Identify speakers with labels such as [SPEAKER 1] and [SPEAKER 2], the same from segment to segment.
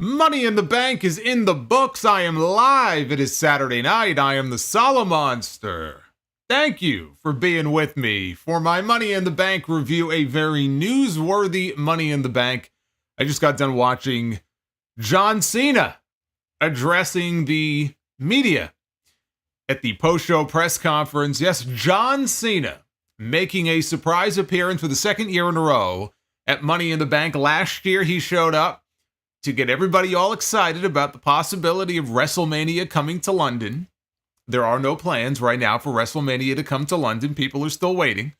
[SPEAKER 1] Money in the Bank is in the books. I am live. It is Saturday night. I am the Solomonster. Thank you for being with me for my Money in the Bank review, a very newsworthy Money in the Bank. I just got done watching John Cena addressing the media at the post-show press conference. Yes, John Cena making a surprise appearance for the second year in a row at Money in the Bank. Last year, he showed up to get everybody all excited about the possibility of WrestleMania coming to London. There are no plans right now for WrestleMania to come to London. People are still waiting.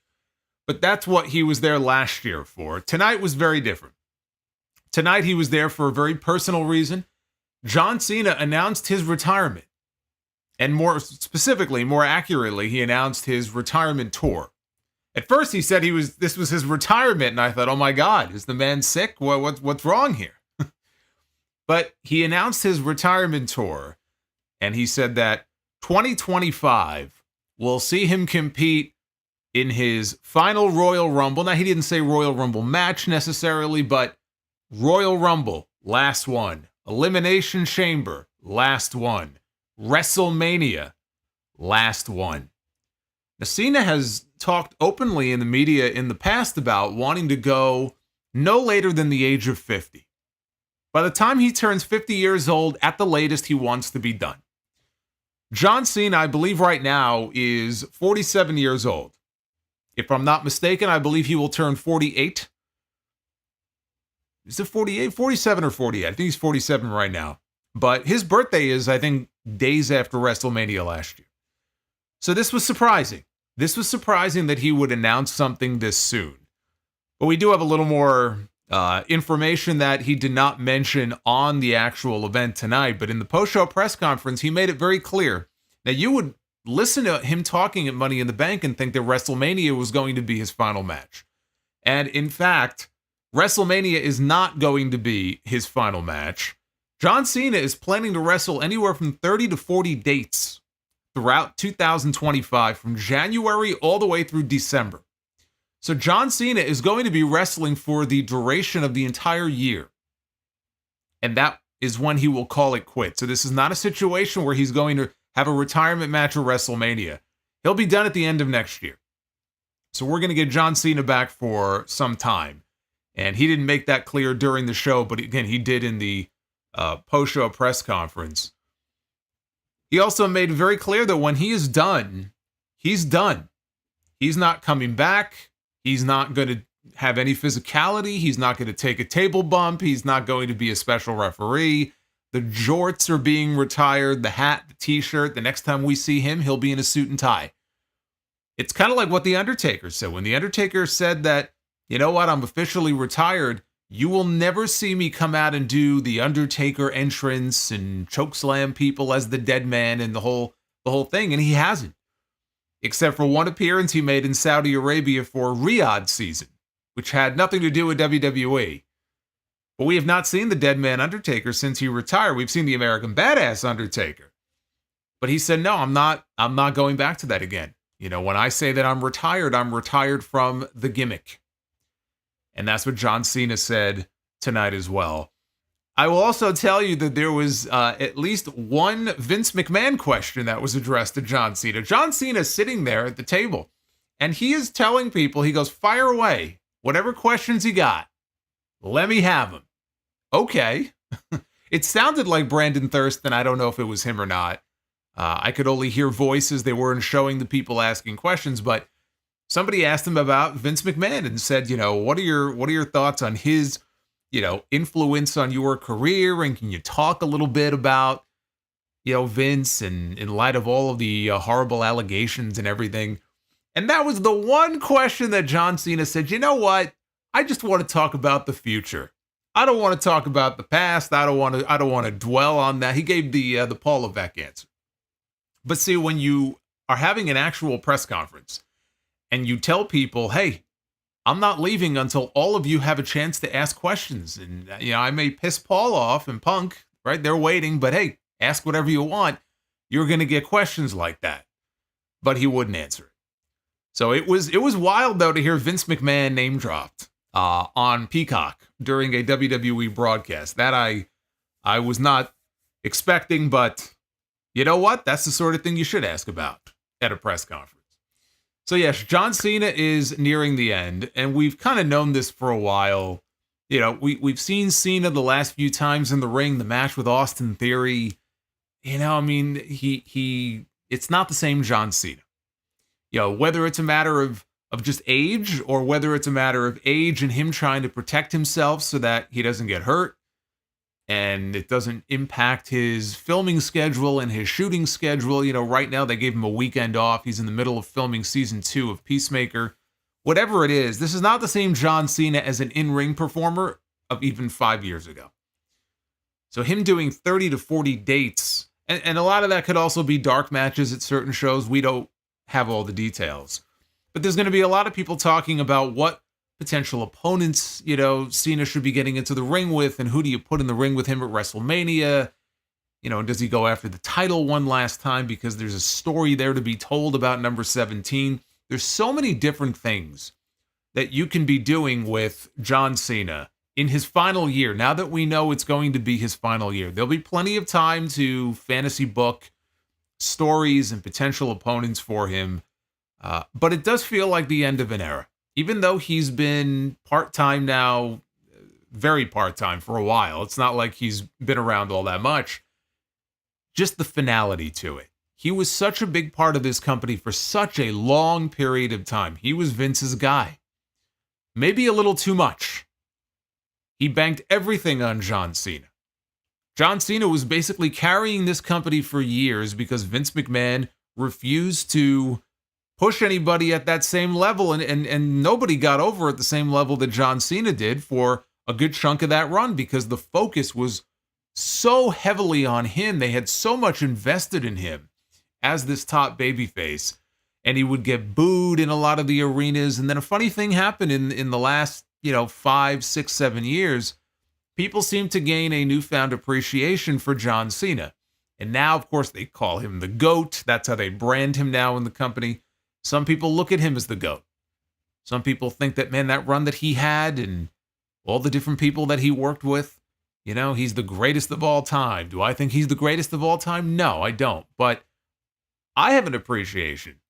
[SPEAKER 1] But that's what he was there last year for. Tonight was very different. Tonight he was there for a very personal reason. John Cena announced his retirement. And more specifically, more accurately, he announced his retirement tour. At first he said this was his retirement, and I thought, oh my God, is the man sick? What's wrong here? But he announced his retirement tour, and he said that 2025 will see him compete in his final Royal Rumble. Now, he didn't say Royal Rumble match necessarily, but Royal Rumble, last one. Elimination Chamber, last one. WrestleMania, last one. Now, Cena has talked openly in the media in the past about wanting to go no later than the age of 50. By the time he turns 50 years old, at the latest, he wants to be done. John Cena, I believe right now, is 47 years old. If I'm not mistaken, I believe he will turn 48. Is it 48? 47 or 48? I think he's 47 right now. But his birthday is, I think, days after WrestleMania last year. So this was surprising. This was surprising that he would announce something this soon. But we do have a little more information that he did not mention on the actual event tonight, but in the post-show press conference, he made it very clear. Now, you would listen to him talking at Money in the Bank and think that WrestleMania was going to be his final match. And in fact, WrestleMania is not going to be his final match. John Cena is planning to wrestle anywhere from 30 to 40 dates throughout 2025, from January all the way through December. So John Cena is going to be wrestling for the duration of the entire year. And that is when he will call it quits. So this is not a situation where he's going to have a retirement match at WrestleMania. He'll be done at the end of next year. So we're going to get John Cena back for some time. And he didn't make that clear during the show, but again, he did in the post-show press conference. He also made it very clear that when he is done, he's done. He's not coming back. He's not going to have any physicality. He's not going to take a table bump. He's not going to be a special referee. The jorts are being retired, the hat, the t-shirt. The next time we see him, he'll be in a suit and tie. It's kind of like what The Undertaker said. When The Undertaker said that, you know what, I'm officially retired, you will never see me come out and do the Undertaker entrance and chokeslam people as the dead man and the whole thing. And he hasn't. Except for one appearance he made in Saudi Arabia for Riyadh season, which had nothing to do with WWE. But we have not seen the Dead Man Undertaker since he retired. We've seen the American Badass Undertaker. But he said, no, I'm not going back to that again. You know, when I say that I'm retired from the gimmick. And that's what John Cena said tonight as well. I will also tell you that there was at least one Vince McMahon question that was addressed to John Cena. John Cena is sitting there at the table, and he is telling people, he goes, fire away. Whatever questions you got, let me have them. Okay. It sounded like Brandon Thurston. I don't know if it was him or not. I could only hear voices. They weren't showing the people asking questions, but somebody asked him about Vince McMahon and said, you know, what are your thoughts on his, you know, influence on your career, and can you talk a little bit about, you know, Vince and in light of all of the horrible allegations and everything. And that was the one question that John Cena said, you know what? I just want to talk about the future. I don't want to talk about the past. I don't want to dwell on that. He gave the Paul Levesque answer. But see, when you are having an actual press conference and you tell people, hey, I'm not leaving until all of you have a chance to ask questions. And, you know, I may piss Paul off and Punk, right? They're waiting, but hey, ask whatever you want. You're going to get questions like that. But he wouldn't answer it. So it was wild, though, to hear Vince McMahon name dropped on Peacock during a WWE broadcast. That I was not expecting, but you know what? That's the sort of thing you should ask about at a press conference. So yes, John Cena is nearing the end, and we've kind of known this for a while. You know, we've seen Cena the last few times in the ring, the match with Austin Theory. You know, I mean, it's not the same John Cena. You know, whether it's a matter of just age, or whether it's a matter of age and him trying to protect himself so that he doesn't get hurt and it doesn't impact his filming schedule and his shooting schedule. You know, right now they gave him a weekend off. He's in the middle of filming season 2 of Peacemaker. Whatever it is, this is not the same John Cena as an in-ring performer of even 5 years ago. So him doing 30 to 40 dates, and a lot of that could also be dark matches at certain shows. We don't have all the details. But there's going to be a lot of people talking about what potential opponents, you know, Cena should be getting into the ring with, and who do you put in the ring with him at WrestleMania? You know, does he go after the title one last time because there's a story there to be told about number 17? There's so many different things that you can be doing with John Cena in his final year. Now that we know it's going to be his final year, there'll be plenty of time to fantasy book stories and potential opponents for him. But it does feel like the end of an era. Even though he's been part-time now, very part-time for a while. It's not like he's been around all that much. Just the finality to it. He was such a big part of this company for such a long period of time. He was Vince's guy. Maybe a little too much. He banked everything on John Cena. John Cena was basically carrying this company for years because Vince McMahon refused to push anybody at that same level, and nobody got over at the same level that John Cena did for a good chunk of that run because the focus was so heavily on him. They had so much invested in him as this top babyface, and he would get booed in a lot of the arenas. And then a funny thing happened in the last, 5, 6, 7 years. People seem to gain a newfound appreciation for John Cena. And now, of course, they call him the GOAT. That's how they brand him now in the company. Some people look at him as the GOAT. Some people think that, man, that run that he had and all the different people that he worked with, he's the greatest of all time. Do I think he's the greatest of all time? No, I don't. But I have an appreciation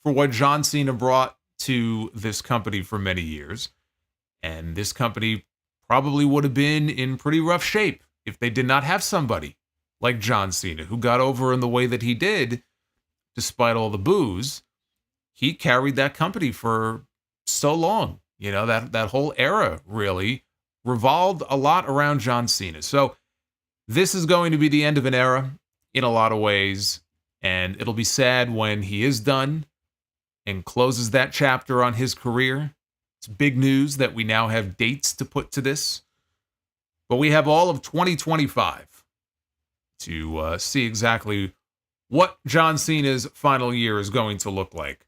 [SPEAKER 1] for what John Cena brought to this company for many years. And this company probably would have been in pretty rough shape if they did not have somebody like John Cena, who got over in the way that he did, despite all the boos. He carried that company for so long. That whole era really revolved a lot around John Cena. So this is going to be the end of an era in a lot of ways, and it'll be sad when he is done and closes that chapter on his career. It's big news that we now have dates to put to this, but we have all of 2025 to see exactly what John Cena's final year is going to look like.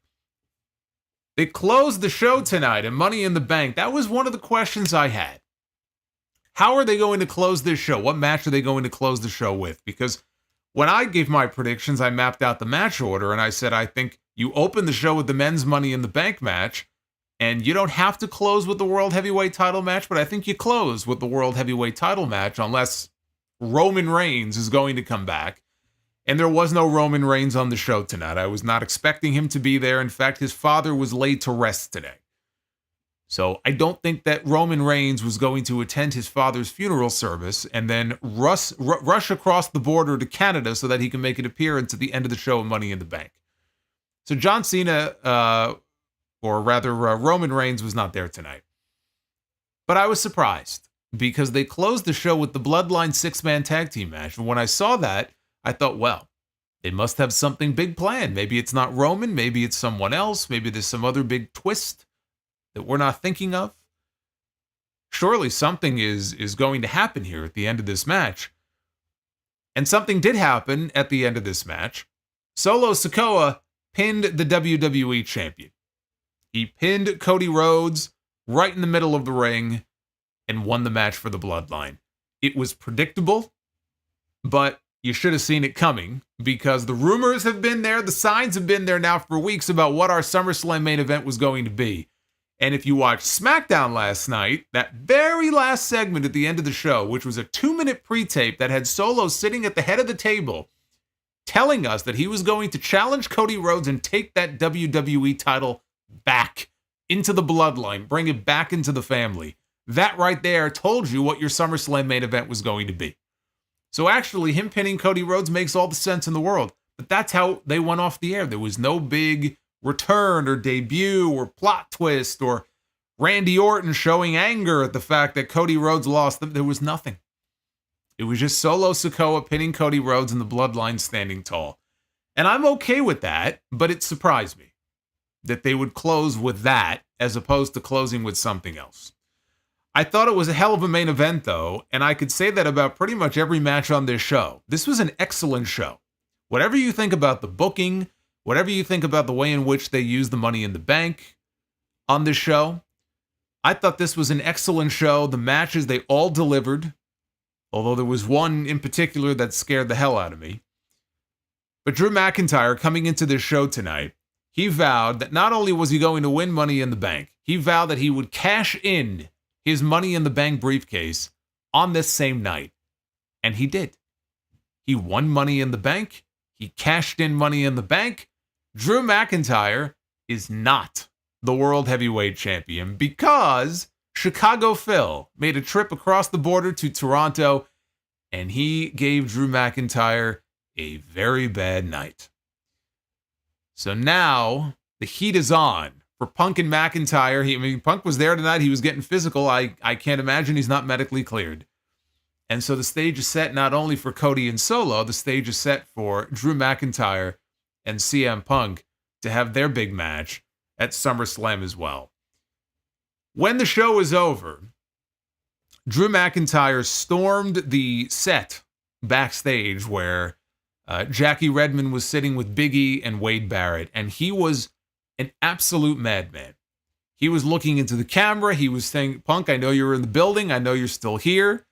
[SPEAKER 1] They closed the show tonight in Money in the Bank. That was one of the questions I had. How are they going to close this show? What match are they going to close the show with? Because when I gave my predictions, I mapped out the match order, and I said, I think you open the show with the men's Money in the Bank match, and you don't have to close with the World Heavyweight title match, but I think you close with the World Heavyweight title match unless Roman Reigns is going to come back. And there was no Roman Reigns on the show tonight. I was not expecting him to be there. In fact, his father was laid to rest today. So I don't think that Roman Reigns was going to attend his father's funeral service and then rush across the border to Canada so that he can make an appearance at the end of the show of Money in the Bank. So John Cena, Roman Reigns was not there tonight. But I was surprised because they closed the show with the Bloodline 6-man tag team match. And when I saw that, I thought, well, they must have something big planned. Maybe it's not Roman. Maybe it's someone else. Maybe there's some other big twist that we're not thinking of. Surely something is going to happen here at the end of this match. And something did happen at the end of this match. Solo Sikoa pinned the WWE champion. He pinned Cody Rhodes right in the middle of the ring and won the match for the Bloodline. It was predictable, but you should have seen it coming because the rumors have been there. The signs have been there now for weeks about what our SummerSlam main event was going to be. And if you watched SmackDown last night, that very last segment at the end of the show, which was a 2-minute pre-tape that had Solo sitting at the head of the table, telling us that he was going to challenge Cody Rhodes and take that WWE title back into the bloodline, bring it back into the family. That right there told you what your SummerSlam main event was going to be. So actually, him pinning Cody Rhodes makes all the sense in the world. But that's how they went off the air. There was no big return or debut or plot twist or Randy Orton showing anger at the fact that Cody Rhodes lost. There was nothing. It was just Solo Sikoa pinning Cody Rhodes and the bloodline standing tall. And I'm okay with that, but it surprised me that they would close with that as opposed to closing with something else. I thought it was a hell of a main event, though, and I could say that about pretty much every match on this show. This was an excellent show. Whatever you think about the booking, whatever you think about the way in which they use the Money in the Bank on this show, I thought this was an excellent show. The matches, they all delivered, although there was one in particular that scared the hell out of me. But Drew McIntyre, coming into this show tonight, he vowed that not only was he going to win Money in the Bank, he vowed that he would cash in his Money in the Bank briefcase on this same night. And he did. He won Money in the Bank. He cashed in Money in the Bank. Drew McIntyre is not the World Heavyweight Champion because Chicago Phil made a trip across the border to Toronto and he gave Drew McIntyre a very bad night. So now the heat is on for Punk and McIntyre. Punk was there tonight. He was getting physical. I can't imagine he's not medically cleared. And so the stage is set not only for Cody and Solo, the stage is set for Drew McIntyre and CM Punk to have their big match at SummerSlam as well. When the show is over, Drew McIntyre stormed the set backstage where Jackie Redmond was sitting with Big E and Wade Barrett, and he was an absolute madman. He was looking into the camera. He was saying, Punk, I know you're in the building. I know you're still here.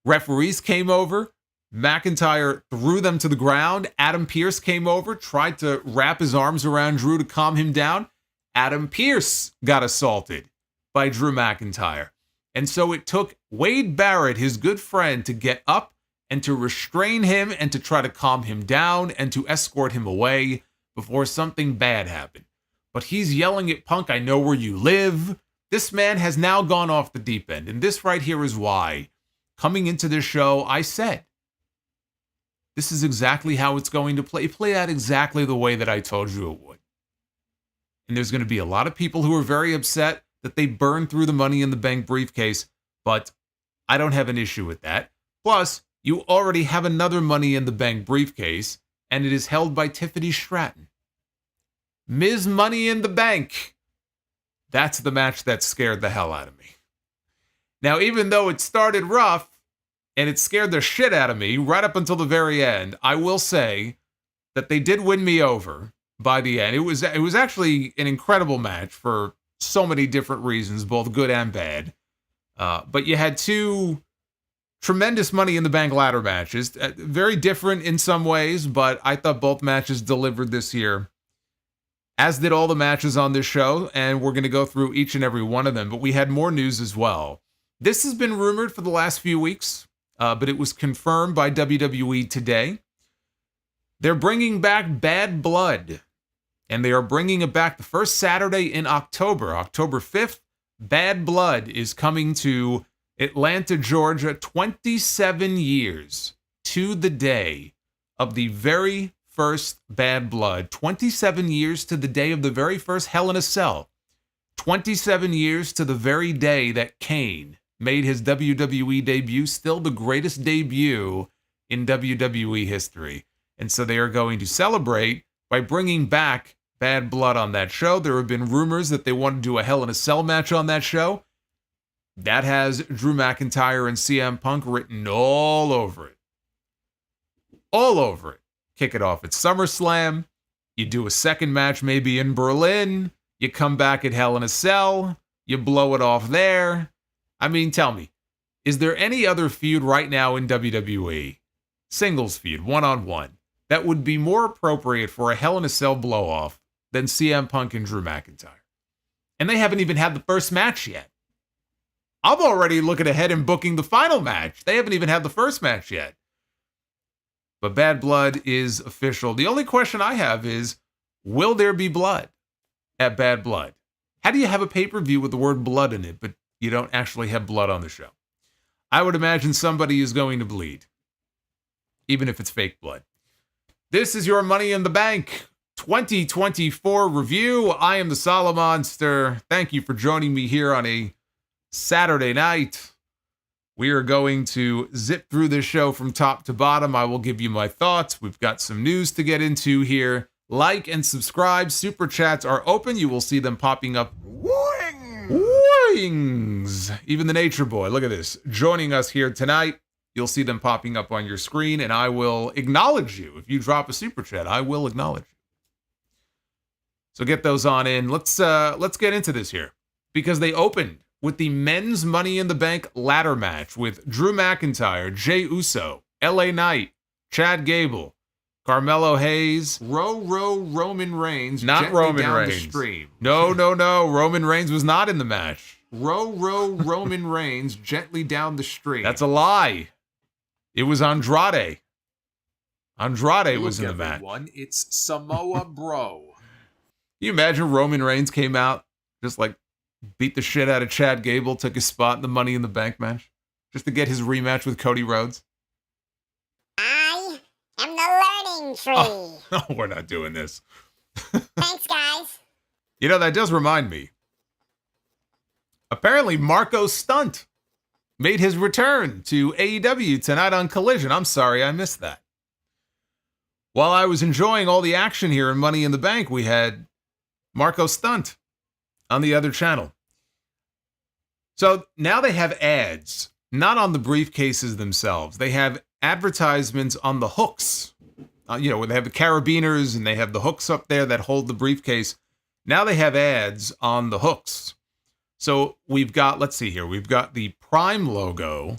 [SPEAKER 1] Referees came over. McIntyre threw them to the ground. Adam Pearce came over, tried to wrap his arms around Drew to calm him down. Adam Pearce got assaulted by Drew McIntyre. And so it took Wade Barrett, his good friend, to get up and to restrain him and to try to calm him down and to escort him away before something bad happened. But he's yelling at Punk, I know where you live. This man has now gone off the deep end. And this right here is why, coming into this show, I said, this is exactly how it's going to play out exactly the way that I told you it would. And there's going to be a lot of people who are very upset that they burned through the Money in the Bank briefcase, but I don't have an issue with that. Plus, you already have another Money in the Bank briefcase, and it is held by Tiffany Stratton. Ms. Money in the Bank. That's the match that scared the hell out of me. Now, even though it started rough, and it scared the shit out of me right up until the very end, I will say that they did win me over by the end. It was actually an incredible match for so many different reasons, both good and bad. But you had two tremendous Money in the Bank ladder matches, very different in some ways, but I thought both matches delivered this year, as did all the matches on this show, and we're going to go through each and every one of them. But we had more news as well. This has been rumored for the last few weeks, but it was confirmed by WWE today. They're bringing back Bad Blood, and they are bringing it back the first Saturday in October. October 5th, Bad Blood is coming to Atlanta, Georgia, 27 years to the day of the very first Bad Blood. 27 years to the day of the very first Hell in a Cell. 27 years to the very day that Kane made his WWE debut, still the greatest debut in WWE history. And so they are going to celebrate by bringing back Bad Blood on that show. There have been rumors that they want to do a Hell in a Cell match on that show. That has Drew McIntyre and CM Punk written all over it. All over it. Kick it off at SummerSlam. You do a second match maybe in Berlin. You come back at Hell in a Cell. You blow it off there. I mean, tell me, is there any other feud right now in WWE, singles feud, one-on-one, that would be more appropriate for a Hell in a Cell blow-off than CM Punk and Drew McIntyre? And they haven't even had the first match yet. I'm already looking ahead and booking the final match. They haven't even had the first match yet. But Bad Blood is official. The only question I have is, will there be blood at Bad Blood? How do you have a pay-per-view with the word blood in it, but you don't actually have blood on the show? I would imagine somebody is going to bleed, even if it's fake blood. This is your Money in the Bank 2024 review. I am the Solomonster. Thank you for joining me here on a Saturday night. We are going to zip through this show from top to bottom. I will give you my thoughts. We've got some news to get into here. Like and subscribe. Super chats are open. You will see them popping up. Wings! Even the Nature Boy, look at this, joining us here tonight. You'll see them popping up on your screen, and I will acknowledge you. If you drop a super chat, I will acknowledge you. So get those on in. Let's get into this here, because they opened with the men's Money in the Bank ladder match with Drew McIntyre, Jey Uso, LA Knight, Chad Gable, Carmelo Hayes, Roman Reigns. Not Roman Reigns. No. Roman Reigns was not in the match. Roman Reigns gently down the stream. That's a lie. It was Andrade. Andrade was in the match.
[SPEAKER 2] It's Samoa BRO.
[SPEAKER 1] Can you imagine Roman Reigns came out, just like beat the shit out of Chad Gable, took his spot in the Money in the Bank match, just to get his rematch with Cody Rhodes?
[SPEAKER 3] I am the learning tree.
[SPEAKER 1] Oh, no, we're not doing this.
[SPEAKER 3] Thanks, guys.
[SPEAKER 1] You know, that does remind me. Apparently, Marco Stunt made his return to AEW tonight on Collision. I'm sorry I missed that. While I was enjoying all the action here in Money in the Bank, we had Marco Stunt on the other channel. So now they have ads, not on the briefcases themselves. They have advertisements on the hooks. Where they have the carabiners and they have the hooks up there that hold the briefcase. Now they have ads on the hooks. So we've got, let's see here, we've got the Prime logo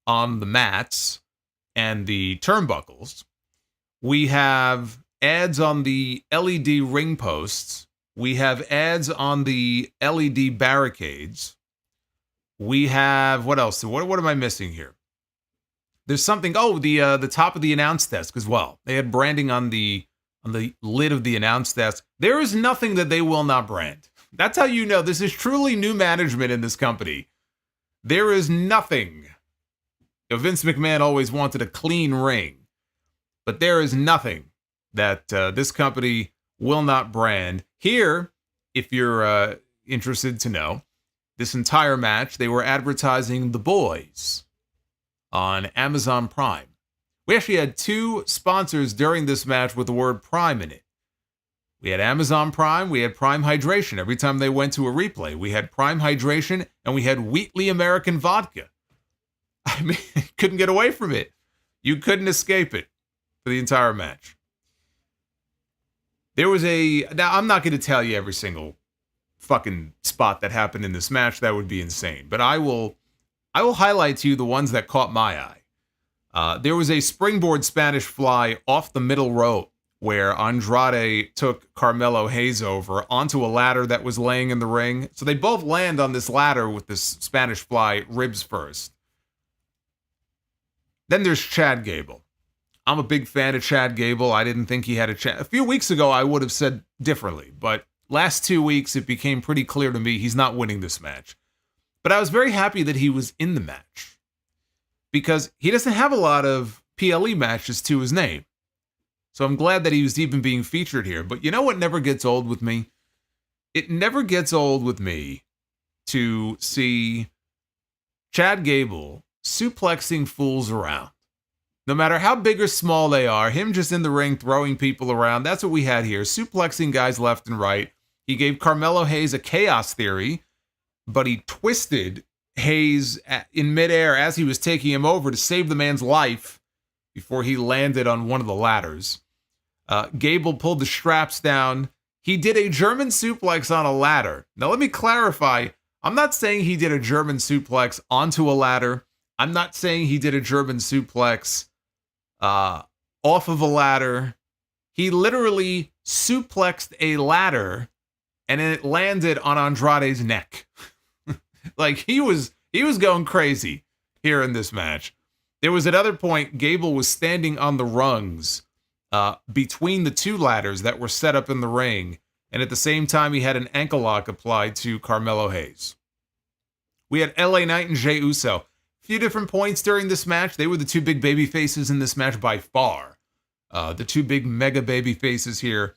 [SPEAKER 1] on the mats and the turnbuckles. We have ads on the LED ring posts. We have ads on the LED barricades. We have, what else? What am I missing here? There's something, the top of the announce desk as well. They had branding on the lid of the announce desk. There is nothing that they will not brand. That's how you know this is truly new management in this company. There is nothing. Vince McMahon always wanted a clean ring, but there is nothing that this company will not brand. Here, if you're interested to know, this entire match, they were advertising The Boys on Amazon Prime. We actually had two sponsors during this match with the word Prime in it. We had Amazon Prime, we had Prime Hydration. Every time they went to a replay, we had Prime Hydration, and we had Wheatley American Vodka. I mean, couldn't get away from it. You couldn't escape it for the entire match. There was now I'm not going to tell you every single fucking spot that happened in this match. That would be insane. But I will highlight to you the ones that caught my eye. There was a springboard Spanish fly off the middle rope where Andrade took Carmelo Hayes over onto a ladder that was laying in the ring. So they both land on this ladder with this Spanish fly ribs first. Then there's Chad Gable. I'm a big fan of Chad Gable. I didn't think he had a chance. A few weeks ago, I would have said differently, but last 2 weeks, it became pretty clear to me he's not winning this match. But I was very happy that he was in the match because he doesn't have a lot of PLE matches to his name. So I'm glad that he was even being featured here. But you know what never gets old with me? It never gets old with me to see Chad Gable suplexing fools around. No matter how big or small they are, him just in the ring throwing people around. That's what we had here. Suplexing guys left and right. He gave Carmelo Hayes a chaos theory, but he twisted Hayes in midair as he was taking him over to save the man's life before he landed on one of the ladders. Gable pulled the straps down. He did a German suplex on a ladder. Now, let me clarify. I'm not saying he did a German suplex onto a ladder. I'm not saying he did a German suplex off of a ladder. He literally suplexed a ladder and it landed on Andrade's neck. Like, he was going crazy here in this match. There was another point, Gable was standing on the rungs between the two ladders that were set up in the ring, and at the same time he had an ankle lock applied to Carmelo Hayes. We had LA Knight and Jey Uso. A few different points during this match. They were the two big baby faces in this match by far. The two big mega baby faces here.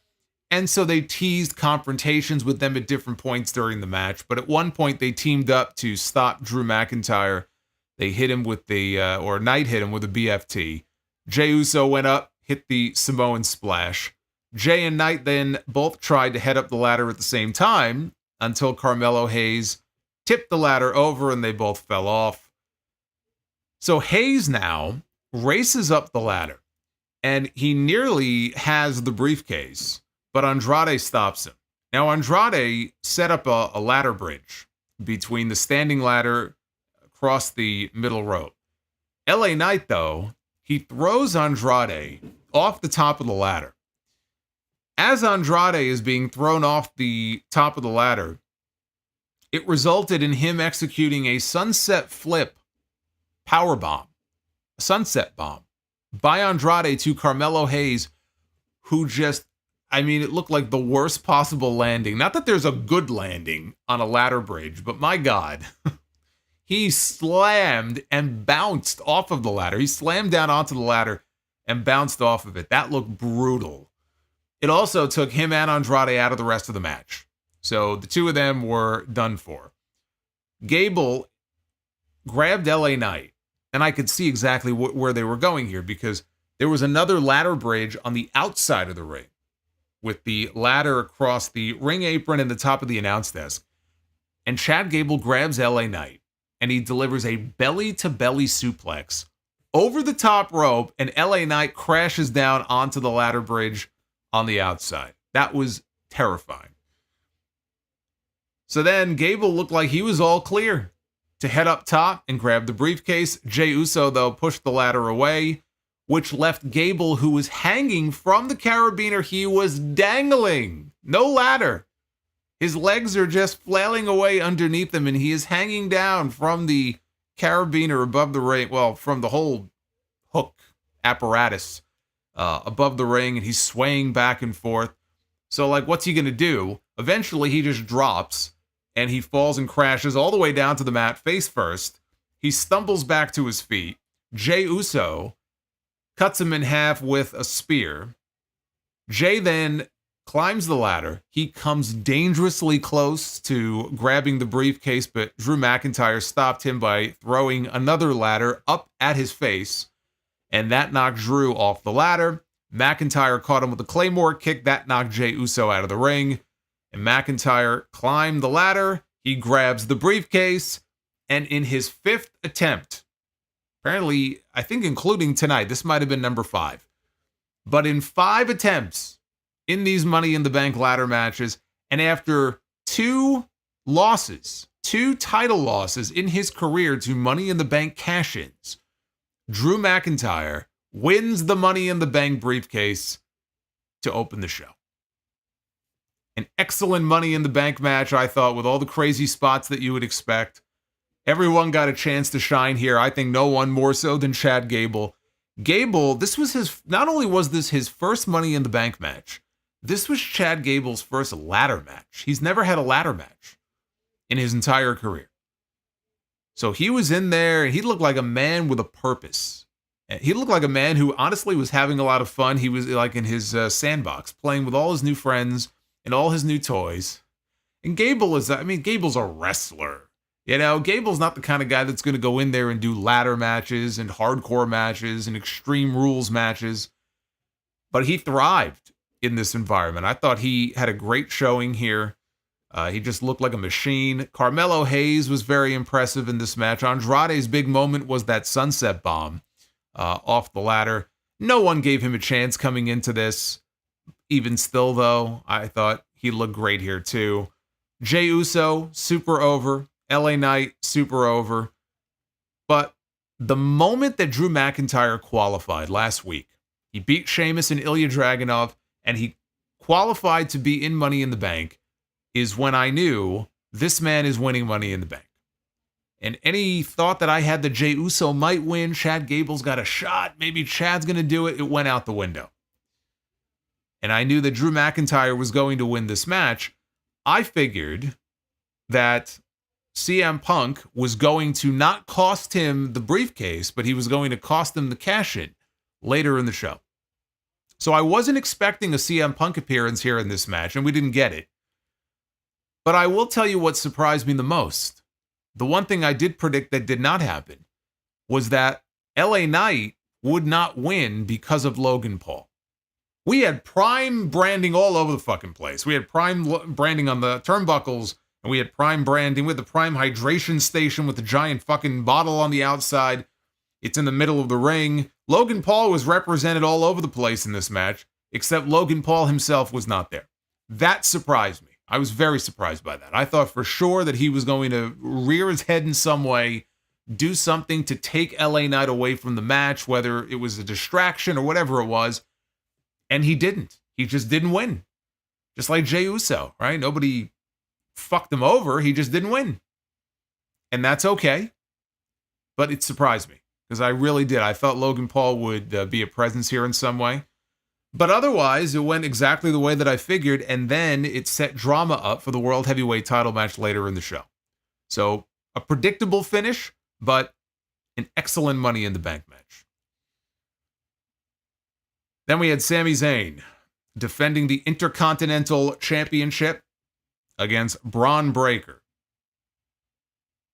[SPEAKER 1] And so they teased confrontations with them at different points during the match. But at one point they teamed up to stop Drew McIntyre. They hit him with or Knight hit him with a BFT. Jey Uso went up, hit the Samoan splash. Jey and Knight then both tried to head up the ladder at the same time until Carmelo Hayes tipped the ladder over and they both fell off. So Hayes now races up the ladder and he nearly has the briefcase, but Andrade stops him. Now Andrade set up a ladder bridge between the standing ladder across the middle rope. LA Knight, though, he throws Andrade off the top of the ladder. As Andrade is being thrown off the top of the ladder, it resulted in him executing a sunset flip power bomb, a sunset bomb, by Andrade to Carmelo Hayes, who just, it looked like the worst possible landing. Not that there's a good landing on a ladder bridge, but my God, he slammed and bounced off of the ladder. He slammed down onto the ladder and bounced off of it. That looked brutal. It also took him and Andrade out of the rest of the match. So the two of them were done for. Gable grabbed LA Knight, and I could see exactly where they were going here because there was another ladder bridge on the outside of the ring with the ladder across the ring apron and the top of the announce desk. And Chad Gable grabs LA Knight, and he delivers a belly-to-belly suplex over the top rope, and LA Knight crashes down onto the ladder bridge on the outside. That was terrifying. So then Gable looked like he was all clear to head up top and grab the briefcase. Jey Uso, though, pushed the ladder away, which left Gable, who was hanging from the carabiner. He was dangling. No ladder. His legs are just flailing away underneath him, and he is hanging down from the carabiner above the ring. Well, from the whole hook apparatus above the ring, and he's swaying back and forth. So, what's he going to do? Eventually, he just drops, and he falls and crashes all the way down to the mat, face first. He stumbles back to his feet. Jey Uso cuts him in half with a spear. Jey then climbs the ladder. He comes dangerously close to grabbing the briefcase, but Drew McIntyre stopped him by throwing another ladder up at his face, and that knocked Drew off the ladder. McIntyre caught him with a Claymore kick. That knocked Jey Uso out of the ring, and McIntyre climbed the ladder. He grabs the briefcase, and in his fifth attempt, apparently, I think including tonight, this might have been number 5, but in 5 attempts in these Money in the Bank ladder matches, and after 2 title losses in his career to Money in the Bank cash-ins, Drew McIntyre wins the Money in the Bank briefcase to open the show. An excellent Money in the Bank match, I thought, with all the crazy spots that you would expect. Everyone got a chance to shine here. I think no one more so than Chad Gable. Gable, not only was this his first Money in the Bank match, this was Chad Gable's first ladder match. He's never had a ladder match in his entire career. So he was in there, and he looked like a man with a purpose. He looked like a man who honestly was having a lot of fun. He was like in his sandbox, playing with all his new friends and all his new toys. And Gable's a wrestler. Gable's not the kind of guy that's going to go in there and do ladder matches and hardcore matches and extreme rules matches. But he thrived in this environment. I thought he had a great showing here. He just looked like a machine. Carmelo Hayes was very impressive in this match. Andrade's big moment was that sunset bomb off the ladder. No one gave him a chance coming into this. Even still, though, I thought he looked great here, too. Jey Uso, super over. LA Knight, super over. But the moment that Drew McIntyre qualified last week, he beat Sheamus and Ilya Dragunov, and he qualified to be in Money in the Bank. is when I knew this man is winning Money in the Bank. And any thought that I had that Jey Uso might win, Chad Gable's got a shot, maybe Chad's going to do it, it went out the window. And I knew that Drew McIntyre was going to win this match. I figured that CM Punk was going to not cost him the briefcase, but he was going to cost him the cash-in later in the show. So I wasn't expecting a CM Punk appearance here in this match, and we didn't get it. But I will tell you what surprised me the most. The one thing I did predict that did not happen was that LA Knight would not win because of Logan Paul. We had Prime branding all over the fucking place. We had Prime branding on the turnbuckles, and we had Prime branding with the Prime hydration station with the giant fucking bottle on the outside. It's in the middle of the ring. Logan Paul was represented all over the place in this match, except Logan Paul himself was not there. That surprised me. I was very surprised by that. I thought for sure that he was going to rear his head in some way, do something to take LA Knight away from the match, whether it was a distraction or whatever it was. And he didn't. He just didn't win. Just like Jey Uso, right? Nobody fucked him over. He just didn't win. And that's okay. But it surprised me because I really did. I thought Logan Paul would be a presence here in some way. But otherwise, it went exactly the way that I figured, and then it set drama up for the World Heavyweight title match later in the show. So, a predictable finish, but an excellent Money in the Bank match. Then we had Sami Zayn defending the Intercontinental Championship against Bron Breakker.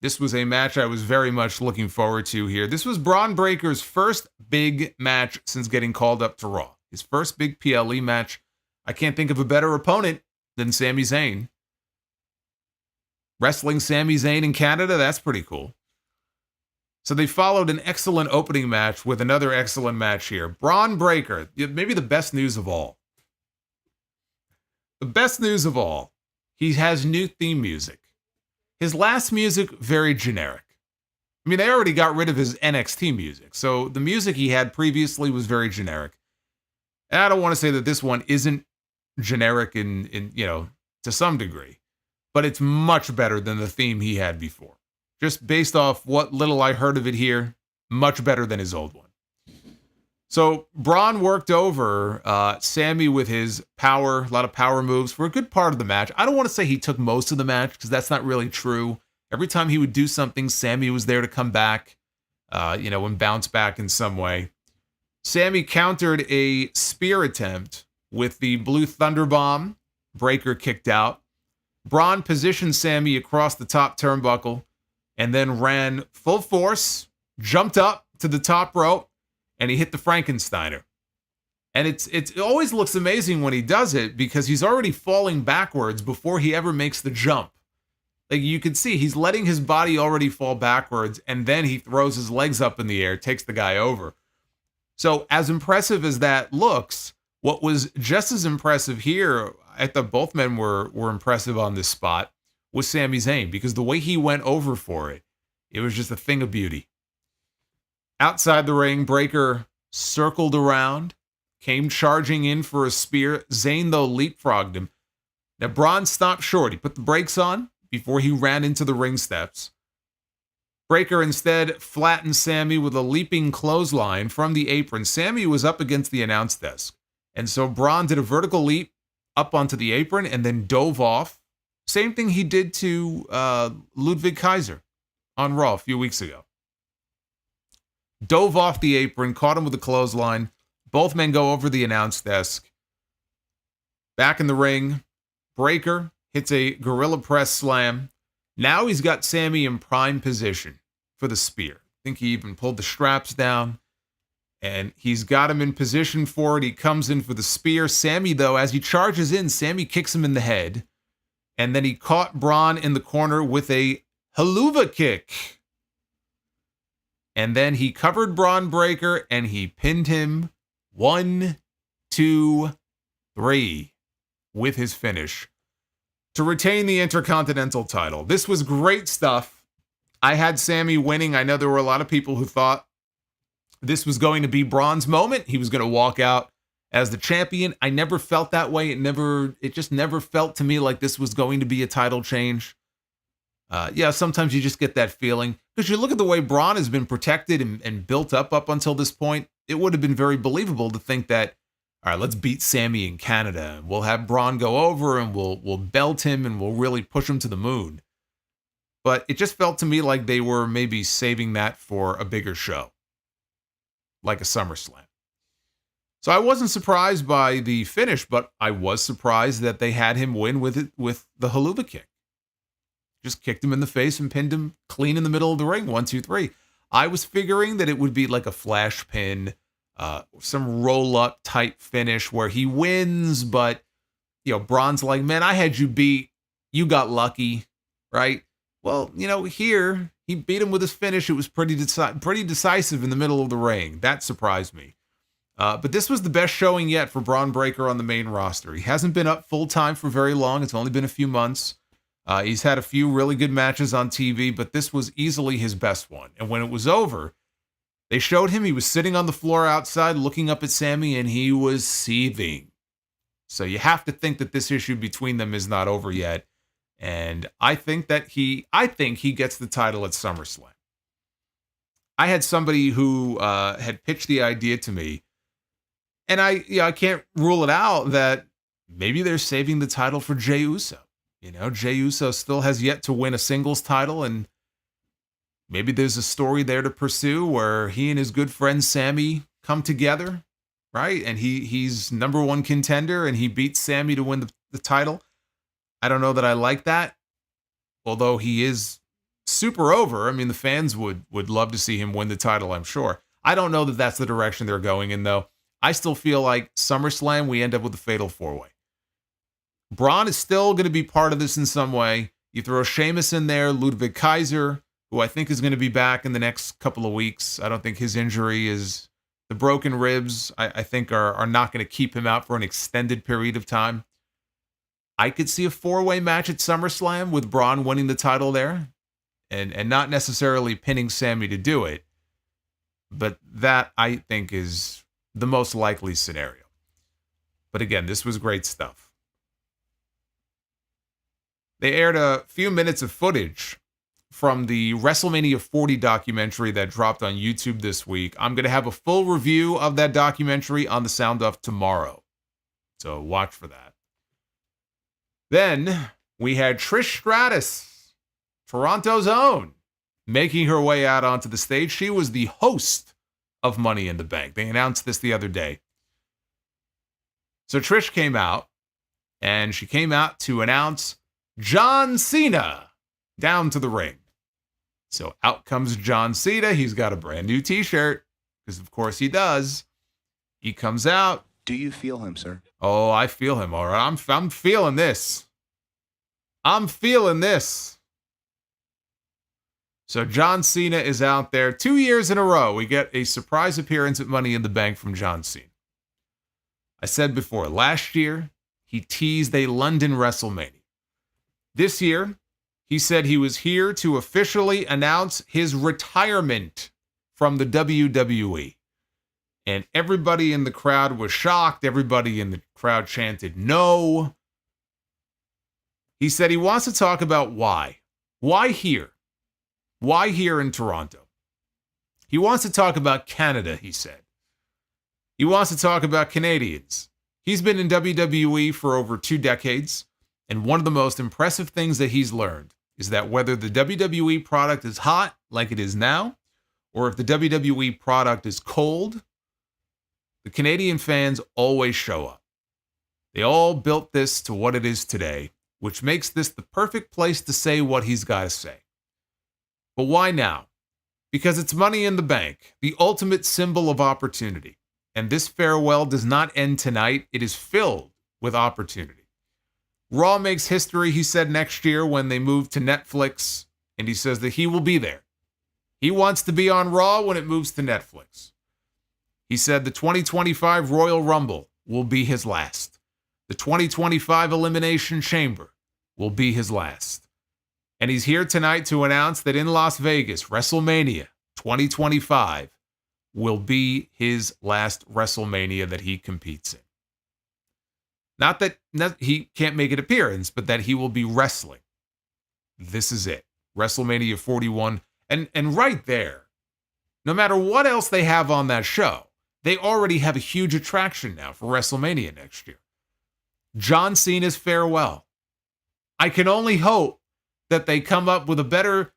[SPEAKER 1] This was a match I was very much looking forward to here. This was Bron Breakker's first big match since getting called up to Raw. His first big PLE match. I can't think of a better opponent than Sami Zayn. Wrestling Sami Zayn in Canada, that's pretty cool. So they followed an excellent opening match with another excellent match here. Bron Breakker, maybe the best news of all. The best news of all, he has new theme music. His last music, very generic. I mean, they already got rid of his NXT music, so the music he had previously was very generic. And I don't want to say that this one isn't generic in to some degree, but it's much better than the theme he had before. Just based off what little I heard of it here, much better than his old one. So Bron worked over Sami with his power, a lot of power moves for a good part of the match. I don't want to say he took most of the match because that's not really true. Every time he would do something, Sami was there to come back, and bounce back in some way. Sami countered a spear attempt with the Blue Thunder Bomb. Breakker kicked out. Bron positioned Sami across the top turnbuckle and then ran full force, jumped up to the top rope, and he hit the Frankensteiner. And it always looks amazing when he does it because he's already falling backwards before he ever makes the jump. Like you can see, he's letting his body already fall backwards, and then he throws his legs up in the air, takes the guy over. So as impressive as that looks, what was just as impressive here, I thought both men were impressive on this spot, was Sami Zayn, because the way he went over for it, it was just a thing of beauty. Outside the ring, Breakker circled around, came charging in for a spear. Zayn, though, leapfrogged him. Now, Bron stopped short. He put the brakes on before he ran into the ring steps. Breakker instead flattened Sami with a leaping clothesline from the apron. Sami was up against the announce desk. And so Bron did a vertical leap up onto the apron and then dove off. Same thing he did to Ludwig Kaiser on Raw a few weeks ago. Dove off the apron, caught him with a clothesline. Both men go over the announce desk. Back in the ring, Breakker hits a gorilla press slam. Now he's got Sami in prime position for the spear. I think he even pulled the straps down. And he's got him in position for it. He comes in for the spear. Sami, though, as he charges in, Sami kicks him in the head. And then he caught Bron in the corner with a haluva kick. And then he covered Bron Breakker and he pinned him 1, 2, 3 with his finish to retain the Intercontinental title. This was great stuff. I had Sami winning. I know there were a lot of people who thought this was going to be Bron's moment. He was going to walk out As the champion, I never felt that way. It just never felt to me like this was going to be a title change. Yeah, sometimes you just get that feeling. Because you look at the way Braun has been protected and built up until this point, it would have been very believable to think that, all right, let's beat Sami in Canada. And we'll have Braun go over and we'll belt him and we'll really push him to the moon. But it just felt to me like they were maybe saving that for a bigger show, like a SummerSlam. So I wasn't surprised by the finish, but I was surprised that they had him win with the haluva kick. Just kicked him in the face and pinned him clean in the middle of the ring. 1, 2, 3. I was figuring that it would be like a flash pin, some roll-up type finish where he wins, but, Braun's like, man, I had you beat. You got lucky, right? Well, here, he beat him with his finish. It was pretty decisive in the middle of the ring. That surprised me. But this was the best showing yet for Bron Breakker on the main roster. He hasn't been up full-time for very long. It's only been a few months. He's had a few really good matches on TV, but this was easily his best one. And when it was over, they showed him he was sitting on the floor outside looking up at Sami, and he was seething. So you have to think that this issue between them is not over yet. And I think he gets the title at SummerSlam. I had somebody who had pitched the idea to me, and I can't rule it out that maybe they're saving the title for Jey Uso. Jey Uso still has yet to win a singles title, and maybe there's a story there to pursue where he and his good friend Sami come together, right? And he's number one contender, and he beats Sami to win the title. I don't know that I like that, although he is super over. I mean, the fans would love to see him win the title, I'm sure. I don't know that that's the direction they're going in, though. I still feel like SummerSlam, we end up with a fatal four-way. Braun is still going to be part of this in some way. You throw Sheamus in there, Ludwig Kaiser, who I think is going to be back in the next couple of weeks. I don't think his injury is the broken ribs. I think are not going to keep him out for an extended period of time. I could see a four-way match at SummerSlam with Braun winning the title there and not necessarily pinning Sami to do it. But that, I think, is the most likely scenario. But again, this was great stuff. They aired a few minutes of footage from the WrestleMania 40 documentary that dropped on YouTube this week. I'm going to have a full review of that documentary on the Sound Off tomorrow. So watch for that. Then we had Trish Stratus, Toronto's own, making her way out onto the stage. She was the host of Money in the Bank. They announced this the other day. So Trish came out, and she came out to announce John Cena down to the ring. So out comes John Cena. He's got a brand new t-shirt, because of course he does. He comes out.
[SPEAKER 4] Do you feel him, sir?
[SPEAKER 1] Oh, I feel him. All right. I'm feeling this. I'm feeling this. So John Cena is out there 2 years in a row. We get a surprise appearance at Money in the Bank from John Cena. I said before, last year, he teased a London WrestleMania. This year, he said he was here to officially announce his retirement from the WWE. And everybody in the crowd was shocked. Everybody in the crowd chanted no. He said he wants to talk about why. Why here? Why here in Toronto? He wants to talk about Canada, he said. He wants to talk about Canadians. He's been in WWE for over 2 decades. And one of the most impressive things that he's learned is that whether the WWE product is hot, like it is now, or if the WWE product is cold, the Canadian fans always show up. They all built this to what it is today, which makes this the perfect place to say what he's got to say. But why now? Because it's Money in the Bank, the ultimate symbol of opportunity. And this farewell does not end tonight. It is filled with opportunity. Raw makes history, he said, next year when they move to Netflix, and he says that he will be there. He wants to be on Raw when it moves to Netflix. He said the 2025 Royal Rumble will be his last. The 2025 Elimination Chamber will be his last. And he's here tonight to announce that in Las Vegas, WrestleMania 2025 will be his last WrestleMania that he competes in. Not that he can't make an appearance, but that he will be wrestling. This is it. WrestleMania 41. And right there, no matter what else they have on that show, they already have a huge attraction now for WrestleMania next year. John Cena's farewell. I can only hope that they come up with a better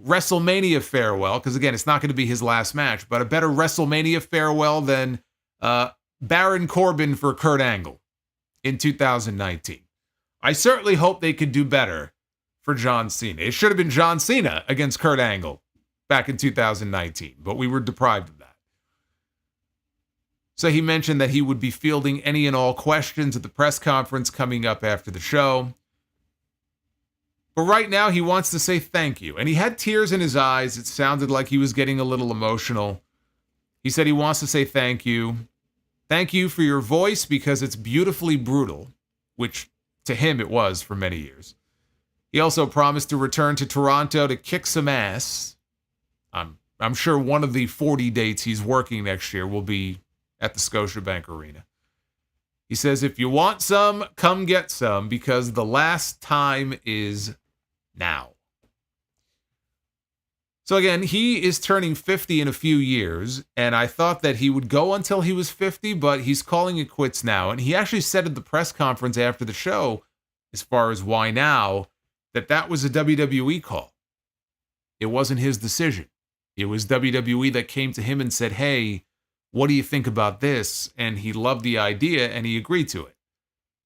[SPEAKER 1] WrestleMania farewell, because again, it's not going to be his last match, but a better WrestleMania farewell than Baron Corbin for Kurt Angle in 2019. I certainly hope they could do better for John Cena. It should have been John Cena against Kurt Angle back in 2019, but we were deprived of that. So he mentioned that he would be fielding any and all questions at the press conference coming up after the show. But right now, he wants to say thank you. And he had tears in his eyes. It sounded like he was getting a little emotional. He said he wants to say thank you. Thank you for your voice because it's beautifully brutal, which to him it was for many years. He also promised to return to Toronto to kick some ass. I'm sure one of the 40 dates he's working next year will be at the Scotiabank Arena. He says, if you want some, come get some because the last time is now. So again, he is turning 50 in a few years, and I thought that he would go until he was 50, but he's calling it quits now. And he actually said at the press conference after the show, as far as why now, that was a WWE call. It wasn't his decision. It was WWE that came to him and said, hey, what do you think about this? And he loved the idea and he agreed to it.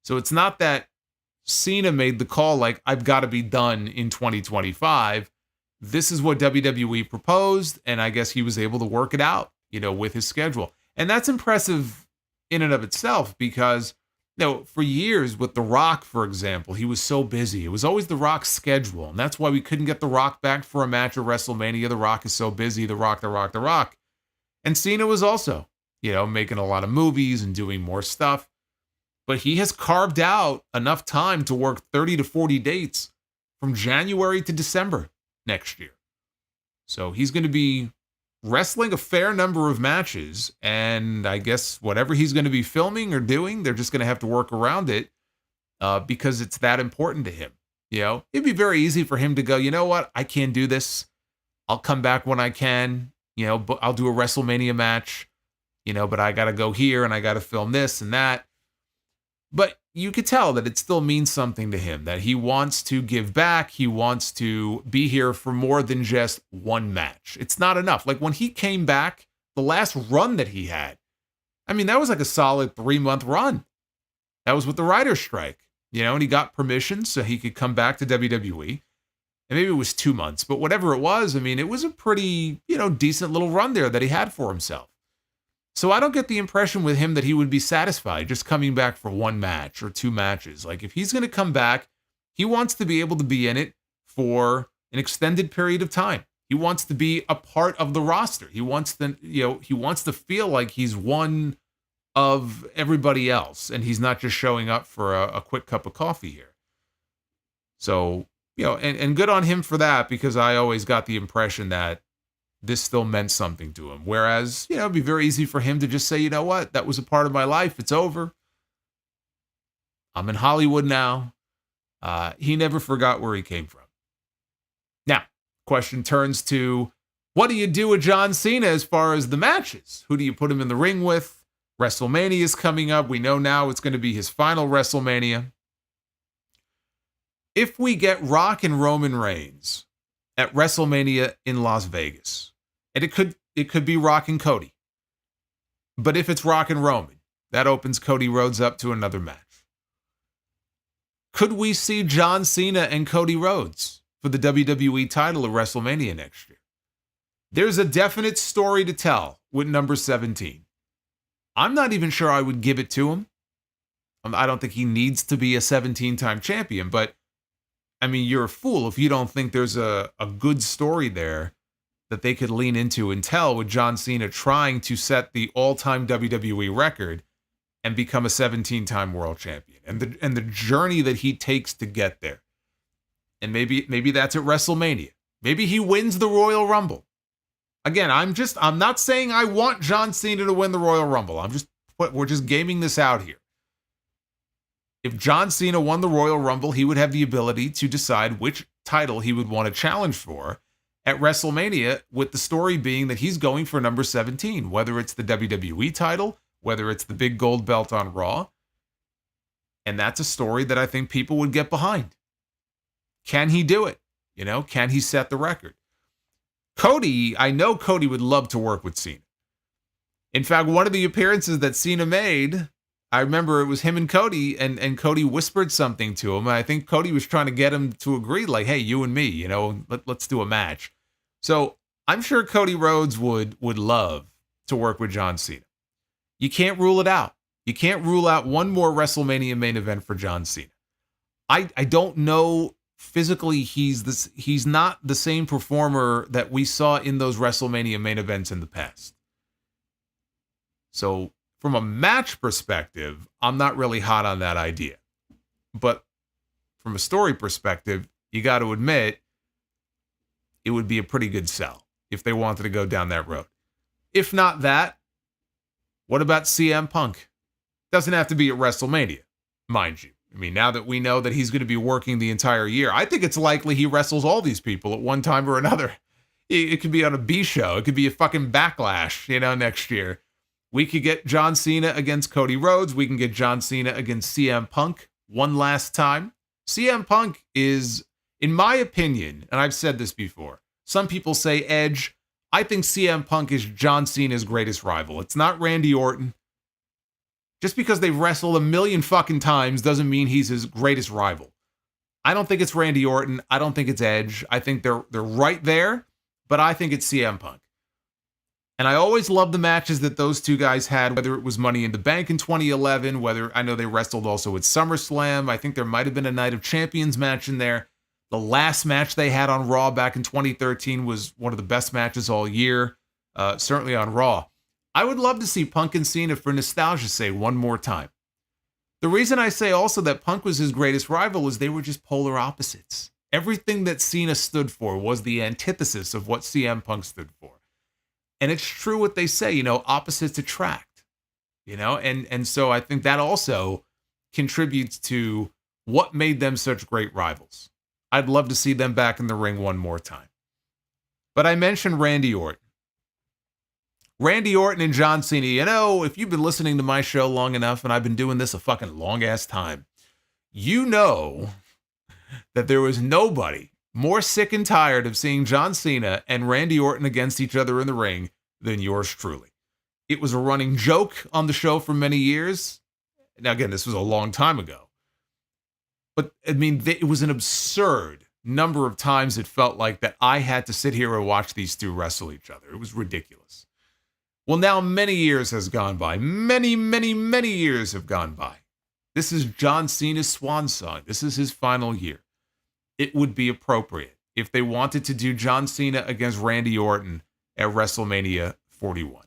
[SPEAKER 1] So it's not that Cena made the call like, I've got to be done in 2025. This is what WWE proposed, and I guess he was able to work it out, with his schedule. And that's impressive in and of itself because, for years with The Rock, for example, he was so busy. It was always The Rock's schedule, and that's why we couldn't get The Rock back for a match at WrestleMania. The Rock is so busy, The Rock, The Rock, The Rock. And Cena was also, making a lot of movies and doing more stuff. But he has carved out enough time to work 30 to 40 dates from January to December next year. So he's going to be wrestling a fair number of matches. And I guess whatever he's going to be filming or doing, they're just going to have to work around it because it's that important to him. It'd be very easy for him to go, you know what? I can't do this. I'll come back when I can. But I'll do a WrestleMania match, but I got to go here and I got to film this and that. But you could tell that it still means something to him, that he wants to give back. He wants to be here for more than just one match. It's not enough. Like when he came back, the last run that he had, that was like a solid 3-month run. That was with the writer's strike, and he got permission so he could come back to WWE. And maybe it was 2 months, but whatever it was, it was a pretty, decent little run there that he had for himself. So I don't get the impression with him that he would be satisfied just coming back for one match or 2 matches. Like if he's going to come back, he wants to be able to be in it for an extended period of time. He wants to be a part of the roster. He wants to feel like he's one of everybody else and he's not just showing up for a quick cup of coffee here. So, and good on him for that because I always got the impression that this still meant something to him. Whereas, it'd be very easy for him to just say, you know what, that was a part of my life. It's over. I'm in Hollywood now. He never forgot where he came from. Now, question turns to, what do you do with John Cena as far as the matches? Who do you put him in the ring with? WrestleMania is coming up. We know now it's going to be his final WrestleMania. If we get Rock and Roman Reigns at WrestleMania in Las Vegas, and it could be Rock and Cody, but if it's Rock and Roman, that opens Cody Rhodes up to another match. Could we see John Cena and Cody Rhodes for the WWE title at WrestleMania next year? There's a definite story to tell with number 17. I'm not even sure I would give it to him. I don't think he needs to be a 17-time champion, but you're a fool if you don't think there's a good story there that they could lean into and tell with John Cena trying to set the all-time WWE record and become a 17-time world champion and the journey that he takes to get there. And maybe that's at WrestleMania. Maybe he wins the Royal Rumble. Again, I'm not saying I want John Cena to win the Royal Rumble. We're just gaming this out here. If John Cena won the Royal Rumble, he would have the ability to decide which title he would want to challenge for at WrestleMania, with the story being that he's going for number 17, whether it's the WWE title, whether it's the big gold belt on Raw. And that's a story that I think people would get behind. Can he do it? You know, can he set the record? Cody, I know Cody would love to work with Cena. In fact, one of the appearances that Cena made, I remember it was him and Cody, and Cody whispered something to him. And I think Cody was trying to get him to agree, like, hey, you and me, you know, let's do a match. So I'm sure Cody Rhodes would love to work with John Cena. You can't rule it out. You can't rule out one more WrestleMania main event for John Cena. I don't know physically he's not the same performer that we saw in those WrestleMania main events in the past. So from a match perspective, I'm not really hot on that idea. But from a story perspective, you got to admit, it would be a pretty good sell if they wanted to go down that road. If not that, what about CM Punk? Doesn't have to be at WrestleMania, mind you. I mean, now that we know that he's going to be working the entire year, I think it's likely he wrestles all these people at one time or another. It could be on a B show. It could be a fucking Backlash, you know, next year. We could get John Cena against Cody Rhodes. We can get John Cena against CM Punk one last time. CM Punk is, in my opinion, and I've said this before, some people say Edge. I think CM Punk is John Cena's greatest rival. It's not Randy Orton. Just because they've wrestled a million fucking times doesn't mean he's his greatest rival. I don't think it's Randy Orton. I don't think it's Edge. I think they're right there, but I think it's CM Punk. And I always loved the matches that those two guys had, whether it was Money in the Bank in 2011, whether I know they wrestled also at SummerSlam. I think there might have been a Night of Champions match in there. The last match they had on Raw back in 2013 was one of the best matches all year, certainly on Raw. I would love to see Punk and Cena, for nostalgia's sake, one more time. The reason I say also that Punk was his greatest rival is they were just polar opposites. Everything that Cena stood for was the antithesis of what CM Punk stood for. And it's true what they say, you know, opposites attract, you know, and so I think that also contributes to what made them such great rivals. I'd love to see them back in the ring one more time. But I mentioned Randy Orton. Randy Orton and John Cena, you know, if you've been listening to my show long enough, and I've been doing this a fucking long-ass time, you know that there was nobody more sick and tired of seeing John Cena and Randy Orton against each other in the ring than yours truly. It was a running joke on the show for many years. Now, again, this was a long time ago. But, I mean, it was an absurd number of times it felt like that I had to sit here and watch these two wrestle each other. It was ridiculous. Well, now many years has gone by. Many, many, many years have gone by. This is John Cena's swan song. This is his final year. It would be appropriate if they wanted to do John Cena against Randy Orton at WrestleMania 41.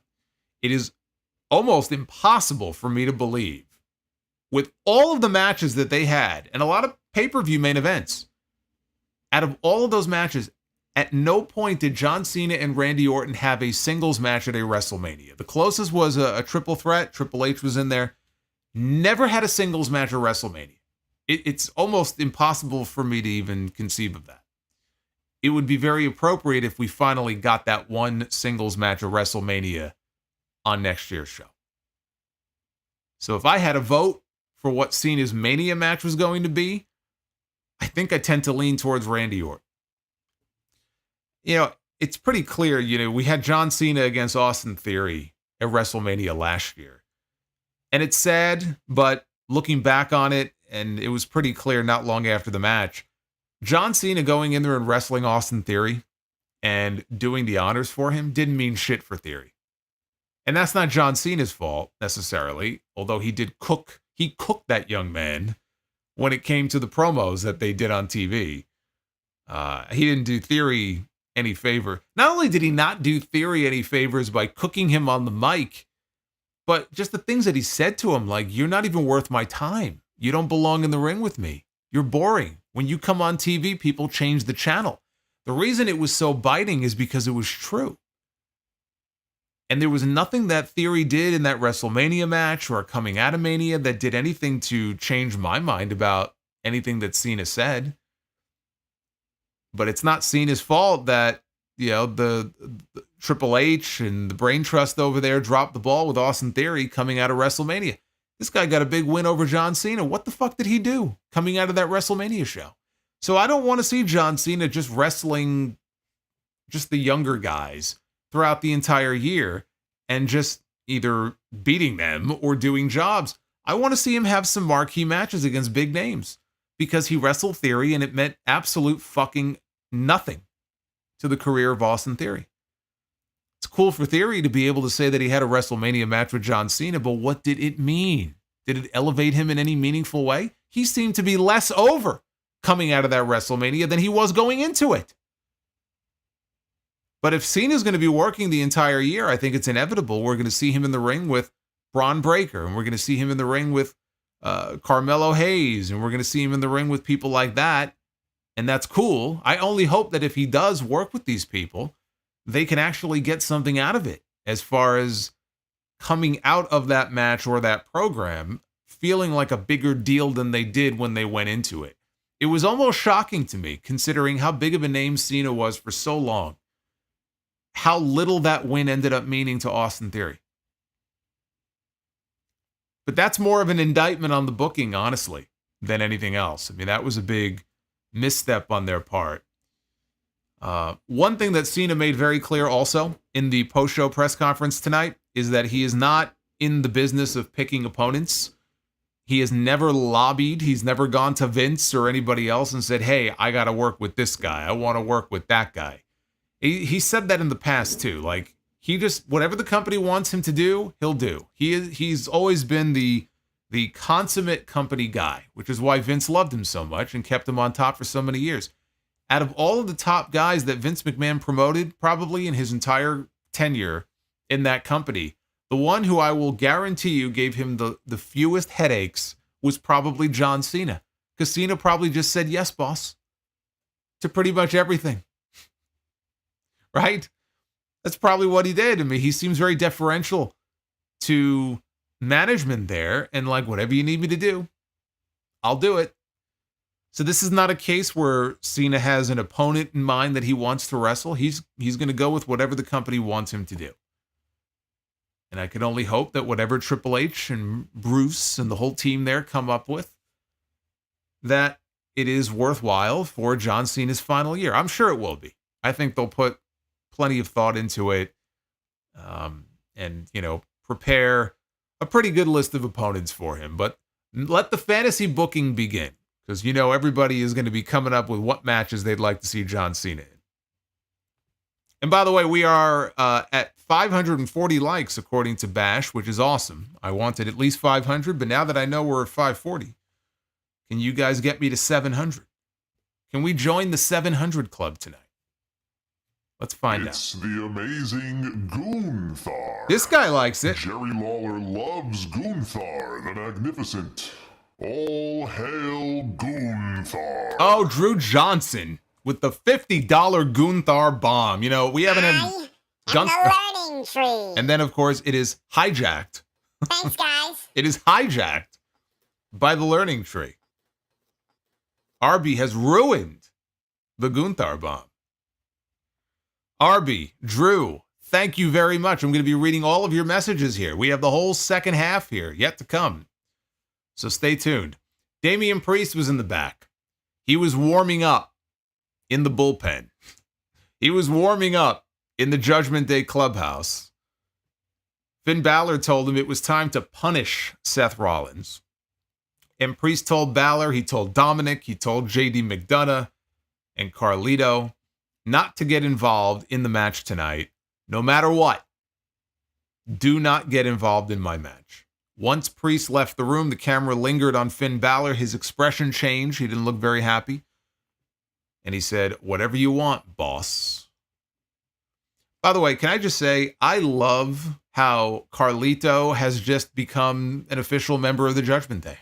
[SPEAKER 1] It is almost impossible for me to believe, with all of the matches that they had, and a lot of pay-per-view main events, out of all of those matches, at no point did John Cena and Randy Orton have a singles match at a WrestleMania. The closest was a triple threat. Triple H was in there. Never had a singles match at WrestleMania. It's almost impossible for me to even conceive of that. It would be very appropriate if we finally got that one singles match at WrestleMania on next year's show. So if I had a vote for what Cena's Mania match was going to be, I think I tend to lean towards Randy Orton. You know, it's pretty clear, you know, we had John Cena against Austin Theory at WrestleMania last year. And it's sad, but looking back on it, and it was pretty clear not long after the match, John Cena going in there and wrestling Austin Theory and doing the honors for him didn't mean shit for Theory. And that's not John Cena's fault necessarily, although he cooked that young man when it came to the promos that they did on TV. He didn't do Theory any favor. Not only did he not do Theory any favors by cooking him on the mic, but just the things that he said to him, like, you're not even worth my time. You don't belong in the ring with me. You're boring. When you come on TV, people change the channel. The reason it was so biting is because it was true. And there was nothing that Theory did in that WrestleMania match or coming out of Mania that did anything to change my mind about anything that Cena said. But it's not Cena's fault that, the Triple H and the Brain Trust over there dropped the ball with Austin Theory coming out of WrestleMania. This guy got a big win over John Cena. What the fuck did he do coming out of that WrestleMania show? So I don't want to see John Cena just wrestling just the younger guys throughout the entire year and just either beating them or doing jobs. I want to see him have some marquee matches against big names because he wrestled Theory and it meant absolute fucking nothing to the career of Austin Theory. It's cool for Theory to be able to say that he had a WrestleMania match with John Cena, but what did it mean? Did it elevate him in any meaningful way? He seemed to be less over coming out of that WrestleMania than he was going into it. But if Cena's going to be working the entire year, I think it's inevitable we're going to see him in the ring with Bron Breakker, and we're going to see him in the ring with Carmelo Hayes, and we're going to see him in the ring with people like that. And that's cool. I only hope that if he does work with these people, they can actually get something out of it as far as coming out of that match or that program feeling like a bigger deal than they did when they went into it. It was almost shocking to me, considering how big of a name Cena was for so long, how little that win ended up meaning to Austin Theory. But that's more of an indictment on the booking, honestly, than anything else. I mean, that was a big misstep on their part. One thing that Cena made very clear also in the post-show press conference tonight is that he is not in the business of picking opponents. He has never lobbied. He's never gone to Vince or anybody else and said, hey, I got to work with this guy. I want to work with that guy. He said that in the past too. Like, he just, whatever the company wants him to do, he'll do. He's always been the consummate company guy, which is why Vince loved him so much and kept him on top for so many years. Out of all of the top guys that Vince McMahon promoted, probably in his entire tenure in that company, the one who I will guarantee you gave him the fewest headaches was probably John Cena. Because Cena probably just said, yes, boss, to pretty much everything. Right? That's probably what he did. I mean, he seems very deferential to management there and like, whatever you need me to do, I'll do it. So this is not a case where Cena has an opponent in mind that he wants to wrestle. He's going to go with whatever the company wants him to do. And I can only hope that whatever Triple H and Bruce and the whole team there come up with, that it is worthwhile for John Cena's final year. I'm sure it will be. I think they'll put plenty of thought into it and, prepare a pretty good list of opponents for him. But let the fantasy booking begin, because, everybody is going to be coming up with what matches they'd like to see John Cena in. And by the way, we are at 540 likes, according to Bash, which is awesome. I wanted at least 500, but now that I know we're at 540, can you guys get me to 700? Can we join the 700 club tonight? Let's find out.
[SPEAKER 4] It's the amazing Gunther.
[SPEAKER 1] This guy likes it.
[SPEAKER 4] Jerry Lawler loves Gunther, the Magnificent. All hail Gunther.
[SPEAKER 1] Oh, Drew Johnson with the $50 Gunther bomb. We haven't had
[SPEAKER 3] Gunther. The learning tree.
[SPEAKER 1] And then, of course, it is hijacked.
[SPEAKER 3] Thanks, guys.
[SPEAKER 1] It is hijacked by the learning tree. Arby has ruined the Gunther bomb. Arby, Drew, thank you very much. I'm going to be reading all of your messages here. We have the whole second half here yet to come. So stay tuned. Damian Priest was in the back. He was warming up in the bullpen. He was warming up in the Judgment Day clubhouse. Finn Balor told him it was time to punish Seth Rollins. And Priest told Balor, he told Dominic, he told JD McDonough and Carlito not to get involved in the match tonight. No matter what, do not get involved in my match. Once Priest left the room, the camera lingered on Finn Balor. His expression changed. He didn't look very happy. And he said, whatever you want, boss. By the way, can I just say, I love how Carlito has just become an official member of the Judgment Day.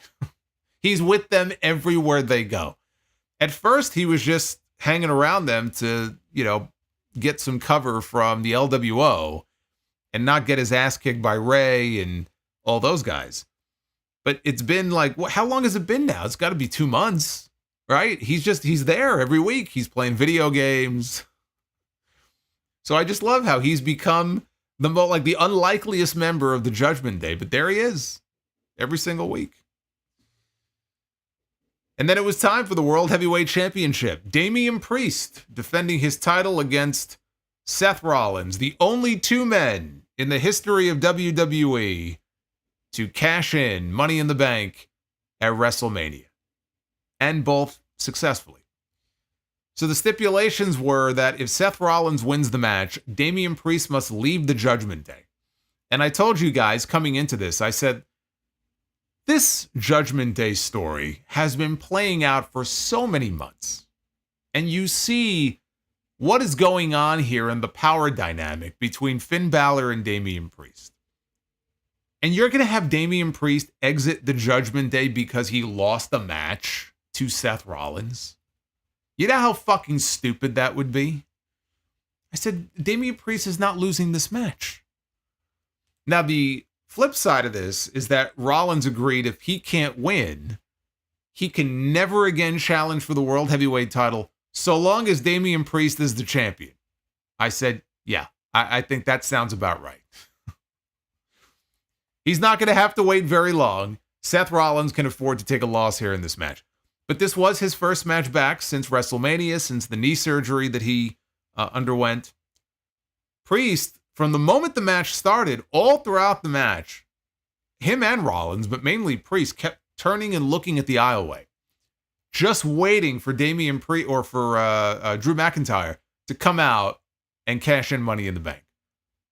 [SPEAKER 1] He's with them everywhere they go. At first, he was just hanging around them to, get some cover from the LWO. and not get his ass kicked by Ray and all those guys. But it's been like, how long has it been now? It's got to be 2 months, right? He's there every week. He's playing video games. So I just love how he's become the unlikeliest member of the Judgment Day, but there he is every single week. And then it was time for the World Heavyweight Championship. Damian Priest defending his title against Seth Rollins, the only 2 men in the history of WWE to cash in Money in the Bank at WrestleMania. And both successfully. So the stipulations were that if Seth Rollins wins the match, Damian Priest must leave the Judgment Day. And I told you guys coming into this, I said, this Judgment Day story has been playing out for so many months. And you see what is going on here in the power dynamic between Finn Balor and Damian Priest. And you're going to have Damian Priest exit the Judgment Day because he lost a match to Seth Rollins? You know how fucking stupid that would be? I said, Damian Priest is not losing this match. Now, the flip side of this is that Rollins agreed if he can't win, he can never again challenge for the World Heavyweight title so long as Damian Priest is the champion. I said, yeah, I think that sounds about right. He's not going to have to wait very long. Seth Rollins can afford to take a loss here in this match. But this was his first match back since WrestleMania, since the knee surgery that he underwent. Priest, from the moment the match started, all throughout the match, him and Rollins, but mainly Priest, kept turning and looking at the aisleway, just waiting for Damian Priest or for Drew McIntyre to come out and cash in Money in the Bank.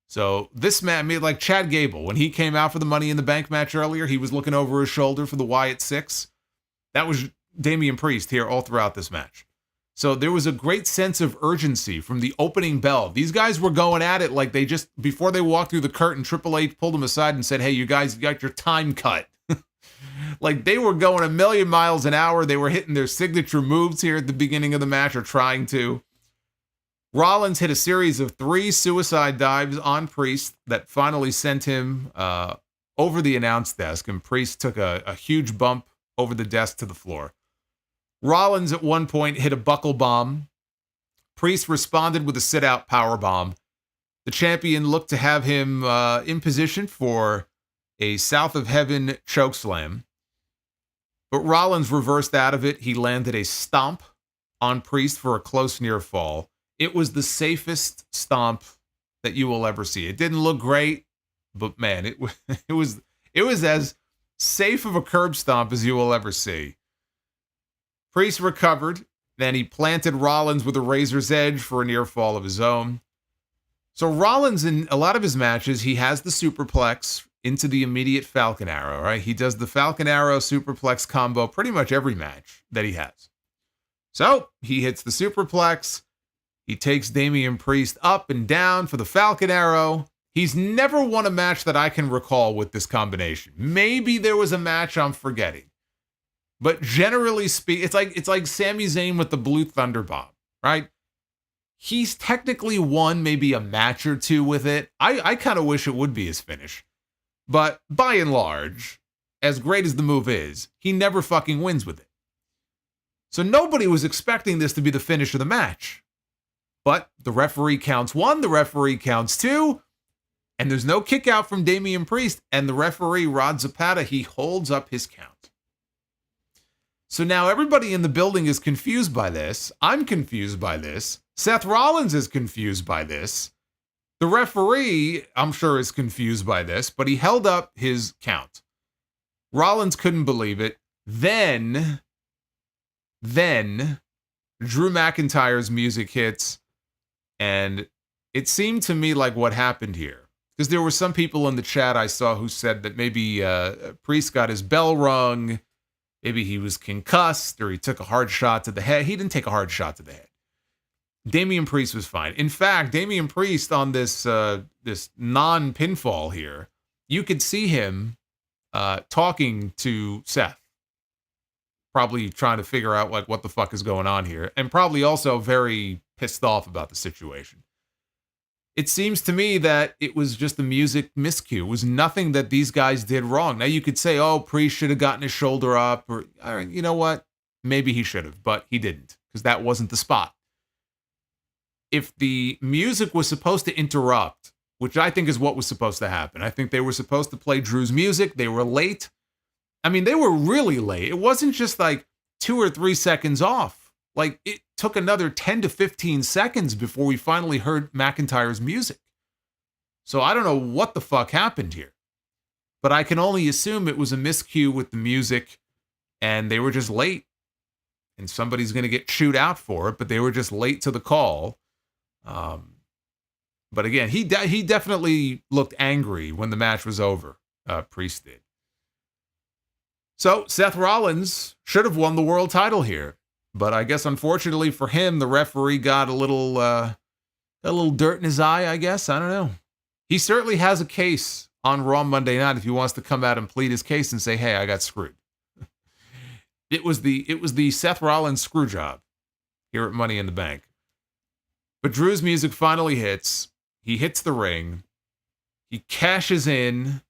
[SPEAKER 1] So this match made like Chad Gable. When he came out for the Money in the Bank match earlier, he was looking over his shoulder for the Wyatt 6. That was Damian Priest here all throughout this match. So there was a great sense of urgency from the opening bell. These guys were going at it like they just, before they walked through the curtain, Triple H pulled them aside and said, hey, you guys got your time cut. Like they were going a million miles an hour. They were hitting their signature moves here at the beginning of the match, or trying to. Rollins hit a series of 3 suicide dives on Priest that finally sent him over the announce desk, and Priest took a huge bump over the desk to the floor. Rollins at one point hit a buckle bomb. Priest responded with a sit-out power bomb. The champion looked to have him in position for a South of Heaven chokeslam. But Rollins reversed out of it. He landed a stomp on Priest for a close near fall. It was the safest stomp that you will ever see. It didn't look great, but man, it was as safe of a curb stomp as you will ever see. Priest recovered, then he planted Rollins with a razor's edge for a near fall of his own. So Rollins, in a lot of his matches, he has the superplex into the immediate Falcon Arrow, right? He does the Falcon Arrow superplex combo pretty much every match that he has. So he hits the superplex. He takes Damian Priest up and down for the Falcon Arrow. He's never won a match that I can recall with this combination. Maybe there was a match I'm forgetting. But generally speaking, it's like Sami Zayn with the Blue Thunder Bomb, right? He's technically won maybe a match or 2 with it. I kind of wish it would be his finish. But by and large, as great as the move is, he never fucking wins with it. So nobody was expecting this to be the finish of the match. But the referee counts 1, the referee counts 2, and there's no kick out from Damian Priest, and the referee, Rod Zapata, he holds up his count. So now everybody in the building is confused by this. I'm confused by this. Seth Rollins is confused by this. The referee, I'm sure, is confused by this, but he held up his count. Rollins couldn't believe it. Then Drew McIntyre's music hits, and it seemed to me like what happened here, because there were some people in the chat I saw who said that maybe Priest got his bell rung, maybe he was concussed, or he took a hard shot to the head. He didn't take a hard shot to the head. Damian Priest was fine. In fact, Damian Priest on this non-pinfall here, you could see him talking to Seth, probably trying to figure out like what the fuck is going on here, and probably also very pissed off about the situation. It seems to me that it was just a music miscue. It was nothing that these guys did wrong. Now, you could say, oh, Priest should have gotten his shoulder up, or you know what? Maybe he should have, but he didn't, because that wasn't the spot. If the music was supposed to interrupt, which I think is what was supposed to happen, I think they were supposed to play Drew's music. They were late. I mean, they were really late. It wasn't just like 2 or 3 seconds off. Like, it took another 10 to 15 seconds before we finally heard McIntyre's music. So I don't know what the fuck happened here. But I can only assume it was a miscue with the music, and they were just late. And somebody's going to get chewed out for it, but they were just late to the call. But again, he definitely looked angry when the match was over. Priest did. So Seth Rollins should have won the world title here. But I guess unfortunately for him, the referee got a little dirt in his eye, I guess. I don't know. He certainly has a case on Raw Monday night if he wants to come out and plead his case and say, hey, I got screwed. It was the Seth Rollins screw job here at Money in the Bank. But Drew's music finally hits. He hits the ring. He cashes in.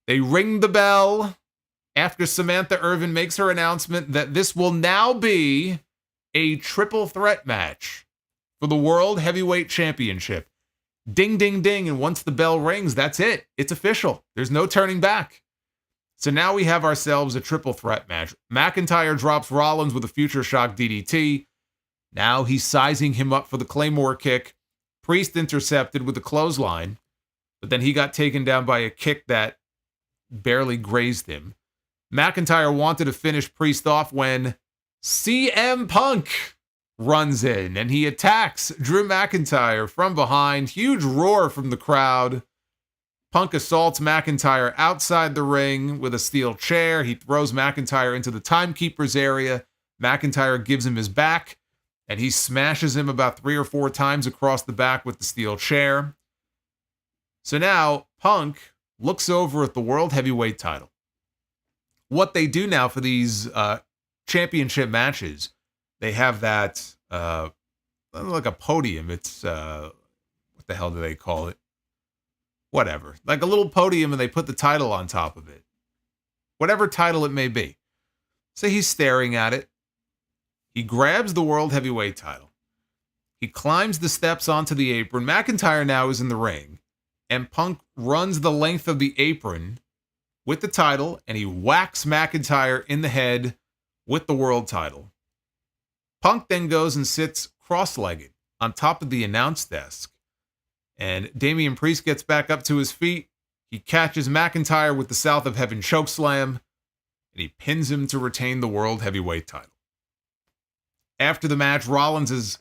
[SPEAKER 1] They ring the bell after Samantha Irvin makes her announcement that this will now be a triple threat match for the World Heavyweight Championship. Ding, ding, ding. And once the bell rings, that's it. It's official. There's no turning back. So now we have ourselves a triple threat match. McIntyre drops Rollins with a future shock DDT. Now he's sizing him up for the Claymore kick. Priest intercepted with the clothesline, but then he got taken down by a kick that barely grazed him. McIntyre wanted to finish Priest off when CM Punk runs in and he attacks Drew McIntyre from behind. Huge roar from the crowd. Punk assaults McIntyre outside the ring with a steel chair. He throws McIntyre into the timekeeper's area. McIntyre gives him his back, and he smashes him about 3 or 4 times across the back with the steel chair. So now Punk looks over at the World Heavyweight title. What they do now for these championship matches, they have that, like a podium. It's, what the hell do they call it? Whatever. Like a little podium, and they put the title on top of it. Whatever title it may be. So he's staring at it. He grabs the World Heavyweight title. He climbs the steps onto the apron. McIntyre now is in the ring. And Punk runs the length of the apron with the title, and he whacks McIntyre in the head with the world title. Punk then goes and sits cross-legged on top of the announce desk. And Damian Priest gets back up to his feet. He catches McIntyre with the South of Heaven chokeslam, and he pins him to retain the World Heavyweight title. After the match, Rollins is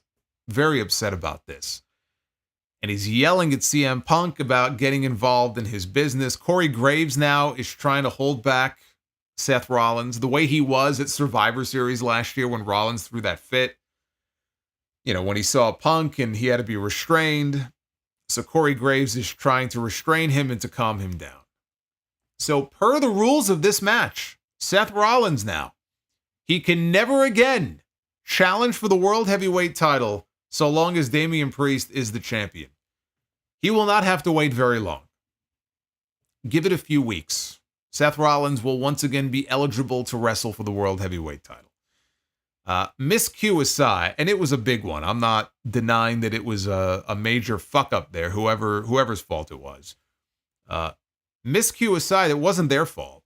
[SPEAKER 1] very upset about this. And he's yelling at CM Punk about getting involved in his business. Corey Graves now is trying to hold back Seth Rollins the way he was at Survivor Series last year when Rollins threw that fit. You know, when he saw Punk and he had to be restrained. So Corey Graves is trying to restrain him and to calm him down. So per the rules of this match, Seth Rollins now, he can never again challenge for the World Heavyweight title so long as Damian Priest is the champion. He will not have to wait very long. Give it a few weeks. Seth Rollins will once again be eligible to wrestle for the World Heavyweight title. Miscue aside, and it was a big one. I'm not denying that it was a major fuck up there, whoever's fault it was. Miscue aside, it wasn't their fault.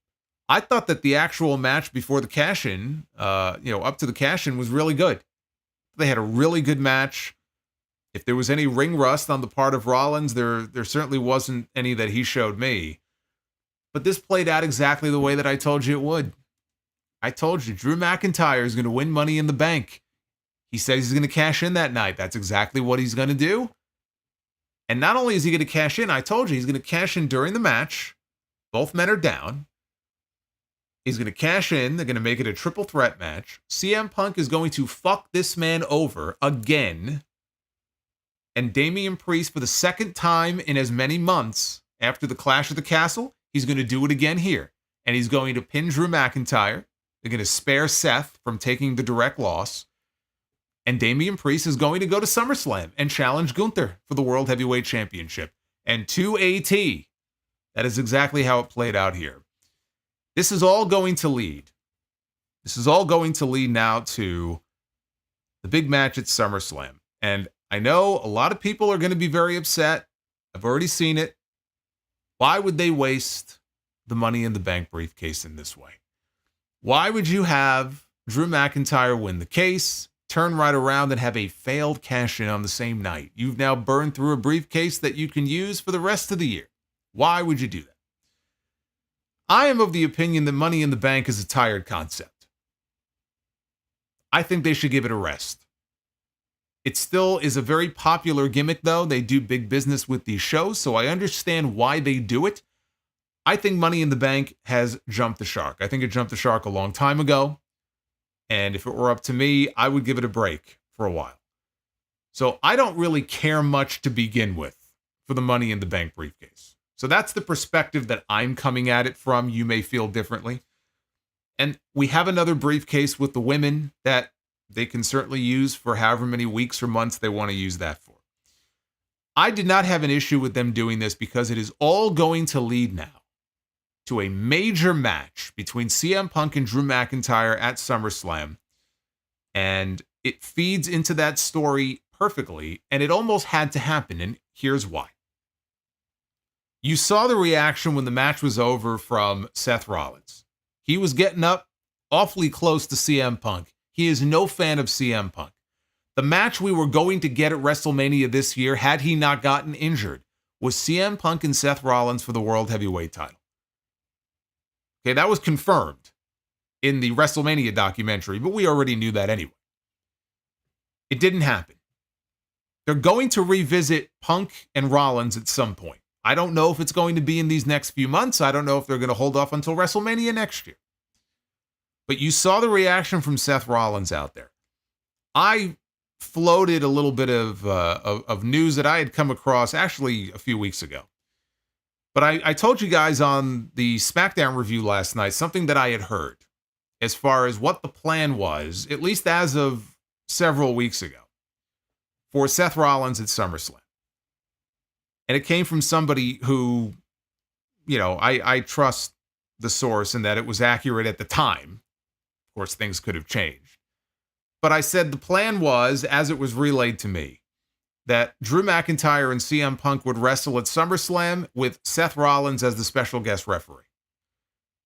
[SPEAKER 1] I thought that the actual match before the cash-in, up to the cash-in was really good. They had a really good match. If there was any ring rust on the part of Rollins, there certainly wasn't any that he showed me. But this played out exactly the way that I told you it would. I told you, Drew McIntyre is going to win Money in the Bank. He says he's going to cash in that night. That's exactly what he's going to do. And not only is he going to cash in, I told you he's going to cash in during the match. Both men are down. He's going to cash in. They're going to make it a triple threat match. CM Punk is going to fuck this man over again. And Damian Priest, for the second time in as many months after the Clash of the Castle, he's going to do it again here. And he's going to pin Drew McIntyre. They're going to spare Seth from taking the direct loss. And Damian Priest is going to go to SummerSlam and challenge Gunther for the World Heavyweight Championship. And to AT, that is exactly how it played out here. This is all going to lead. This is all going to lead now to the big match at SummerSlam. And I know a lot of people are going to be very upset. I've already seen it. Why would they waste the Money in the Bank briefcase in this way? Why would you have Drew McIntyre win the case, turn right around and have a failed cash-in on the same night? You've now burned through a briefcase that you can use for the rest of the year. Why would you do that? I am of the opinion that Money in the Bank is a tired concept. I think they should give it a rest. It still is a very popular gimmick, though. They do big business with these shows, so I understand why they do it. I think Money in the Bank has jumped the shark. I think it jumped the shark a long time ago. And if it were up to me, I would give it a break for a while. So I don't really care much to begin with for the Money in the Bank briefcase. So that's the perspective that I'm coming at it from. You may feel differently. And we have another briefcase with the women that they can certainly use for however many weeks or months they want to use that for. I did not have an issue with them doing this because it is all going to lead now to a major match between CM Punk and Drew McIntyre at SummerSlam. And it feeds into that story perfectly, and it almost had to happen, and here's why. You saw the reaction when the match was over from Seth Rollins. He was getting up awfully close to CM Punk. He is no fan of CM Punk. The match we were going to get at WrestleMania this year, had he not gotten injured, was CM Punk and Seth Rollins for the World Heavyweight title. Okay, that was confirmed in the WrestleMania documentary, but we already knew that anyway. It didn't happen. They're going to revisit Punk and Rollins at some point. I don't know if it's going to be in these next few months. I don't know if they're going to hold off until WrestleMania next year. But you saw the reaction from Seth Rollins out there. I floated a little bit of news that I had come across actually a few weeks ago. But I told you guys on the SmackDown review last night something that I had heard as far as what the plan was, at least as of several weeks ago, for Seth Rollins at SummerSlam. And it came from somebody who, you know, I trust the source and that it was accurate at the time. Of course, things could have changed. But I said the plan was, as it was relayed to me, that Drew McIntyre and CM Punk would wrestle at SummerSlam with Seth Rollins as the special guest referee.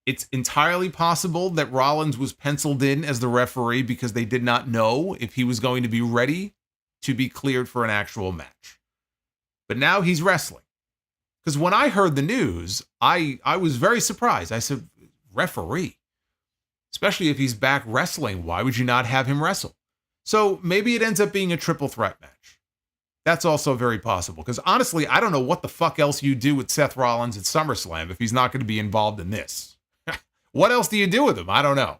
[SPEAKER 1] It's entirely possible that Rollins was penciled in as the referee because they did not know if he was going to be ready to be cleared for an actual match. But now he's wrestling. Because when I heard the news, I was very surprised. I said, referee? Especially if he's back wrestling, why would you not have him wrestle? So maybe it ends up being a triple threat match. That's also very possible. Because honestly, I don't know what the fuck else you do with Seth Rollins at SummerSlam if he's not going to be involved in this. What else do you do with him? I don't know.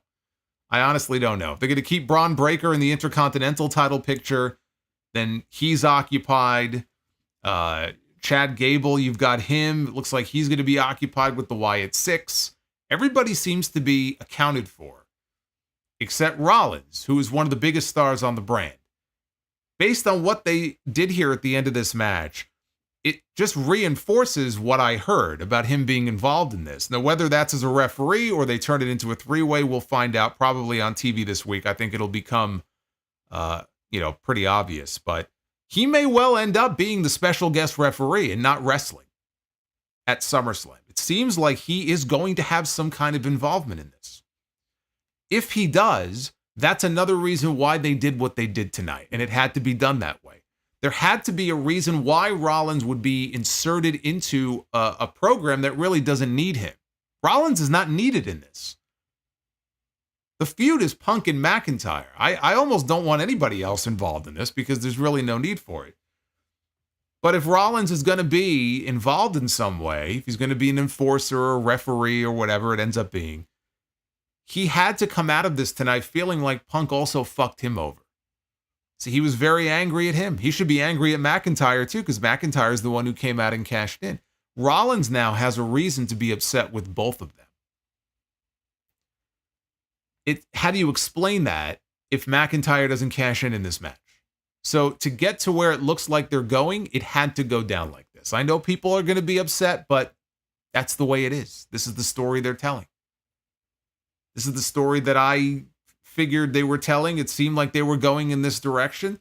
[SPEAKER 1] I honestly don't know. If they're going to keep Bron Breakker in the Intercontinental title picture, then he's occupied. Chad Gable, you've got him. It looks like he's going to be occupied with the Wyatt Six. Everybody seems to be accounted for, except Rollins, who is one of the biggest stars on the brand. Based on what they did here at the end of this match, it just reinforces what I heard about him being involved in this. Now, whether that's as a referee or they turn it into a three-way, we'll find out probably on TV this week. I think it'll become, pretty obvious. But he may well end up being the special guest referee and not wrestling at SummerSlam. It seems like he is going to have some kind of involvement in this. If he does, that's another reason why they did what they did tonight, and it had to be done that way. There had to be a reason why Rollins would be inserted into a program that really doesn't need him. Rollins is not needed in this. The feud is Punk and McIntyre. I almost don't want anybody else involved in this because there's really no need for it. But if Rollins is going to be involved in some way, if he's going to be an enforcer or a referee or whatever it ends up being, he had to come out of this tonight feeling like Punk also fucked him over. See, he was very angry at him. He should be angry at McIntyre too, because McIntyre is the one who came out and cashed in. Rollins now has a reason to be upset with both of them. How do you explain that? if McIntyre doesn't cash in this match. So to get to where it looks like they're going, it had to go down like this. I know people are going to be upset, but that's the way it is. This is the story they're telling. This is the story that I figured they were telling. It seemed like they were going in this direction.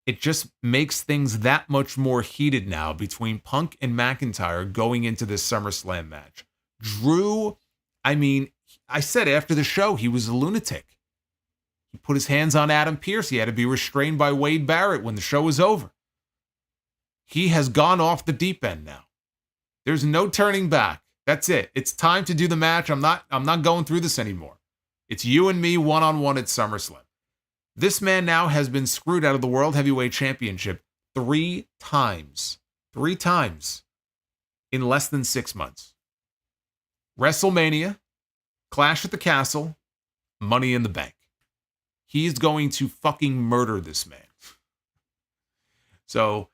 [SPEAKER 1] It just makes things that much more heated now between Punk and McIntyre going into this SummerSlam match. Drew, I said after the show, he was a lunatic. He put his hands on Adam Pearce. He had to be restrained by Wade Barrett when the show was over. He has gone off the deep end now. There's no turning back. That's it. It's time to do the match. I'm not going through this anymore. It's you and me one-on-one at SummerSlam. This man now has been screwed out of the World Heavyweight Championship 3 times. 3 times in less than 6 months. WrestleMania, Clash at the Castle, Money in the Bank. He's going to fucking murder this man. So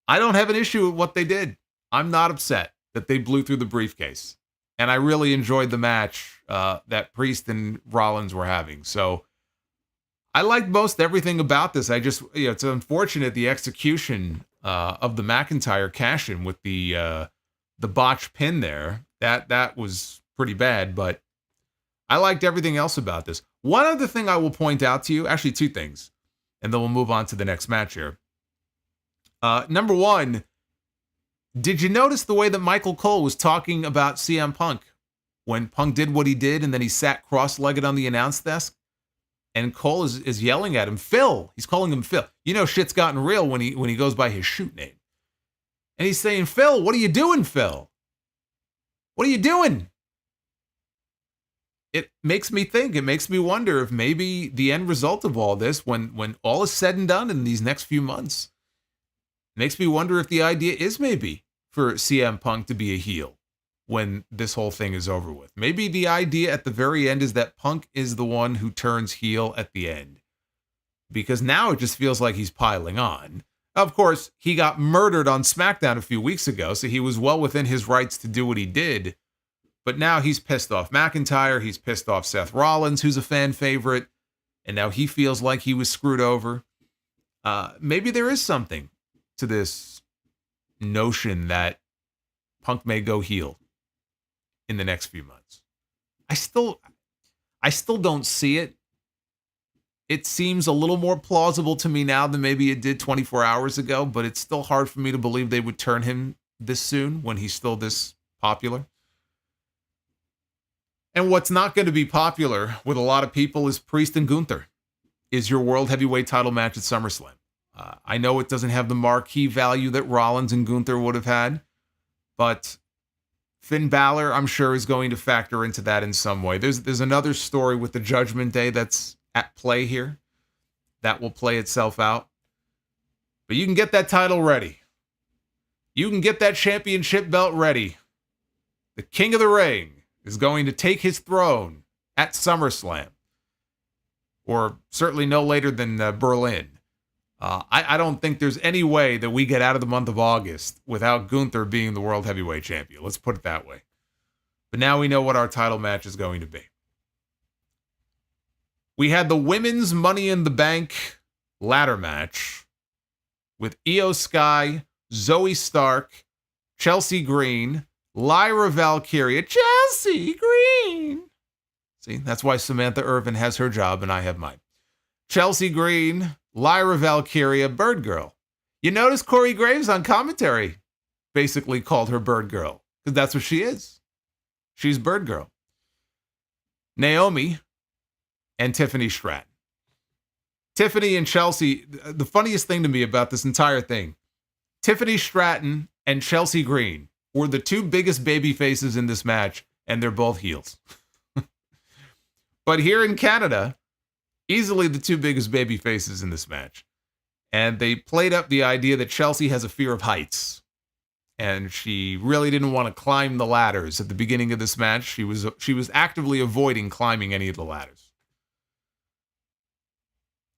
[SPEAKER 1] I don't have an issue with what they did. I'm not upset that they blew through the briefcase. And I really enjoyed the match that Priest and Rollins were having. So I liked most everything about this. It's unfortunate the execution of the McIntyre cash-in with the botch pin there. That was pretty bad, but I liked everything else about this. One other thing I will point out to you, actually 2 things, and then we'll move on to the next match here. Number 1, did you notice the way that Michael Cole was talking about CM Punk when Punk did what he did and then he sat cross-legged on the announce desk? And Cole is yelling at him, Phil. He's calling him Phil. You know shit's gotten real when he goes by his shoot name. And he's saying, Phil, what are you doing, Phil? What are you doing? It makes me think, it makes me wonder if maybe the end result of all this, when all is said and done in these next few months, makes me wonder if the idea is maybe for CM Punk to be a heel when this whole thing is over with. Maybe the idea at the very end is that Punk is the one who turns heel at the end. Because now it just feels like he's piling on. Of course, he got murdered on SmackDown a few weeks ago, so he was well within his rights to do what he did. But now he's pissed off McIntyre, he's pissed off Seth Rollins, who's a fan favorite, and now he feels like he was screwed over. Maybe there is something to this notion that Punk may go heel in the next few months. I still don't see it. It seems a little more plausible to me now than maybe it did 24 hours ago, but it's still hard for me to believe they would turn him this soon when he's still this popular. And what's not going to be popular with a lot of people is Priest and Gunther is your World Heavyweight title match at SummerSlam. I know it doesn't have the marquee value that Rollins and Gunther would have had, but Finn Balor, I'm sure, is going to factor into that in some way. There's another story with the Judgment Day that's at play here that will play itself out. But you can get that title ready. You can get that championship belt ready. The King of the Ring is going to take his throne at SummerSlam, or certainly no later than Berlin. I don't think there's any way that we get out of the month of August without Gunther being the World Heavyweight Champion. Let's put it that way. But now we know what our title match is going to be. We had the women's Money in the Bank ladder match with Io Sky, Zoe Stark, Chelsea Green, Lyra Valkyria, Chelsea Green. See, that's why Samantha Irvin has her job and I have mine. Chelsea Green, Lyra Valkyria, Bird Girl. You notice Corey Graves on commentary basically called her Bird Girl because that's what she is. She's Bird Girl. Naomi and Tiffany Stratton. Tiffany and Chelsea, the funniest thing to me about this entire thing, Tiffany Stratton and Chelsea Green were the 2 biggest baby faces in this match, and they're both heels. But here in Canada, easily the 2 biggest baby faces in this match. And they played up the idea that Chelsea has a fear of heights. And she really didn't want to climb the ladders at the beginning of this match. She was actively avoiding climbing any of the ladders.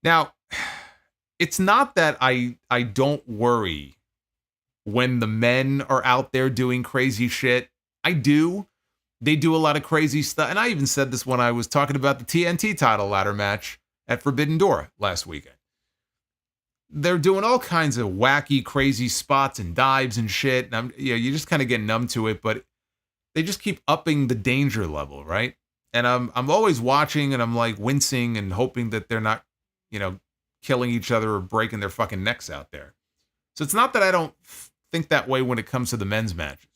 [SPEAKER 1] Now, it's not that I don't worry when the men are out there doing crazy shit. I do. They do a lot of crazy stuff. And I even said this when I was talking about the TNT title ladder match at Forbidden Door last weekend. They're doing all kinds of wacky, crazy spots and dives and shit. And you just kind of get numb to it, but they just keep upping the danger level, right? And I'm always watching and I'm like wincing and hoping that they're not, killing each other or breaking their fucking necks out there. So it's not that I don't think that way when it comes to the men's matches.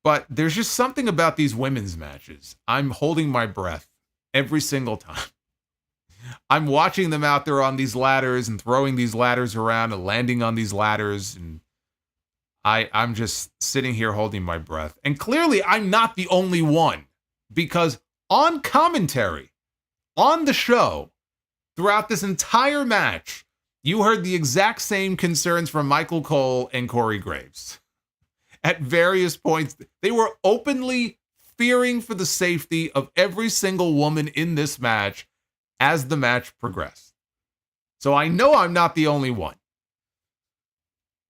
[SPEAKER 1] But there's just something about these women's matches. I'm holding my breath every single time. I'm watching them out there on these ladders and throwing these ladders around and landing on these ladders. And I'm just sitting here holding my breath. And clearly I'm not the only one, because on commentary, on the show, throughout this entire match, you heard the exact same concerns from Michael Cole and Corey Graves. At various points, they were openly fearing for the safety of every single woman in this match as the match progressed. So I know I'm not the only one.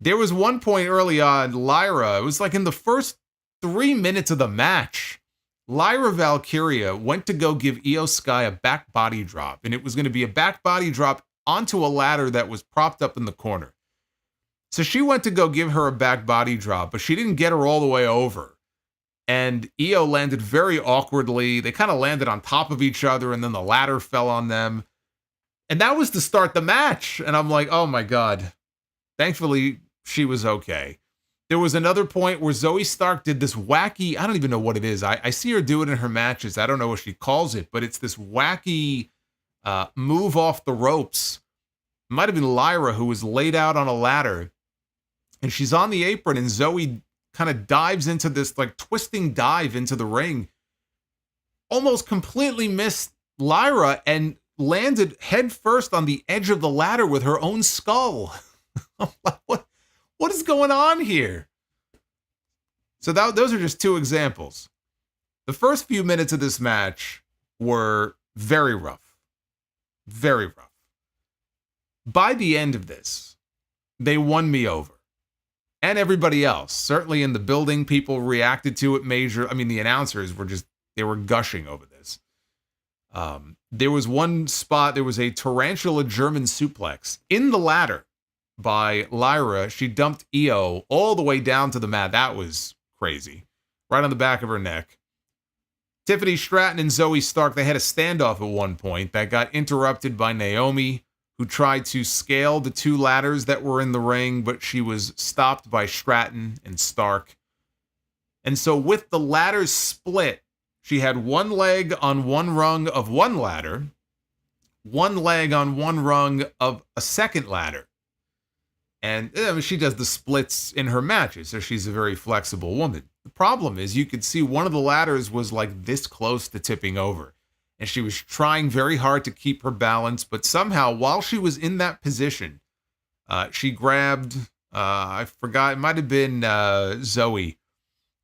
[SPEAKER 1] There was one point early on, Lyra, it was like in the first 3 minutes of the match, Lyra Valkyria went to go give Io Sky a back body drop, and it was going to be a back body drop onto a ladder that was propped up in the corner. So she went to go give her a back body drop, but she didn't get her all the way over. And Io landed very awkwardly. They kind of landed on top of each other, and then the ladder fell on them. And that was to start the match. And I'm like, oh my God. Thankfully, she was okay. There was another point where Zoe Stark did this wacky, I don't even know what it is. I see her do it in her matches. I don't know what she calls it, but it's this wacky move off the ropes. It might have been Lyra who was laid out on a ladder. And she's on the apron, and Zoe kind of dives into this like twisting dive into the ring. Almost completely missed Lyra and landed head first on the edge of the ladder with her own skull. What is going on here? So those are just two examples. The first few minutes of this match were very rough. Very rough. By the end of this, they won me over. And everybody else. Certainly in the building, people reacted to it major. I mean, the announcers they were gushing over this. There was one spot, there was a tarantula German suplex in the ladder by Lyra. She dumped Io all the way down to the mat. That was crazy. Right on the back of her neck. Tiffany Stratton and Zoe Stark, they had a standoff at one point that got interrupted by Naomi, who tried to scale the two ladders that were in the ring, but she was stopped by Stratton and Stark. And so with the ladders split, she had one leg on one rung of one ladder, one leg on one rung of a second ladder. And she does the splits in her matches, so she's a very flexible woman. The problem is you could see one of the ladders was like this close to tipping over. And she was trying very hard to keep her balance, but somehow while she was in that position, she grabbed, I forgot, it might have been Zoe,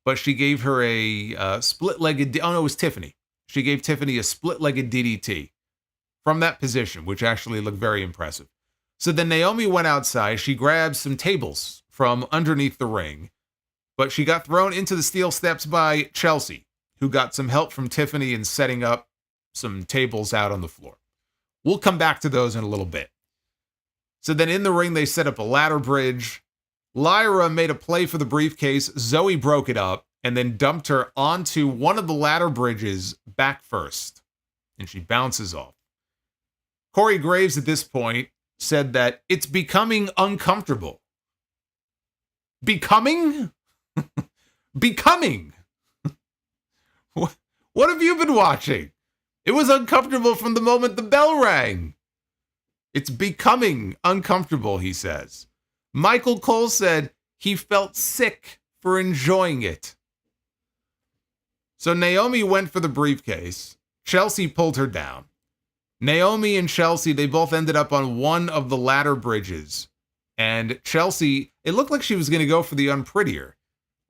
[SPEAKER 1] but she gave her a split-legged, it was Tiffany. She gave Tiffany a split-legged DDT from that position, which actually looked very impressive. So then Naomi went outside. She grabbed some tables from underneath the ring, but she got thrown into the steel steps by Chelsea, who got some help from Tiffany in setting up some tables out on the floor. We'll come back to those in a little bit. So then in the ring, they set up a ladder bridge. Lyra made a play for the briefcase. Zoe broke it up and then dumped her onto one of the ladder bridges back first. And she bounces off. Corey Graves at this point said that it's becoming uncomfortable. Becoming? Becoming. What have you been watching? It was uncomfortable from the moment the bell rang. It's becoming uncomfortable, he says. Michael Cole said he felt sick for enjoying it. So Naomi went for the briefcase. Chelsea pulled her down. Naomi and Chelsea, they both ended up on one of the ladder bridges. And Chelsea, it looked like she was going to go for the unprettier.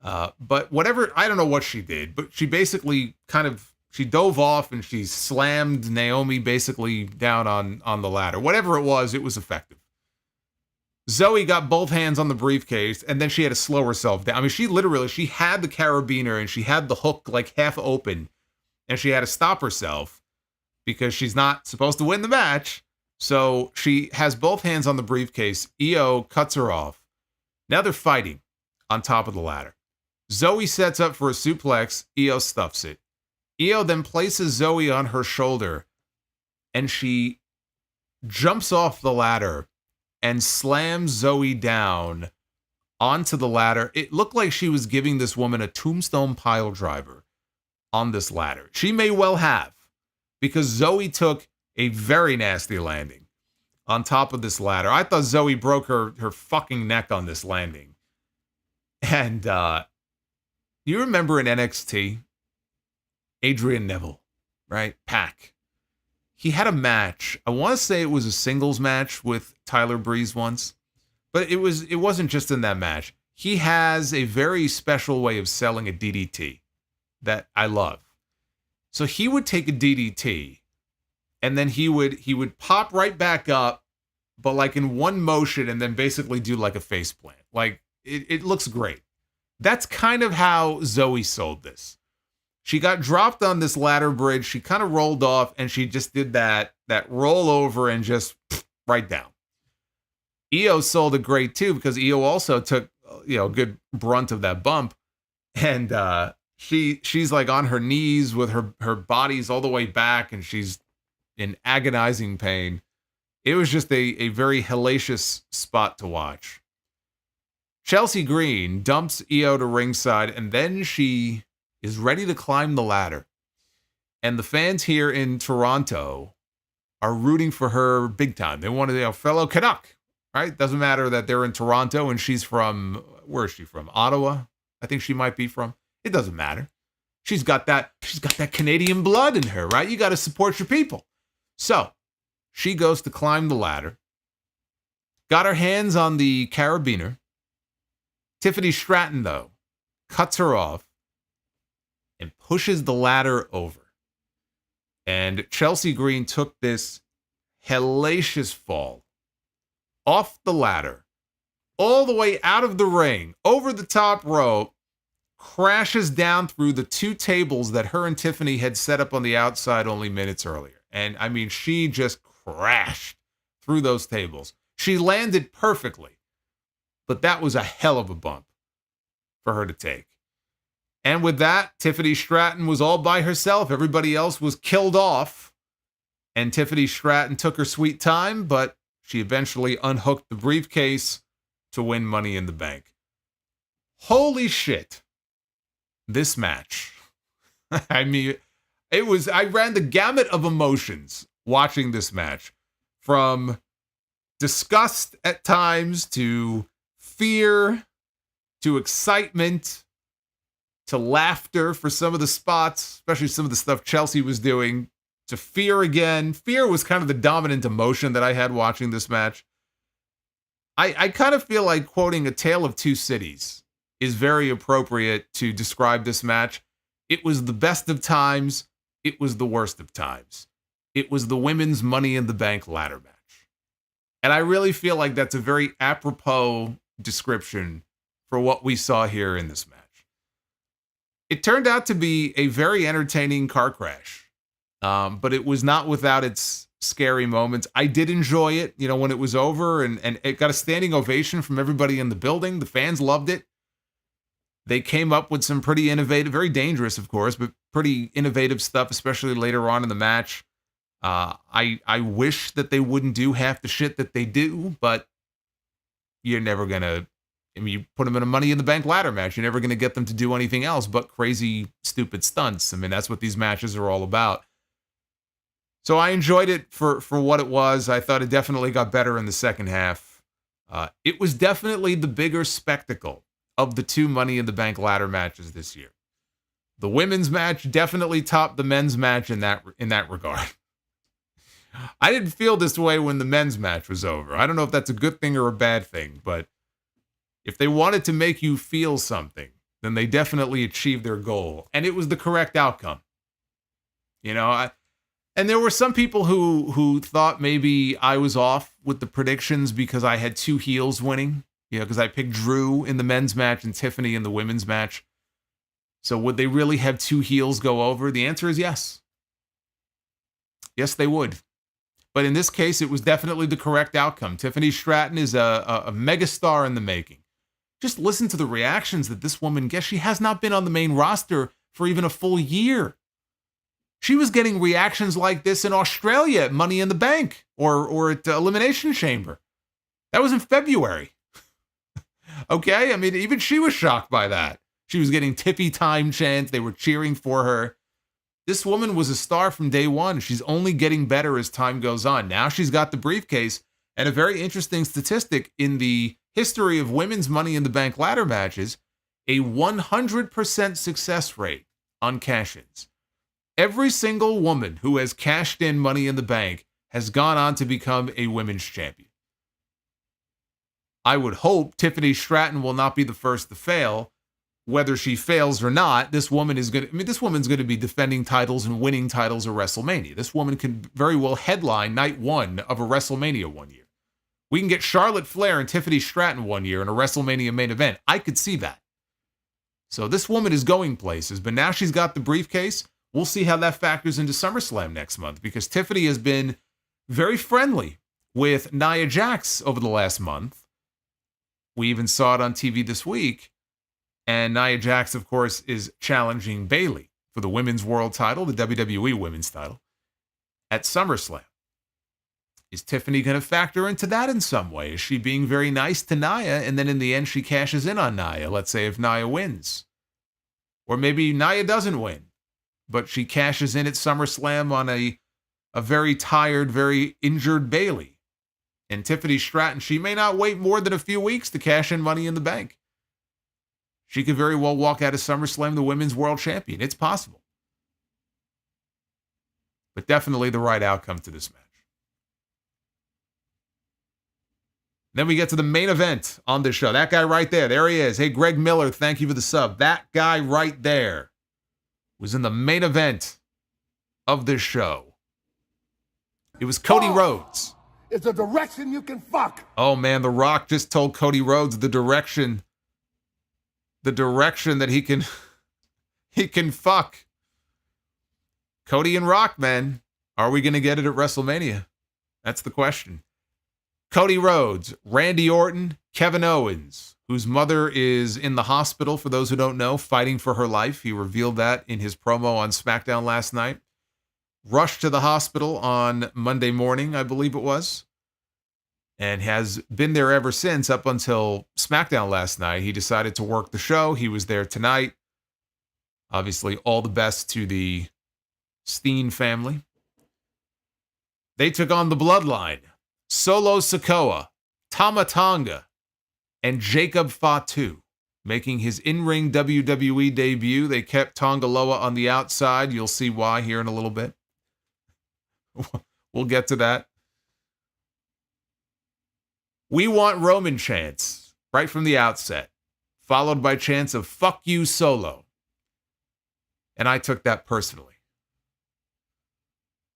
[SPEAKER 1] But whatever, I don't know what she did, but she basically she dove off and she slammed Naomi basically down on the ladder. Whatever it was effective. Zoe got both hands on the briefcase, and then she had to slow herself down. I mean, she had the carabiner and she had the hook like half open, and she had to stop herself because she's not supposed to win the match. So she has both hands on the briefcase. Io cuts her off. Now they're fighting on top of the ladder. Zoe sets up for a suplex. Io stuffs it. Io then places Zoe on her shoulder, and she jumps off the ladder and slams Zoe down onto the ladder. It looked like she was giving this woman a tombstone pile driver on this ladder. She may well have, because Zoe took a very nasty landing on top of this ladder. I thought Zoe broke her fucking neck on this landing. And you remember in NXT, Adrian Neville, right? Pac. He had a match. I want to say it was a singles match with Tyler Breeze once, but it wasn't just in that match. He has a very special way of selling a DDT that I love. So he would take a DDT, and then he would pop right back up, but like in one motion, and then basically do like a face plant. Like it looks great. That's kind of how Zoe sold this. She got dropped on this ladder bridge. She kind of rolled off, and she just did that roll over and just right down. Io sold it great too, because Io also took a good brunt of that bump, and she's like on her knees with her body's all the way back, and she's in agonizing pain. It was just a very hellacious spot to watch. Chelsea Green dumps Io to ringside, and then she is ready to climb the ladder. And the fans here in Toronto are rooting for her big time. They want a fellow Canuck, right? Doesn't matter that they're in Toronto and she's from, where is she from? Ottawa, I think she might be from. It doesn't matter. She's got that Canadian blood in her, right? You got to support your people. So she goes to climb the ladder. Got her hands on the carabiner. Tiffany Stratton, though, cuts her off and pushes the ladder over. And Chelsea Green took this hellacious fall off the ladder, all the way out of the ring, over the top rope, crashes down through the two tables that her and Tiffany had set up on the outside only minutes earlier. And I mean, she just crashed through those tables. She landed perfectly, but that was a hell of a bump for her to take. And with that, Tiffany Stratton was all by herself. Everybody else was killed off. And Tiffany Stratton took her sweet time, but she eventually unhooked the briefcase to win Money in the Bank. Holy shit. This match. I mean, I ran the gamut of emotions watching this match. From disgust at times, to fear, to excitement, to laughter for some of the spots, especially some of the stuff Chelsea was doing, to fear again. Fear was kind of the dominant emotion that I had watching this match. I kind of feel like quoting A Tale of Two Cities is very appropriate to describe this match. It was the best of times. It was the worst of times. It was the women's Money in the Bank ladder match. And I really feel like that's a very apropos description for what we saw here in this match. It turned out to be a very entertaining car crash, but it was not without its scary moments. I did enjoy it, when it was over, and it got a standing ovation from everybody in the building. The fans loved it. They came up with some pretty innovative, very dangerous, of course, but pretty innovative stuff, especially later on in the match. I wish that they wouldn't do half the shit that they do, but you're never going to, you put them in a Money in the Bank ladder match, you're never going to get them to do anything else but crazy, stupid stunts. I mean, that's what these matches are all about. So I enjoyed it for what it was. I thought it definitely got better in the second half. It was definitely the bigger spectacle of the two Money in the Bank ladder matches this year. The women's match definitely topped the men's match in that regard. I didn't feel this way when the men's match was over. I don't know if that's a good thing or a bad thing, but if they wanted to make you feel something, then they definitely achieved their goal. And it was the correct outcome. And there were some people who thought maybe I was off with the predictions because I had two heels winning. Because I picked Drew in the men's match and Tiffany in the women's match. So would they really have two heels go over? The answer is yes. Yes, they would. But in this case, it was definitely the correct outcome. Tiffany Stratton is a megastar in the making. Just listen to the reactions that this woman gets. She has not been on the main roster for even a full year. She was getting reactions like this in Australia at Money in the Bank or at Elimination Chamber. That was in February. Okay? I mean, even she was shocked by that. She was getting tippy time chants. They were cheering for her. This woman was a star from day one. She's only getting better as time goes on. Now she's got the briefcase, and a very interesting statistic in the history of women's Money in the Bank ladder matches, a 100% success rate on cash-ins. Every single woman who has cashed in Money in the Bank has gone on to become a women's champion. I would hope Tiffany Stratton will not be the first to fail. Whether she fails or not, this woman's going to be defending titles and winning titles at WrestleMania. This woman can very well headline night one of a WrestleMania one year. We can get Charlotte Flair and Tiffany Stratton one year in a WrestleMania main event. I could see that. So this woman is going places, but now she's got the briefcase. We'll see how that factors into SummerSlam next month, because Tiffany has been very friendly with Nia Jax over the last month. We even saw it on TV this week. And Nia Jax, of course, is challenging Bayley for the women's world title, the WWE women's title, at SummerSlam. Is Tiffany going to factor into that in some way? Is she being very nice to Nia, and then in the end she cashes in on Nia, let's say if Nia wins? Or maybe Nia doesn't win, but she cashes in at SummerSlam on a very tired, very injured Bayley. And Tiffany Stratton, she may not wait more than a few weeks to cash in Money in the Bank. She could very well walk out of SummerSlam the women's world champion. It's possible. But definitely the right outcome to this match. Then we get to the main event on this show. That guy right there. There he is. Hey, Greg Miller, thank you for the sub. That guy right there was in the main event of this show. It was Cody Rhodes.
[SPEAKER 5] It's a direction you can fuck.
[SPEAKER 1] Oh, man, The Rock just told Cody Rhodes the direction that he can fuck. Cody and Rock, man. Are we going to get it at WrestleMania? That's the question. Cody Rhodes, Randy Orton, Kevin Owens, whose mother is in the hospital, for those who don't know, fighting for her life. He revealed that in his promo on SmackDown last night. Rushed to the hospital on Monday morning, I believe it was, and has been there ever since, up until SmackDown last night. He decided to work the show. He was there tonight. Obviously, all the best to the Steen family. They took on the Bloodline. Solo Sikoa, Tama Tonga, and Jacob Fatu making his in-ring WWE debut. They kept Tonga Loa on the outside. You'll see why here in a little bit. We'll get to that. We want Roman chants right from the outset, followed by chants of fuck you Solo. And I took that personally.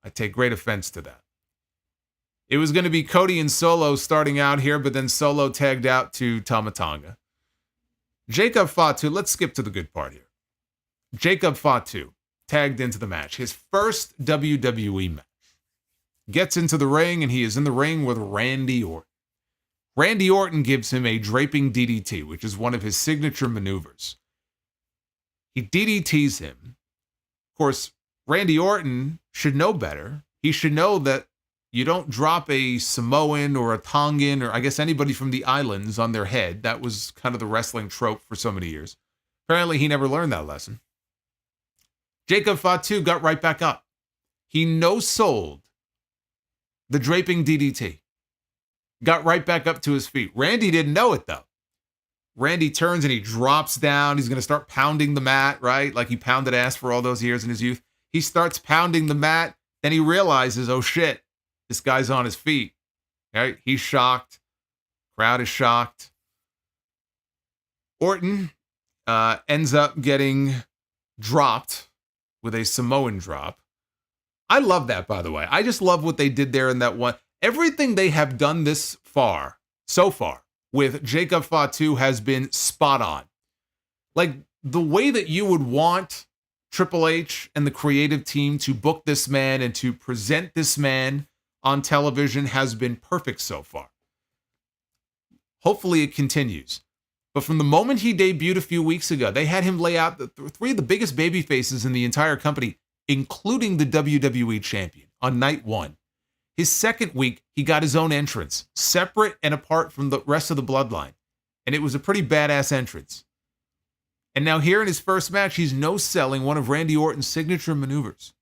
[SPEAKER 1] I take great offense to that. It was going to be Cody and Solo starting out here, but then Solo tagged out to Tama Tonga. Jacob Fatu, let's skip to the good part here. Jacob Fatu tagged into the match. His first WWE match. Gets into the ring, and he is in the ring with Randy Orton. Randy Orton gives him a draping DDT, which is one of his signature maneuvers. He DDTs him. Of course, Randy Orton should know better. He should know that you don't drop a Samoan or a Tongan or I guess anybody from the islands on their head. That was kind of the wrestling trope for so many years. Apparently, he never learned that lesson. Jacob Fatu got right back up. He no-sold the draping DDT. Got right back up to his feet. Randy didn't know it, though. Randy turns and he drops down. He's going to start pounding the mat, right? Like he pounded ass for all those years in his youth. He starts pounding the mat. Then he realizes, oh, shit. This guy's on his feet. Right? He's shocked. Crowd is shocked. Orton ends up getting dropped with a Samoan drop. I love that, by the way. I just love what they did there in that one. Everything they have done so far, with Jacob Fatu has been spot on. Like the way that you would want Triple H and the creative team to book this man and to present this man on television has been perfect so far. Hopefully it continues. But from the moment he debuted a few weeks ago, they had him lay out three of the biggest baby faces in the entire company, including the WWE champion, on night one. His second week, he got his own entrance, separate and apart from the rest of the bloodline. And it was a pretty badass entrance. And now here in his first match, he's no-selling one of Randy Orton's signature maneuvers.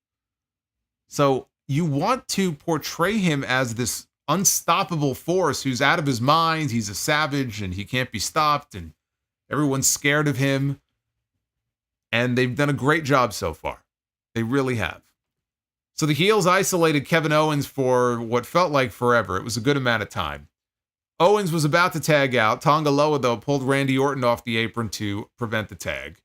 [SPEAKER 1] So you want to portray him as this unstoppable force who's out of his mind. He's a savage and he can't be stopped and everyone's scared of him. And they've done a great job so far. They really have. So the heels isolated Kevin Owens for what felt like forever. It was a good amount of time. Owens was about to tag out. Tonga Loa, though, pulled Randy Orton off the apron to prevent the tag.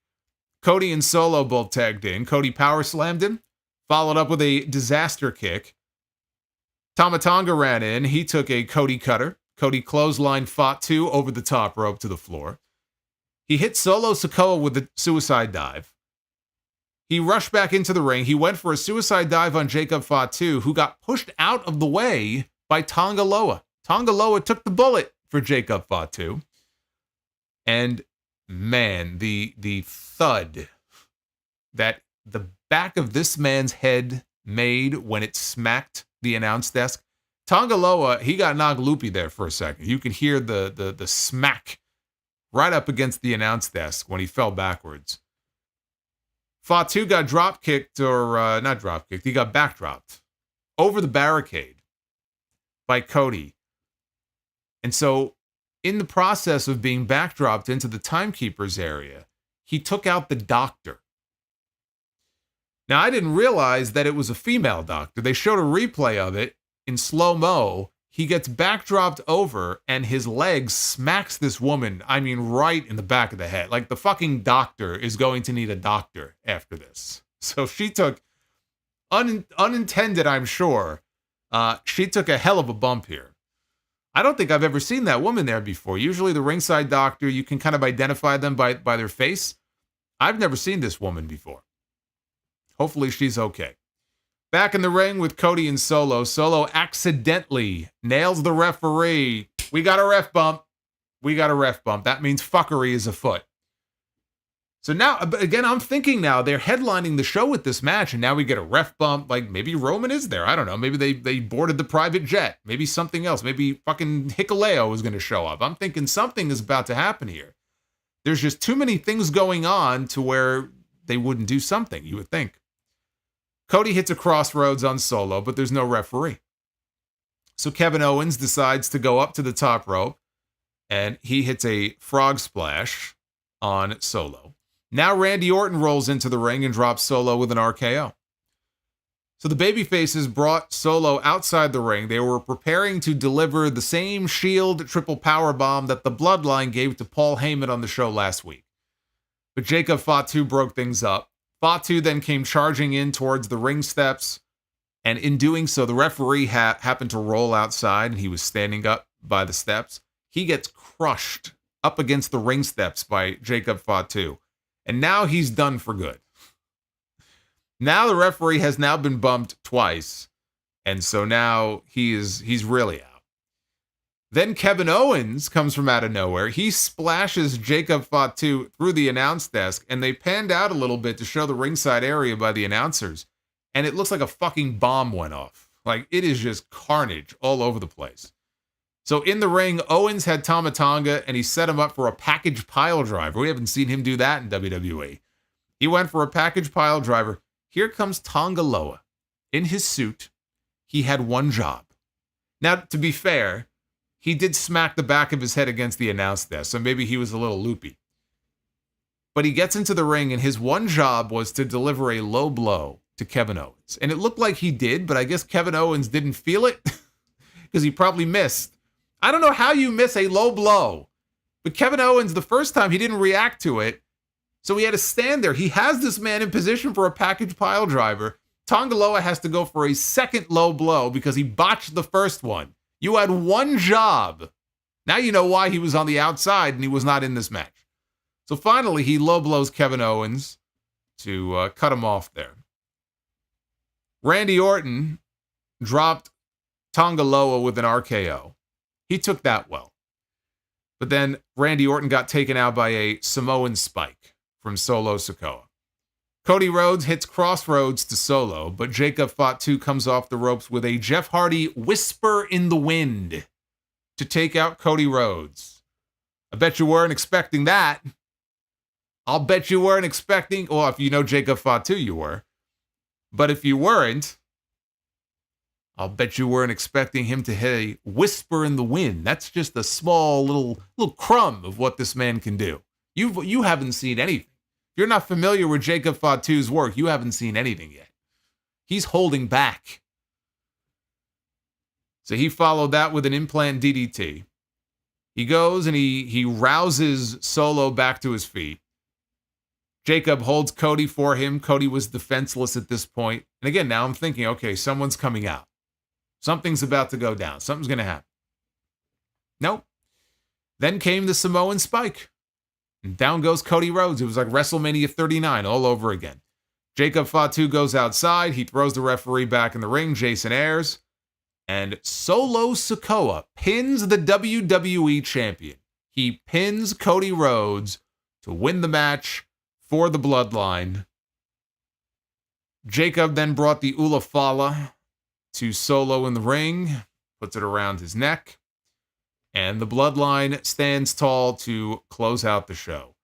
[SPEAKER 1] Cody and Solo both tagged in. Cody power slammed him, followed up with a disaster kick. Tama Tonga ran in. He took a Cody cutter. Cody clotheslined Fatu over the top rope to the floor. He hit Solo Sikoa with a suicide dive. He rushed back into the ring. He went for a suicide dive on Jacob Fatu, who got pushed out of the way by Tonga Loa. Tonga Loa took the bullet for Jacob Fatu. And man, the thud that the back of this man's head made when it smacked the announce desk. Tonga Loa, he got knocked loopy there for a second. You could hear the smack right up against the announce desk when he fell backwards. Fatu got drop kicked, or not drop kicked, he got backdropped over the barricade by Cody. And so in the process of being backdropped into the timekeeper's area, he took out the doctor. Now, I didn't realize that it was a female doctor. They showed a replay of it in slow-mo. He gets backdropped over and his leg smacks this woman, I mean, right in the back of the head. Like the fucking doctor is going to need a doctor after this. So she took, unintended, I'm sure, she took a hell of a bump here. I don't think I've ever seen that woman there before. Usually the ringside doctor, you can kind of identify them by their face. I've never seen this woman before. Hopefully she's okay. Back in the ring with Cody and Solo. Solo accidentally nails the referee. We got a ref bump. We got a ref bump. That means fuckery is afoot. So now, again, I'm thinking now they're headlining the show with this match, and now we get a ref bump. Like maybe Roman is there. I don't know. Maybe they boarded the private jet. Maybe something else. Maybe fucking Hikuleo is going to show up. I'm thinking something is about to happen here. There's just too many things going on to where they wouldn't do something, you would think. Cody hits a crossroads on Solo, but there's no referee. So Kevin Owens decides to go up to the top rope, and he hits a frog splash on Solo. Now Randy Orton rolls into the ring and drops Solo with an RKO. So the babyfaces brought Solo outside the ring. They were preparing to deliver the same Shield triple power bomb that the Bloodline gave to Paul Heyman on the show last week. But Jacob Fatu broke things up. Fatu then came charging in towards the ring steps, and in doing so, the referee happened to roll outside, and he was standing up by the steps. He gets crushed up against the ring steps by Jacob Fatu, and now he's done for good. Now the referee has now been bumped twice, and so now he's really out. Then Kevin Owens comes from out of nowhere. He splashes Jacob Fatu through the announce desk, and they panned out a little bit to show the ringside area by the announcers, and it looks like a fucking bomb went off. Like, it is just carnage all over the place. So in the ring, Owens had Tama Tonga, and he set him up for a package pile driver. We haven't seen him do that in WWE. He went for a package pile driver. Here comes Tonga Loa. In his suit, he had one job. Now, to be fair, he did smack the back of his head against the announce desk, so maybe he was a little loopy. But he gets into the ring, and his one job was to deliver a low blow to Kevin Owens. And it looked like he did, but I guess Kevin Owens didn't feel it because he probably missed. I don't know how you miss a low blow. But Kevin Owens, the first time, he didn't react to it, so he had to stand there. He has this man in position for a package pile driver. Tonga Loa has to go for a second low blow because he botched the first one. You had one job. Now you know why he was on the outside and he was not in this match. So finally, he low blows Kevin Owens. to cut him off there. Randy Orton dropped Tonga Loa with an RKO. He took that well. But then Randy Orton got taken out by a Samoan spike from Solo Sikoa. Cody Rhodes hits Crossroads to Solo, but Jacob Fatu comes off the ropes with a Jeff Hardy whisper in the wind to take out Cody Rhodes. I bet you weren't expecting that. I'll bet you weren't expecting, well, if you know Jacob Fatu, you were. But if you weren't, I'll bet you weren't expecting him to hit a whisper in the wind. That's just a small little crumb of what this man can do. You haven't seen anything. If you're not familiar with Jacob Fatu's work, you haven't seen anything yet. He's holding back. So he followed that with an implant DDT. He goes and he rouses Solo back to his feet. Jacob holds Cody for him. Cody was defenseless at this point. And again, now I'm thinking, okay, someone's coming out. Something's about to go down. Something's going to happen. Nope. Then came the Samoan spike. And down goes Cody Rhodes. It was like WrestleMania 39 all over again. Jacob Fatu goes outside. He throws the referee back in the ring. Jason Ayers. And Solo Sikoa pins the WWE champion. He pins Cody Rhodes to win the match for the Bloodline. Jacob then brought the Ula Fala to Solo in the ring, puts it around his neck, and the Bloodline stands tall to close out the show.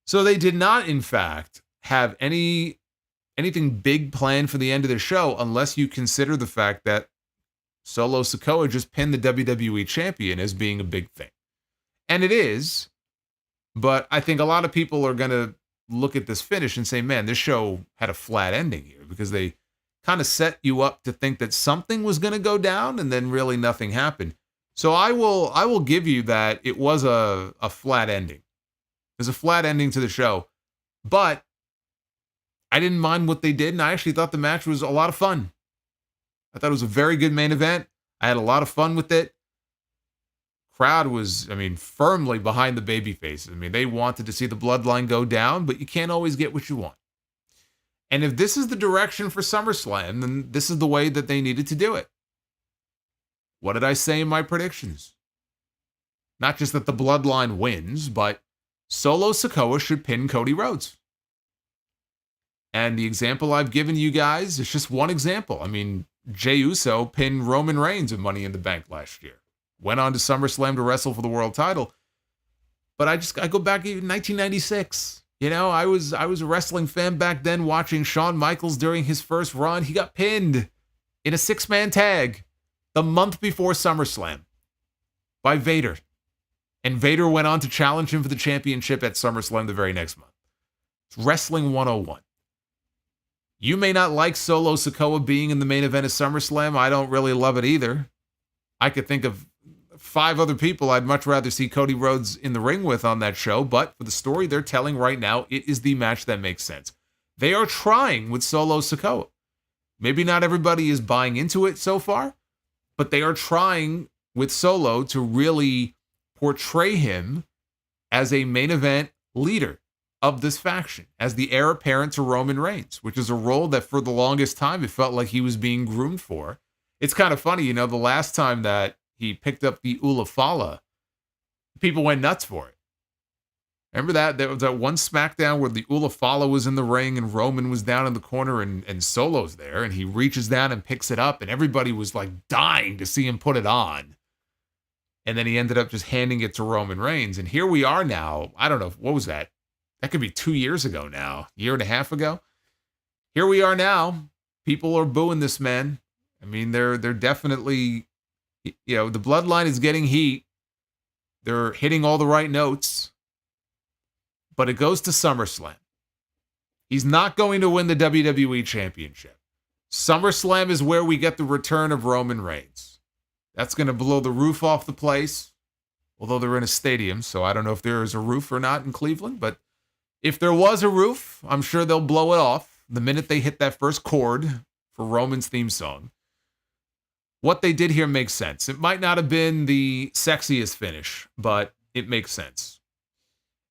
[SPEAKER 1] So they did not, in fact, have anything big planned for the end of the show unless you consider the fact that Solo Sikoa just pinned the WWE champion as being a big thing. And it is. But I think a lot of people are going to look at this finish and say, man, this show had a flat ending here because they kind of set you up to think that something was going to go down and then really nothing happened. So I will give you that it was a flat ending. There's a flat ending to the show. But I didn't mind what they did, and I actually thought the match was a lot of fun. I thought it was a very good main event. I had a lot of fun with it. Crowd was, firmly behind the babyfaces. They wanted to see the Bloodline go down, but you can't always get what you want. And if this is the direction for SummerSlam, then this is the way that they needed to do it. What did I say in my predictions? Not just that the Bloodline wins, but Solo Sikoa should pin Cody Rhodes. And the example I've given you guys is just one example. Jey Uso pinned Roman Reigns in Money in the Bank last year. Went on to SummerSlam to wrestle for the world title. But I go back to 1996. I was a wrestling fan back then watching Shawn Michaels during his first run. He got pinned in a 6-man tag the month before SummerSlam by Vader. And Vader went on to challenge him for the championship at SummerSlam the very next month. It's Wrestling 101. You may not like Solo Sikoa being in the main event of SummerSlam. I don't really love it either. I could think of 5 other people I'd much rather see Cody Rhodes in the ring with on that show, but for the story they're telling right now, it is the match that makes sense. They are trying with Solo Sikoa. Maybe not everybody is buying into it so far, but they are trying with Solo to really portray him as a main event leader of this faction, as the heir apparent to Roman Reigns, which is a role that for the longest time it felt like he was being groomed for. It's kind of funny, the last time that he picked up the Ula Fala, people went nuts for it. Remember that? There was that one SmackDown where the Ula Fala was in the ring and Roman was down in the corner and Solo's there, and he reaches down and picks it up, and everybody was like dying to see him put it on. And then he ended up just handing it to Roman Reigns. And here we are now. I don't know. What was that? That could be 2 years ago now. A year and a half ago. Here we are now. People are booing this man. They're definitely, the Bloodline is getting heat. They're hitting all the right notes. But it goes to SummerSlam. He's not going to win the WWE Championship. SummerSlam is where we get the return of Roman Reigns. That's going to blow the roof off the place. Although they're in a stadium, so I don't know if there is a roof or not in Cleveland. But if there was a roof, I'm sure they'll blow it off the minute they hit that first chord for Roman's theme song. What they did here makes sense. It might not have been the sexiest finish, but it makes sense.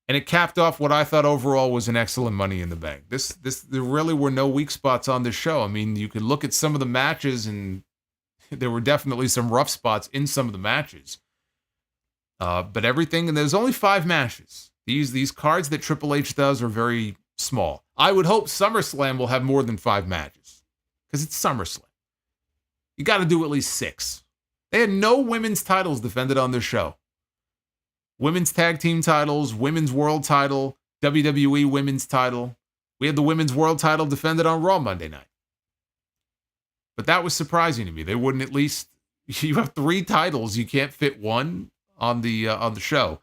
[SPEAKER 1] And it capped off what I thought overall was an excellent Money in the Bank. There really were no weak spots on this show. I mean, you could look at some of the matches, and there were definitely some rough spots in some of the matches. But everything, and there's only 5 matches. These cards that Triple H does are very small. I would hope SummerSlam will have more than 5 matches, because it's SummerSlam. You got to do at least 6. They had no women's titles defended on this show. Women's tag team titles, women's world title, WWE women's title. We had the women's world title defended on Raw Monday night. But that was surprising to me. They wouldn't at least, you have 3 titles, you can't fit one on the show.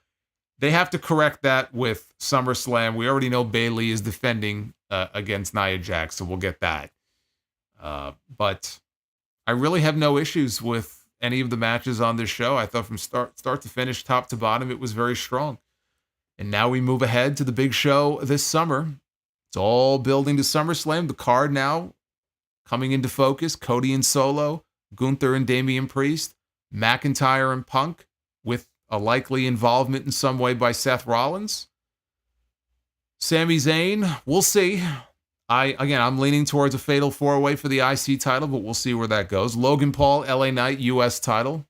[SPEAKER 1] They have to correct that with SummerSlam. We already know Bayley is defending against Nia Jax, so we'll get that. But I really have no issues with any of the matches on this show. I thought from start to finish, top to bottom, it was very strong. And now we move ahead to the big show this summer. It's all building to SummerSlam. The card now coming into focus. Cody and Solo, Gunther and Damian Priest, McIntyre and Punk, with a likely involvement in some way by Seth Rollins. Sami Zayn, we'll see. I'm leaning towards a fatal 4-way for the IC title, but we'll see where that goes. Logan Paul, LA Knight, US title.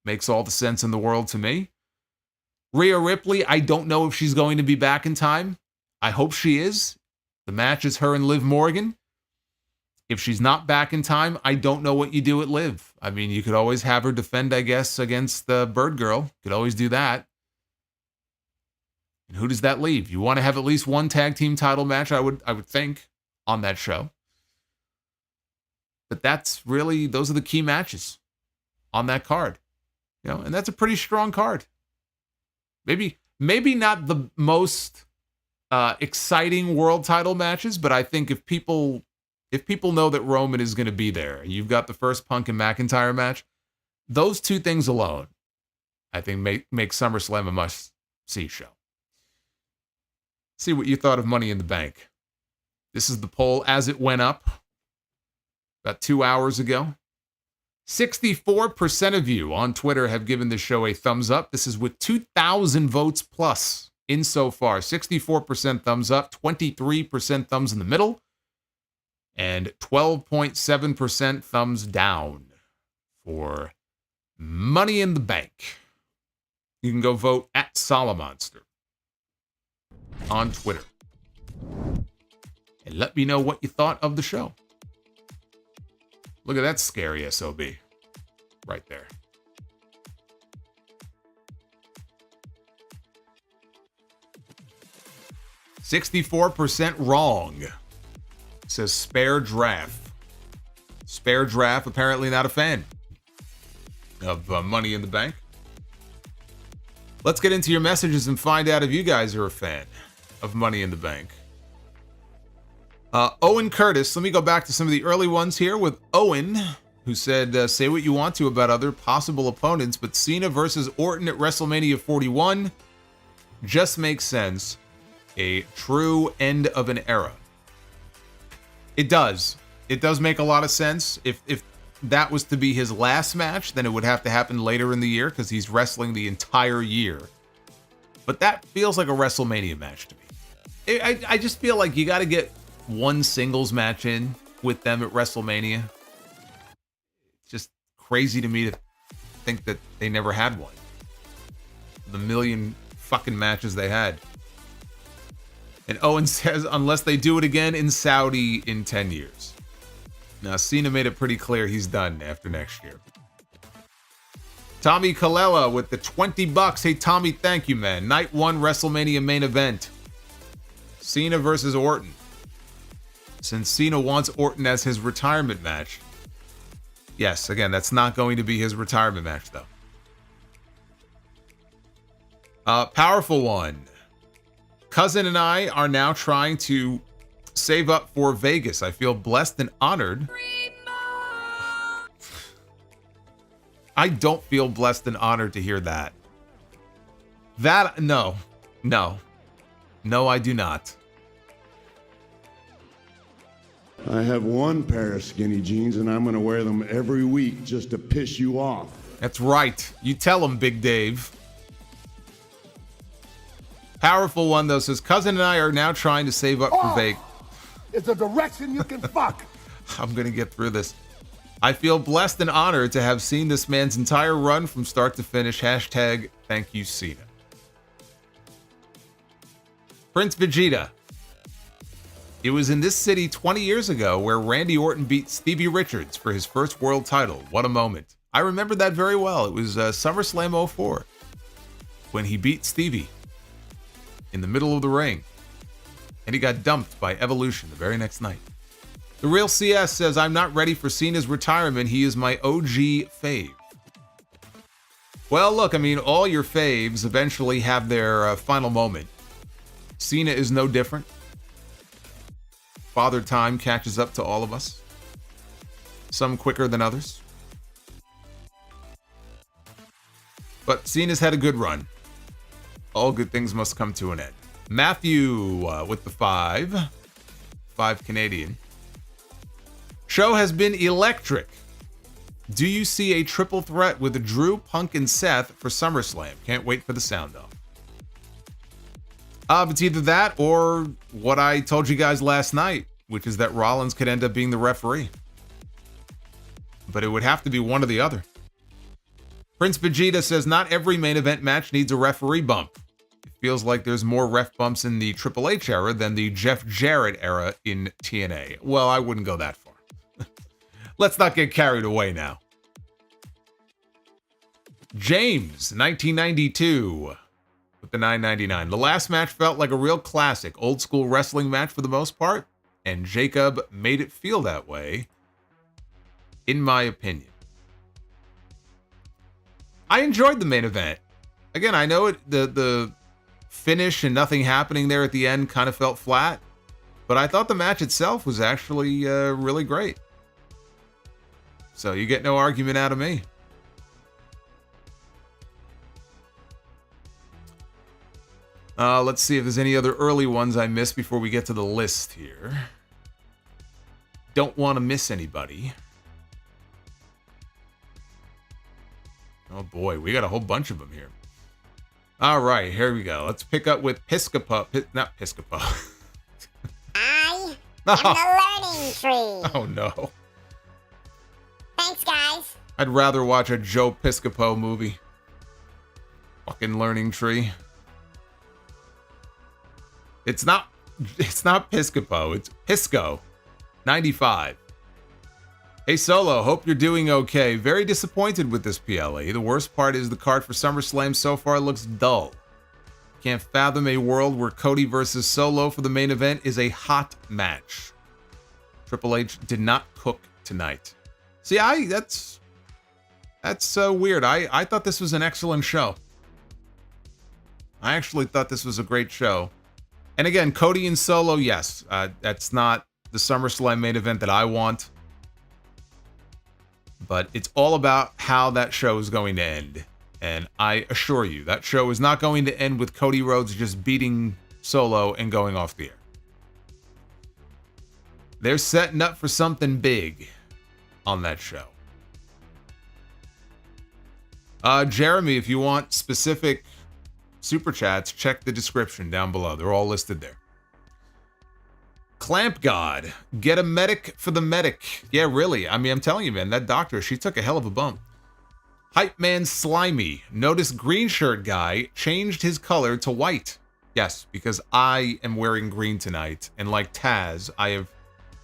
[SPEAKER 1] Makes all the sense in the world to me. Rhea Ripley, I don't know if she's going to be back in time. I hope she is. The match is her and Liv Morgan. If she's not back in time, I don't know what you do at Liv. I mean, you could always have her defend, I guess, against the Bird Girl. Could always do that. And who does that leave? You want to have at least one tag team title match, I would think, on that show. But that's really, those are the key matches on that card. You know, and that's a pretty strong card. Maybe not the most exciting world title matches, but I think if people know that Roman is going to be there, and you've got the first Punk and McIntyre match, those 2 things alone, I think make SummerSlam a must-see show. See what you thought of Money in the Bank. This is the poll as it went up about 2 hours ago. 64% of you on Twitter have given this show a thumbs up. This is with 2,000 votes plus in so far. 64% thumbs up, 23% thumbs in the middle, and 12.7% thumbs down for Money in the Bank. You can go vote at Solomonster on Twitter. And let me know what you thought of the show. Look at that scary SOB right there. "64% wrong," says Spare Draft. Spare Draft, apparently not a fan of Money in the Bank. Let's get into your messages and find out if you guys are a fan of Money in the Bank. Owen Curtis, let me go back to some of the early ones here with Owen, who said, say what you want to about other possible opponents, but Cena versus Orton at WrestleMania 41 just makes sense. A true end of an era. It does. It does make a lot of sense. If that was to be his last match, then it would have to happen later in the year because he's wrestling the entire year. But that feels like a WrestleMania match to me. I just feel like you got to get one singles match in with them at WrestleMania. It's just crazy to me to think that they never had one. The million fucking matches they had. And Owen says, unless they do it again in Saudi in 10 years. Now, Cena made it pretty clear he's done after next year. Tommy Colella with the $20. Hey, Tommy, thank you, man. Night 1 WrestleMania main event. Cena versus Orton. Since Cena wants Orton as his retirement match. Yes, again, that's not going to be his retirement match, though. Powerful one. Cousin and I are now trying to save up for Vegas. I feel blessed and honored. I don't feel blessed and honored to hear that. No, I do not.
[SPEAKER 5] I have one pair of skinny jeans and I'm going to wear them every week just to piss you off.
[SPEAKER 1] That's right. You tell him, Big Dave. Powerful one, though, says, Cousin and I are now trying to save up for Vegas.
[SPEAKER 6] It's a direction you can fuck.
[SPEAKER 1] I'm going to get through this. I feel blessed and honored to have seen this man's entire run from start to finish. Hashtag thank you, Cena. Prince Vegeta. It was in this city 20 years ago where Randy Orton beat Stevie Richards for his first world title. What a moment. I remember that very well. It was SummerSlam 04 when he beat Stevie in the middle of the ring. And he got dumped by Evolution the very next night. The Real CS says, I'm not ready for Cena's retirement. He is my OG fave. Well, look, I mean, all your faves eventually have their final moment. Cena is no different. Father Time catches up to all of us. Some quicker than others. But Cena's had a good run. All good things must come to an end. Matthew with the 5 Canadian. Show has been electric. Do you see a triple threat with Drew, Punk, and Seth for SummerSlam? Can't wait for the sound off. It's either that or what I told you guys last night, which is that Rollins could end up being the referee. But it would have to be one or the other. Prince Vegeta says, not every main event match needs a referee bump. It feels like there's more ref bumps in the Triple H era than the Jeff Jarrett era in TNA. Well, I wouldn't go that far. Let's not get carried away now. James, 1992, with the $9.99. The last match felt like a real classic, old school wrestling match for the most part, and Jacob made it feel that way, in my opinion. I enjoyed the main event. Again, I know the finish and nothing happening there at the end kind of felt flat, but I thought the match itself was actually really great. So you get no argument out of me. Let's see if there's any other early ones I missed before we get to the list here. Don't want to miss anybody. Oh boy, we got a whole bunch of them here. All right, here we go. Let's pick up with Piscopo. Not Piscopo.
[SPEAKER 3] I am the learning tree.
[SPEAKER 1] Oh no.
[SPEAKER 3] Thanks, guys.
[SPEAKER 1] I'd rather watch a Joe Piscopo movie. Fucking learning tree. It's not Piscopo, it's Pisco. 95. Hey Solo, hope you're doing okay. Very disappointed with this PLE. The worst part is the card for SummerSlam so far looks dull. Can't fathom a world where Cody versus Solo for the main event is a hot match. Triple H did not cook tonight. See, that's so weird. I thought this was an excellent show. I actually thought this was a great show. And again, Cody and Solo, yes, that's not the SummerSlam main event that I want. But it's all about how that show is going to end. And I assure you, that show is not going to end with Cody Rhodes just beating Solo and going off the air. They're setting up for something big on that show. Jeremy, if you want specific super chats, check the description down below. They're all listed there. Clamp God, get a medic for the medic. Yeah, really. I mean, I'm telling you, man, that doctor, she took a hell of a bump. Hype Man Slimy, notice green shirt guy changed his color to white. Yes, because I am wearing green tonight, and like Taz, I've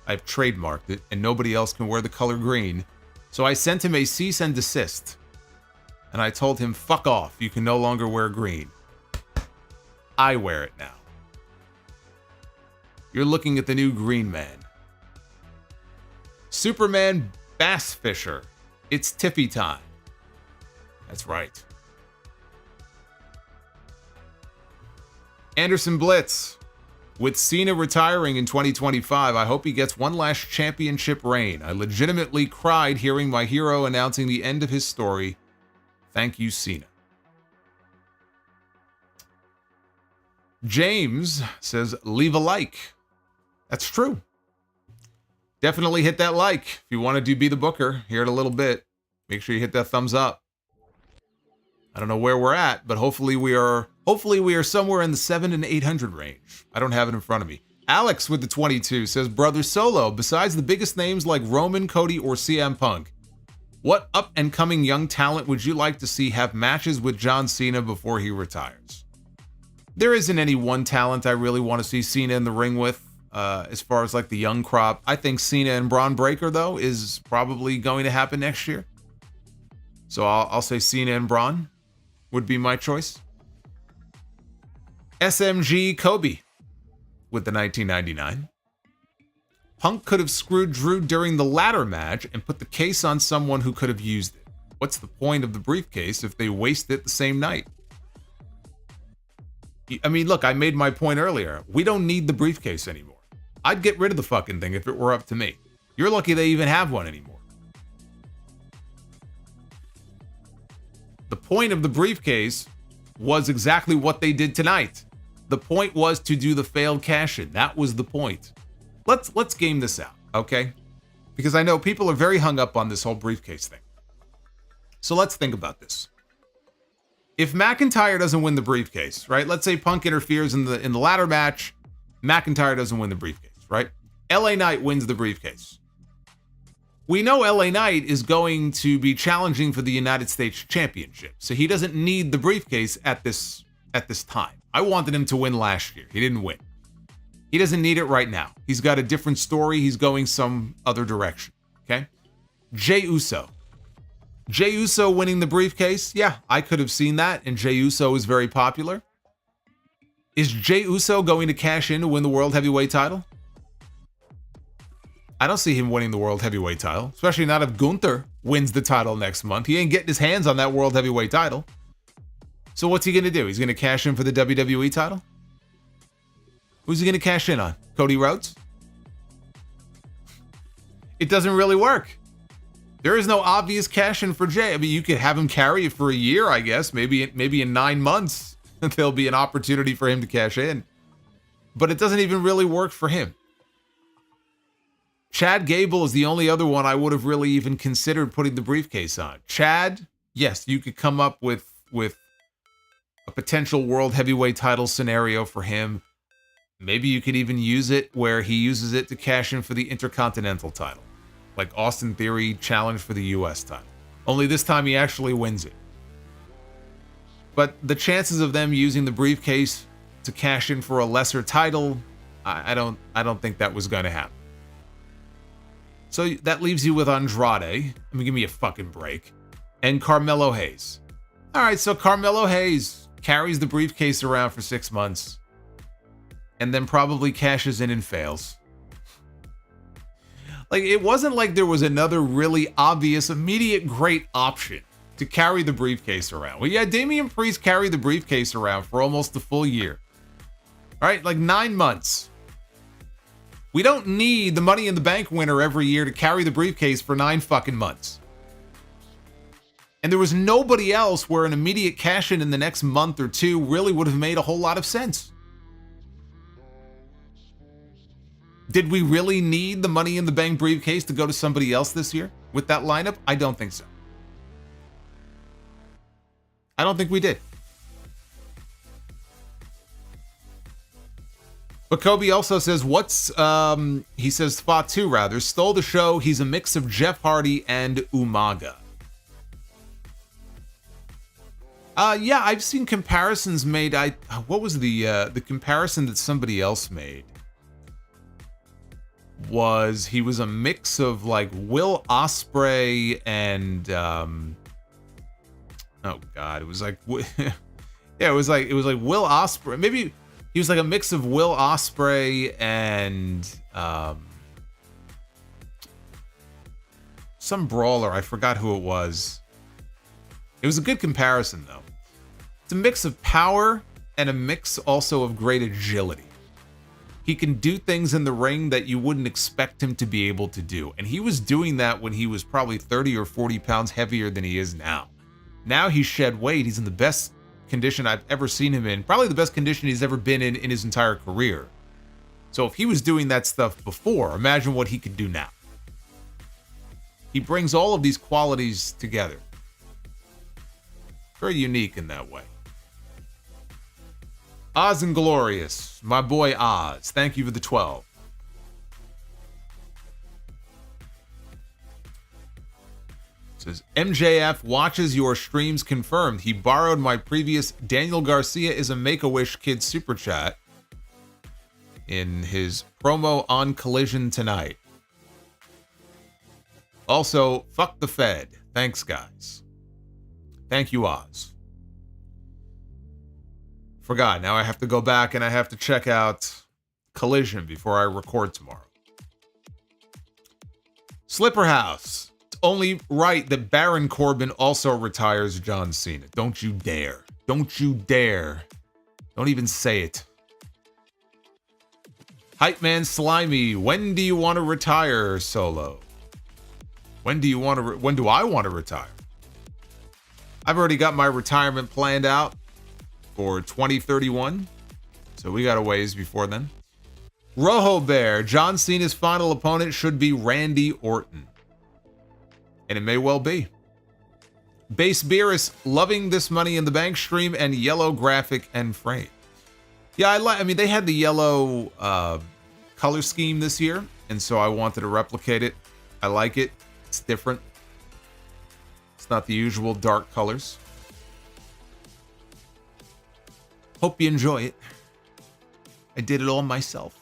[SPEAKER 1] trademarked it, and nobody else can wear the color green. So I sent him a cease and desist, and I told him, fuck off, you can no longer wear green. I wear it now. You're looking at the new Green Man. Superman Bass Fisher. It's Tiffy time. That's right. Anderson Blitz. With Cena retiring in 2025, I hope he gets one last championship reign. I legitimately cried hearing my hero announcing the end of his story. Thank you, Cena. James says, leave a like. That's true. Definitely hit that like. If you want to be the booker here in a little bit, make sure you hit that thumbs up. I don't know where we're at, but hopefully we are somewhere in the 700 and 800 range. I don't have it in front of me. Alex with the 22 says, Brother Solo, besides the biggest names like Roman, Cody, or CM Punk, what up-and-coming young talent would you like to see have matches with John Cena before he retires? There isn't any one talent I really want to see Cena in the ring with, as far as like the young crop. I think Cena and Bron Breakker, though, is probably going to happen next year. So I'll say Cena and Bron would be my choice. SMG Kobe with the 1999. Punk could have screwed Drew during the ladder match and put the case on someone who could have used it. What's the point of the briefcase if they waste it the same night? I mean, look, I made my point earlier. We don't need the briefcase anymore. I'd get rid of the fucking thing if it were up to me. You're lucky they even have one anymore. The point of the briefcase was exactly what they did tonight. The point was to do the failed cash-in. That was the point. Let's game this out, okay? Because I know people are very hung up on this whole briefcase thing. So let's think about this. If McIntyre doesn't win the briefcase, right? Let's say Punk interferes in the ladder match. McIntyre doesn't win the briefcase, right? LA Knight wins the briefcase. We know LA Knight is going to be challenging for the United States Championship, so he doesn't need the briefcase at this time. I wanted him to win last year. He didn't win. He doesn't need it right now. He's got a different story. He's going some other direction, okay? Jey Uso. Jey Uso winning the briefcase? Yeah, I could have seen that, and Jey Uso is very popular. Is Jey Uso going to cash in to win the World Heavyweight title? I don't see him winning the World Heavyweight title, especially not if Gunther wins the title next month. He ain't getting his hands on that World Heavyweight title. So what's he going to do? He's going to cash in for the WWE title? Who's he going to cash in on? Cody Rhodes? It doesn't really work. There is no obvious cash in for Jey. I mean, you could have him carry it for a year, I guess. Maybe in 9 months, there'll be an opportunity for him to cash in. But it doesn't even really work for him. Chad Gable is the only other one I would have really even considered putting the briefcase on. Chad, yes, you could come up with a potential World Heavyweight title scenario for him. Maybe you could even use it where he uses it to cash in for the Intercontinental title. Like Austin Theory challenge for the US title. Only this time he actually wins it. But the chances of them using the briefcase to cash in for a lesser title, I don't think that was going to happen. So that leaves you with Andrade. I mean, give me a fucking break. And Carmelo Hayes. All right, so Carmelo Hayes carries the briefcase around for 6 months and then probably cashes in and fails. Like, it wasn't like there was another really obvious, immediate great option to carry the briefcase around. Well, yeah, Damian Priest carried the briefcase around for almost a full year. All right, like 9 months. We don't need the Money in the Bank winner every year to carry the briefcase for 9 fucking months. And there was nobody else where an immediate cash-in in the next month or two really would have made a whole lot of sense. Did we really need the Money in the Bank briefcase to go to somebody else this year with that lineup? I don't think so. I don't think we did. But Kobe also says, he says, Fatu rather, stole the show. He's a mix of Jeff Hardy and Umaga. Yeah, I've seen comparisons made. What was the comparison that somebody else made? He was a mix of like Will Ospreay and oh god, it was like yeah, it was like Will Ospreay. Maybe he was like a mix of Will Ospreay and some brawler. I forgot who it was. It was a good comparison though. It's a mix of power and a mix also of great agility. He can do things in the ring that you wouldn't expect him to be able to do. And he was doing that when he was probably 30 or 40 pounds heavier than he is now. Now he's shed weight. He's in the best condition I've ever seen him in. Probably the best condition he's ever been in his entire career. So if he was doing that stuff before, imagine what he could do now. He brings all of these qualities together. Very unique in that way. Oz and Glorious, my boy Oz. Thank you for the 12. Says MJF watches your streams confirmed. He borrowed my previous Daniel Garcia is a Make-A-Wish kid super chat in his promo on Collision tonight. Also, fuck the Fed. Thanks, guys. Thank you, Oz. Forgot. Now I have to go back and I have to check out Collision before I record tomorrow. Slipperhouse. It's only right that Baron Corbin also retires John Cena. Don't you dare. Don't you dare. Don't even say it. Hype Man Slimy. When do you want to retire, Solo? When do I want to retire? I've already got my retirement planned out for 2031. So we got a ways before then. Rojo Bear, John Cena's final opponent should be Randy Orton. And it may well be. Base Beerus, loving this Money in the Bank stream and yellow graphic and frame. Yeah, I mean, they had the yellow color scheme this year, and so I wanted to replicate it. I like it. It's different. It's not the usual dark colors. Hope you enjoy it. I did it all myself.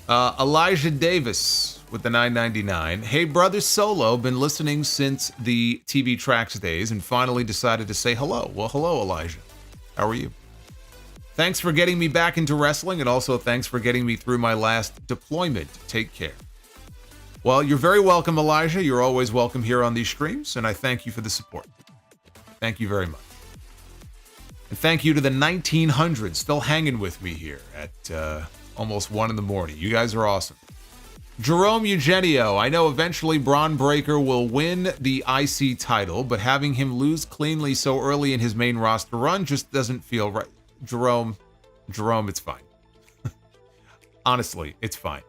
[SPEAKER 1] Elijah Davis with the $9.99. Hey, brother Solo, been listening since the TV Tracks days and finally decided to say hello. Well, hello, Elijah. How are you? Thanks for getting me back into wrestling, and also thanks for getting me through my last deployment. Take care. Well, you're very welcome, Elijah. You're always welcome here on these streams, and I thank you for the support. Thank you very much. And thank you to the 1900s still hanging with me here at almost 1 in the morning. You guys are awesome. Jerome Eugenio, I know eventually Bron Breakker will win the IC title, but having him lose cleanly so early in his main roster run just doesn't feel right. Jerome, it's fine. Honestly, it's fine.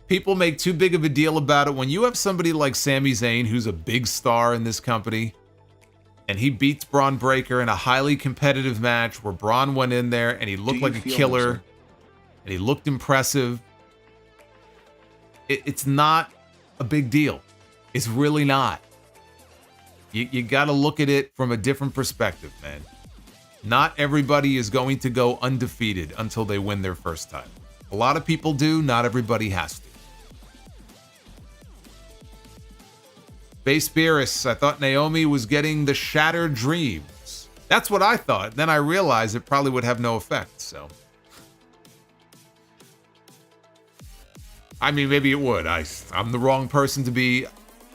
[SPEAKER 1] People make too big of a deal about it. When you have somebody like Sami Zayn, who's a big star in this company, and he beats Bron Breakker in a highly competitive match where Bron went in there and he looked like a killer and he looked impressive, it's not a big deal. It's really not. You got to look at it from a different perspective, man. Not everybody is going to go undefeated until they win their first title. A lot of people do, not everybody has to. Base Beerus, I thought Naomi was getting the shattered dreams. That's what I thought. Then I realized it probably would have no effect, so. I mean, maybe it would. I'm the wrong person to be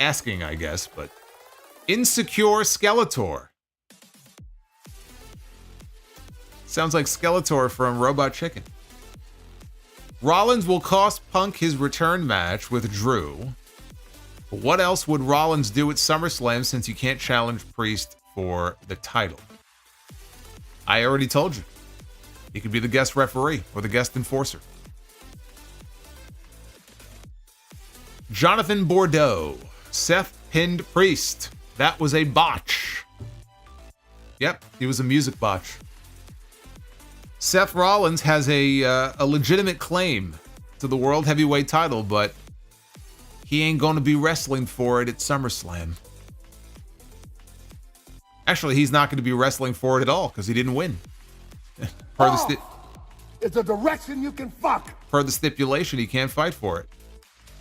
[SPEAKER 1] asking, I guess, but. Insecure Skeletor. Sounds like Skeletor from Robot Chicken. Rollins will cost Punk his return match with Drew. What else would Rollins do at SummerSlam since you can't challenge Priest for the title? I already told you. He could be the guest referee or the guest enforcer. Jonathan Bordeaux. Seth pinned Priest. That was a botch. Yep, he was a music botch. Seth Rollins has a legitimate claim to the World Heavyweight title, but he ain't going to be wrestling for it at SummerSlam. Actually, he's not going to be wrestling for it at all because he didn't win.
[SPEAKER 6] It's a direction you can fuck.
[SPEAKER 1] Per the stipulation, he can't fight for it.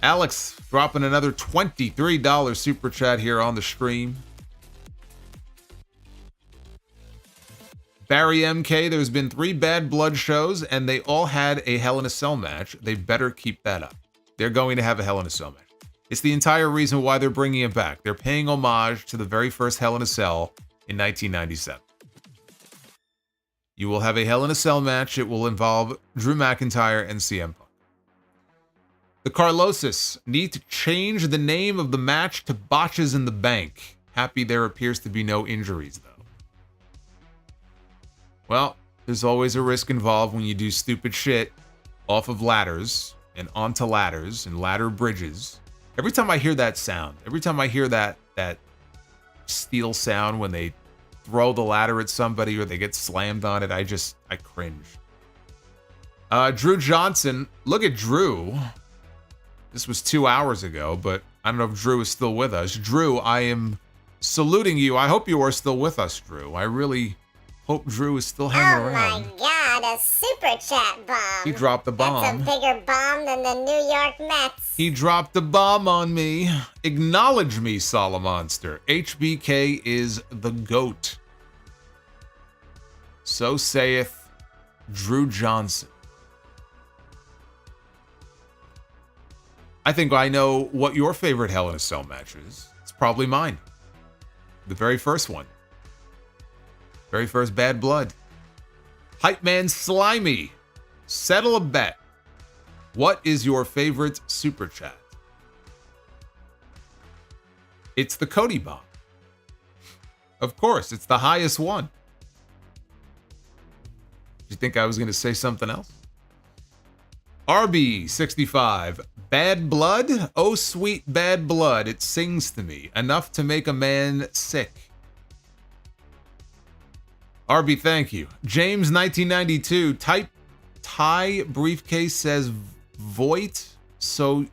[SPEAKER 1] Alex dropping another $23 super chat here on the stream. Barry MK, there's been 3 Bad Blood shows, and they all had a Hell in a Cell match. They better keep that up. They're going to have a Hell in a Cell match. It's the entire reason why they're bringing it back. They're paying homage to the very first Hell in a Cell in 1997. You will have a Hell in a Cell match. It will involve Drew McIntyre and CM Punk. The Carlosis need to change the name of the match to Botches in the Bank. Happy there appears to be no injuries, though. Well, there's always a risk involved when you do stupid shit off of ladders and onto ladders and ladder bridges. Every time I hear that sound, every time I hear that steel sound when they throw the ladder at somebody or they get slammed on it. I cringe. Drew Johnson. Look at Drew. This was 2 hours ago, but I don't know if Drew is still with us. Drew, I am saluting you. I hope you are still with us, Drew. I really hope Drew is still hanging around.
[SPEAKER 3] Oh my God, a super chat bomb.
[SPEAKER 1] He dropped the bomb.
[SPEAKER 3] That's a bigger bomb than the New York Mets.
[SPEAKER 1] He dropped the bomb on me. Acknowledge me, Solomonster. HBK is the GOAT. So saith Drew Johnson. I think I know what your favorite Hell in a Cell match is. It's probably mine. The very first one. Very first Bad Blood. Hype Man Slimy. Settle a bet. What is your favorite super chat? It's the Cody bomb. Of course, it's the highest one. Did you think I was going to say something else? RB65. Bad blood? Oh, sweet bad blood. It sings to me. Enough to make a man sick. RB, thank you. James 1992. Tie briefcase says Voight. So,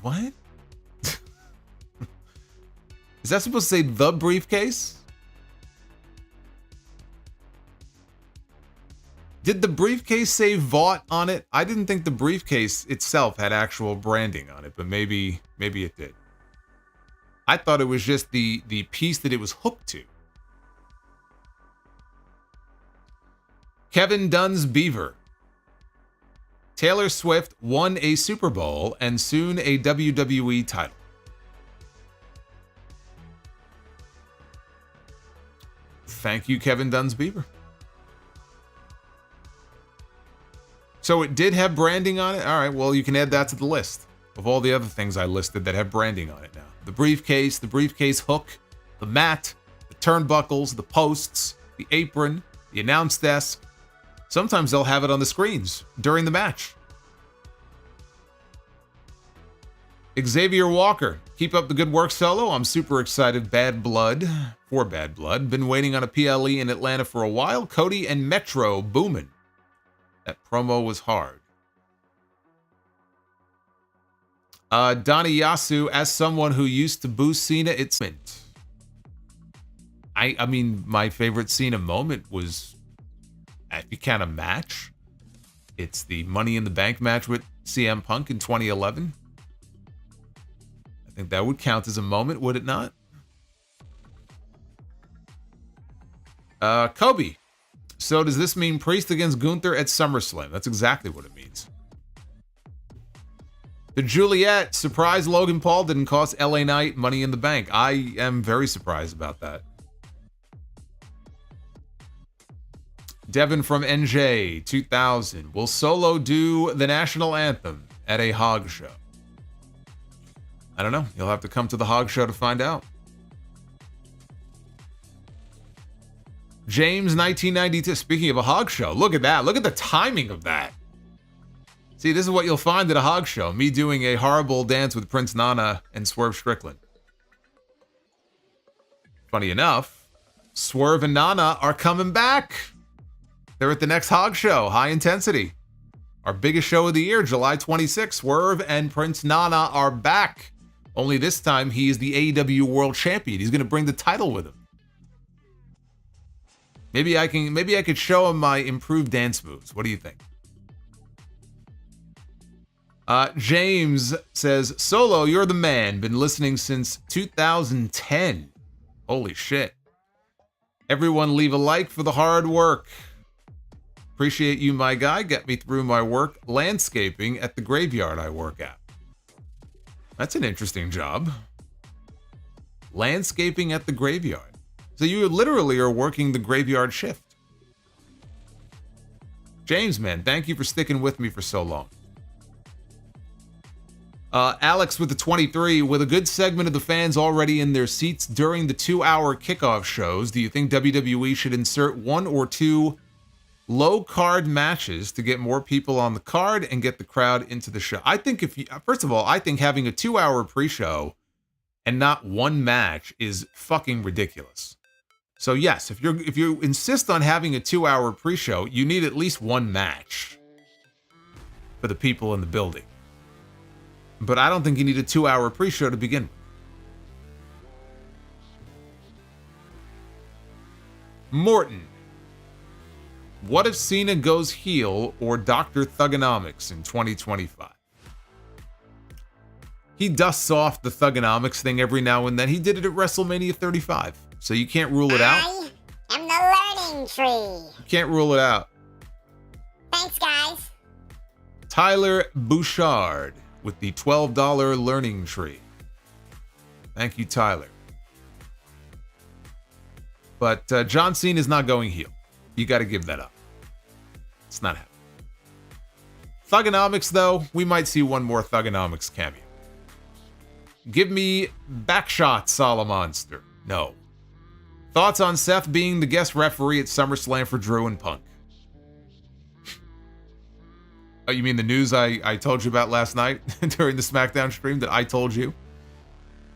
[SPEAKER 1] what? Is that supposed to say the briefcase? Did the briefcase say Vought on it? I didn't think the briefcase itself had actual branding on it, but maybe it did. I thought it was just the piece that it was hooked to. Kevin Dunn's Beaver. Taylor Swift won a Super Bowl and soon a WWE title. Thank you, Kevin Dunn's Beaver. So it did have branding on it? All right, well, you can add that to the list of all the other things I listed that have branding on it now. The briefcase hook, the mat, the turnbuckles, the posts, the apron, the announce desk. Sometimes they'll have it on the screens during the match. Xavier Walker, keep up the good work, Solo. I'm super excited. Bad Blood. Been waiting on a PLE in Atlanta for a while. Cody and Metro booming. That promo was hard. Donnie Yasu, as someone who used to boo Cena, it's mint. I mean, my favorite Cena moment was, if you count a match, it's the Money in the Bank match with CM Punk in 2011. I think that would count as a moment, would it not? Kobe. So does this mean Priest against Gunther at SummerSlam? That's exactly what it means. The Juliet, surprise Logan Paul didn't cost LA Knight Money in the Bank. I am very surprised about that. Devin from NJ 2000. Will Solo do the national anthem at a Hog show? I don't know. You'll have to come to the Hog show to find out. James 1992. Speaking of a Hog show, look at that. Look at the timing of that. See, this is what you'll find at a Hog show. Me doing a horrible dance with Prince Nana and Swerve Strickland. Funny enough, Swerve and Nana are coming back. They're at the next Hog show, High Intensity. Our biggest show of the year, July 26th. Swerve and Prince Nana are back. Only this time, he is the AEW World Champion. He's going to bring the title with him. Maybe I could show him my improved dance moves. What do you think? James says, Solo, you're the man. Been listening since 2010. Holy shit. Everyone leave a like for the hard work. Appreciate you, my guy. Get me through my work landscaping at the graveyard I work at. That's an interesting job. Landscaping at the graveyard. So you literally are working the graveyard shift. James, man, thank you for sticking with me for so long. Alex with the 23, with a good segment of the fans already in their seats during the 2-hour kickoff shows, do you think WWE should insert 1 or 2 low-card matches to get more people on the card and get the crowd into the show? I think first of all, I think having a 2-hour pre-show and not one match is fucking ridiculous. So yes, if you insist on having a 2-hour pre-show, you need at least one match for the people in the building. But I don't think you need a 2-hour pre-show to begin with. Morton. What if Cena goes heel or Dr. Thugonomics in 2025? He dusts off the Thugonomics thing every now and then. He did it at WrestleMania 35. So you can't rule it out.
[SPEAKER 3] I am the learning tree.
[SPEAKER 1] You can't rule it out.
[SPEAKER 3] Thanks, guys.
[SPEAKER 1] Tyler Bouchard with the $12 learning tree. Thank you, Tyler. But John Cena is not going heel. You got to give that up. It's not happening. Thugonomics, though, we might see one more Thugonomics cameo. Give me Backshot Solomonster. No. Thoughts on Seth being the guest referee at SummerSlam for Drew and Punk? Oh, you mean the news I told you about last night during the SmackDown stream that I told you?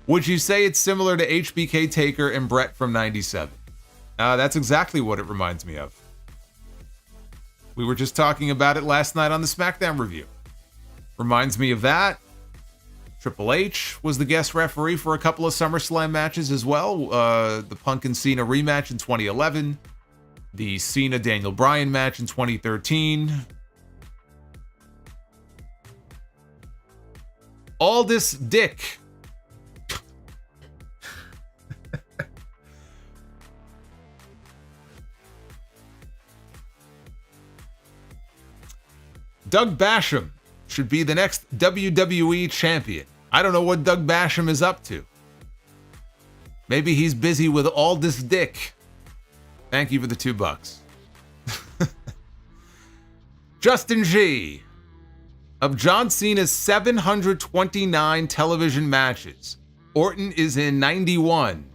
[SPEAKER 1] Would you say it's similar to HBK Taker and Brett from 97? That's exactly what it reminds me of. We were just talking about it last night on the SmackDown review. Reminds me of that. Triple H was the guest referee for a couple of SummerSlam matches as well. The Punk and Cena rematch in 2011. The Cena-Daniel Bryan match in 2013. Aldous Dick. Doug Basham should be the next WWE champion. I don't know what Doug Basham is up to. Maybe he's busy with Aldous Dick. Thank you for the $2. Justin G. Of John Cena's 729 television matches, Orton is in 91.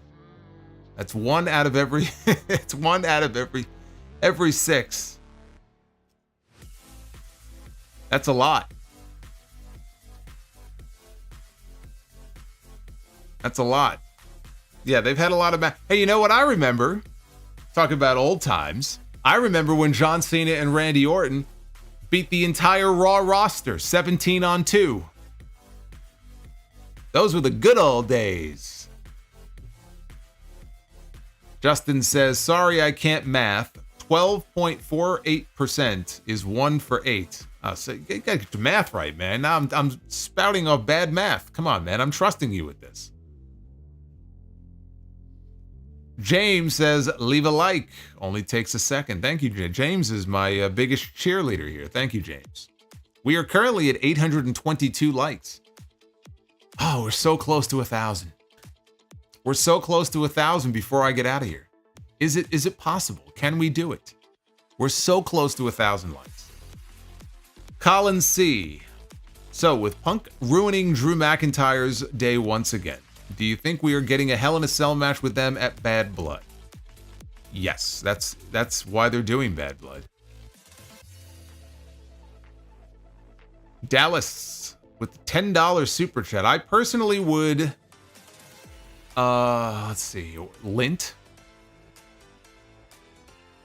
[SPEAKER 1] That's one out of every it's one out of every 6. That's a lot. That's a lot. Yeah, they've had a lot of Hey, you know what I remember? Talk about old times. I remember when John Cena and Randy Orton beat the entire Raw roster, 17-on-2. Those were the good old days. Justin says, sorry I can't math. 12.48% is 1 for 8. So you gotta get your math right, man. Now I'm spouting off bad math. Come on, man. I'm trusting you with this. James says, leave a like. Only takes a second. Thank you, James. James is my biggest cheerleader here. Thank you, James. We are currently at 822 likes. Oh, we're so close to 1,000. We're so close to 1,000 before I get out of here. Is it possible? Can we do it? We're so close to 1,000 likes. Colin C. So, with Punk ruining Drew McIntyre's day once again, do you think we are getting a Hell in a Cell match with them at Bad Blood? Yes, that's why they're doing Bad Blood. Dallas with the $10 super chat. I personally would let's see, lint.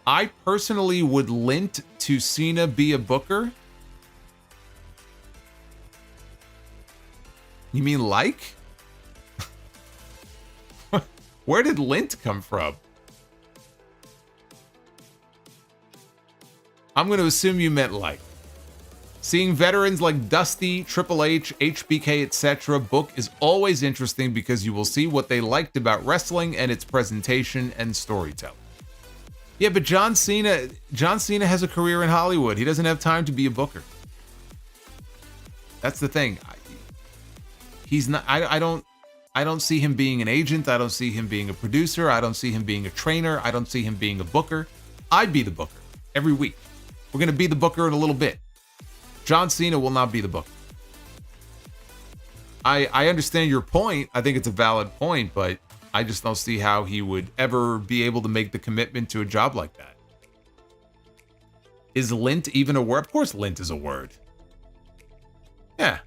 [SPEAKER 1] I personally would lint to Cena be a booker. You mean like? Where did lint come from? I'm going to assume you meant like. Seeing veterans like Dusty, Triple H, HBK, etc. book is always interesting because you will see what they liked about wrestling and its presentation and storytelling. Yeah, but John Cena has a career in Hollywood. He doesn't have time to be a booker. That's the thing. He's not. I don't see him being an agent. I don't see him being a producer. I don't see him being a trainer. I don't see him being a booker. I'd be the booker every week. We're going to be the booker in a little bit. John Cena will not be the booker. I understand your point. I think it's a valid point, but I just don't see how he would ever be able to make the commitment to a job like that. Is lint even a word? Of course lint is a word. Yeah.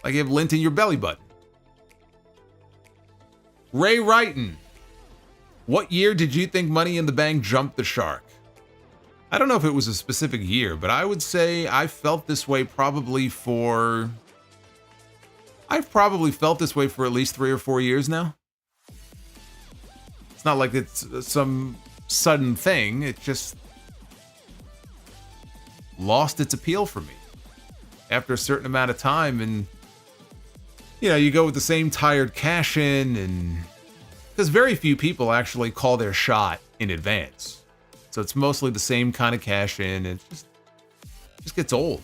[SPEAKER 1] Like you have lint in your belly button. Ray Wrighton. What year did you think Money in the Bank jumped the shark? I don't know if it was a specific year, but I would say I've felt this way probably for... I've probably felt this way for at least 3 or 4 years now. It's not like it's some sudden thing. It just lost its appeal for me after a certain amount of time. And, you know, you go with the same tired cash in, and because very few people actually call their shot in advance. So it's mostly the same kind of cash in. It just gets old.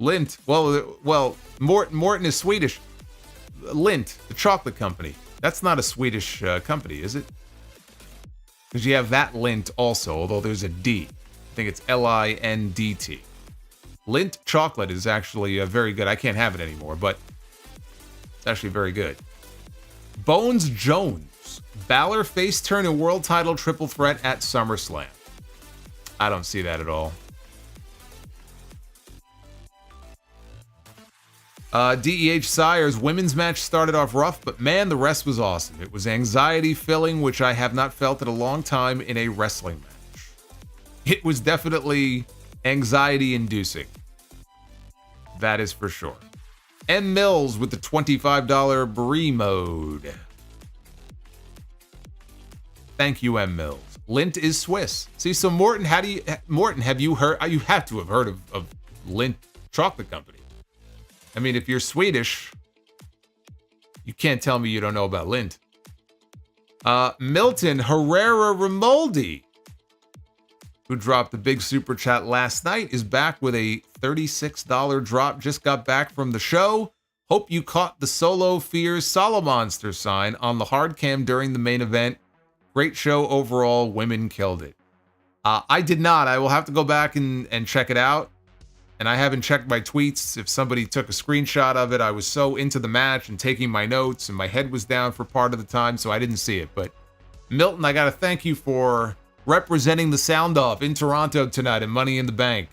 [SPEAKER 1] Lindt. Well, Morton is Swedish. Lindt, the chocolate company. That's not a Swedish company, is it? Because you have that Lindt also, although there's a D. I think it's Lindt. Lindt chocolate is actually very good. I can't have it anymore, but it's actually very good. Bones Jones. Balor face turn and world title triple threat at SummerSlam. I don't see that at all. DEH Sires, women's match started off rough, but man, the rest was awesome. It was anxiety-filling, which I have not felt in a long time in a wrestling match. It was definitely anxiety-inducing. That is for sure. M. Mills with the $25 Brie mode. Thank you, M. Mills. Lindt is Swiss. See, so Morton, have you heard? You have to have heard of Lindt Chocolate Company. I mean, if you're Swedish, you can't tell me you don't know about Lindt. Milton Herrera Ramoldi, who dropped the big super chat last night, is back with a $36 drop. Just got back from the show. Hope you caught the Solo Fears Solomonster sign on the hard cam during the main event. Great show overall. Women killed it. I did not. I will have to go back and check it out. And I haven't checked my tweets. If somebody took a screenshot of it, I was so into the match and taking my notes, and my head was down for part of the time, so I didn't see it. But Milton, I got to thank you for representing the sound off in Toronto tonight in Money in the Bank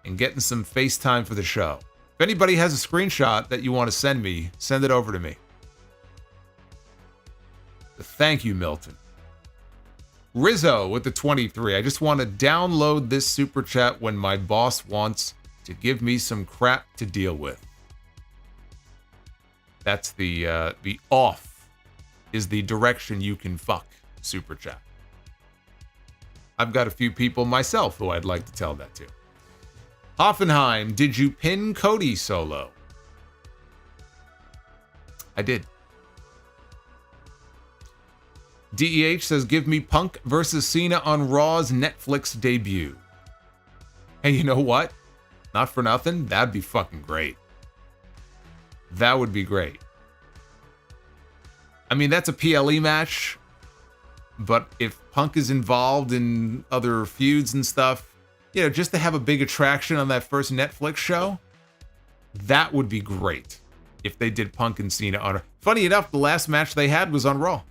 [SPEAKER 1] and getting some FaceTime for the show. If anybody has a screenshot that you want to send me, send it over to me. But thank you, Milton. Rizzo with the 23. I just want to download this super chat when my boss wants to give me some crap to deal with. That's the off is the direction you can fuck super chat. I've got a few people myself who I'd like to tell that to. Hoffenheim, did you pin Cody Solo? I did. DEH says, give me Punk versus Cena on Raw's Netflix debut. Hey, you know what? Not for nothing, that'd be fucking great. That would be great. I mean, that's a PLE match, but if Punk is involved in other feuds and stuff, you know, just to have a big attraction on that first Netflix show, that would be great if they did Punk and Cena on. Funny enough, the last match they had was on Raw.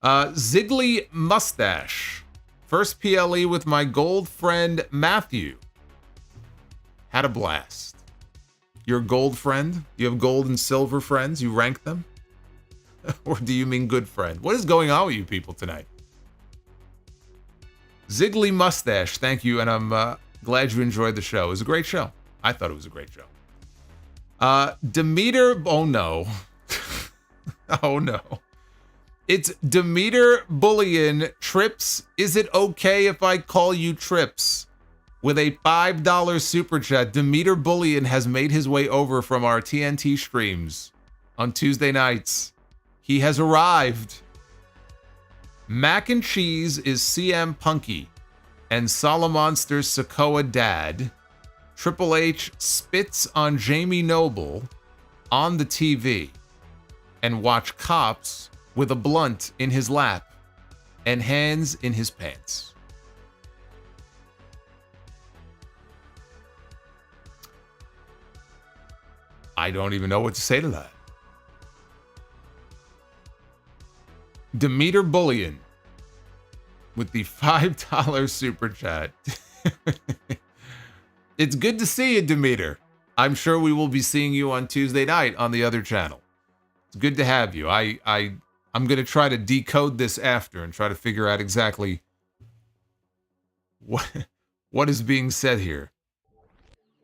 [SPEAKER 1] Ziggly Mustache. First PLE with my gold friend Matthew. Had a blast. Your gold friend? You have gold and silver friends? You rank them? Or do you mean good friend? What is going on with you people tonight? Ziggly Mustache, thank you, and I'm glad you enjoyed the show. It was a great show. I thought it was a great show. Demeter, oh no. Oh no. It's Demeter Bullion Trips. Is it okay if I call you Trips? With a $5 super chat, Demeter Bullion has made his way over from our TNT streams on Tuesday nights. He has arrived. Mac and Cheese is CM Punky and Solomonster's Sokoa dad. Triple H spits on Jamie Noble on the TV and watch cops with a blunt in his lap and hands in his pants. I don't even know what to say to that. Demeter Bullion with the $5 super chat. It's good to see you, Demeter. I'm sure we will be seeing you on Tuesday night on the other channel. It's good to have you. I'm going to try to decode this after and try to figure out exactly what is being said here.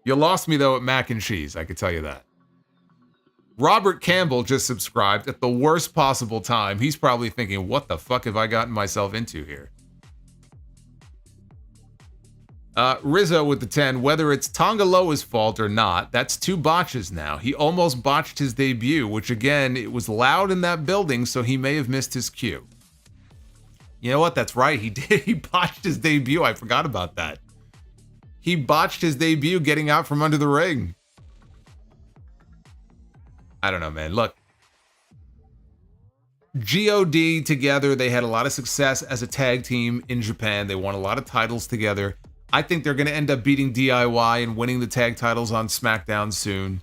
[SPEAKER 1] You lost me, though, at mac and cheese. I can tell you that. Robert Campbell just subscribed at the worst possible time. He's probably thinking, what the fuck have I gotten myself into here? Rizzo with the 10. Whether it's Tonga Loa's fault or not, that's 2 botches now. He almost botched his debut, which again, it was loud in that building, so he may have missed his cue. You know what? That's right. He did. He botched his debut. I forgot about that. He botched his debut getting out from under the ring. I don't know, man. Look. GOD together, they had a lot of success as a tag team in Japan. They won a lot of titles together. I think they're going to end up beating DIY and winning the tag titles on SmackDown soon.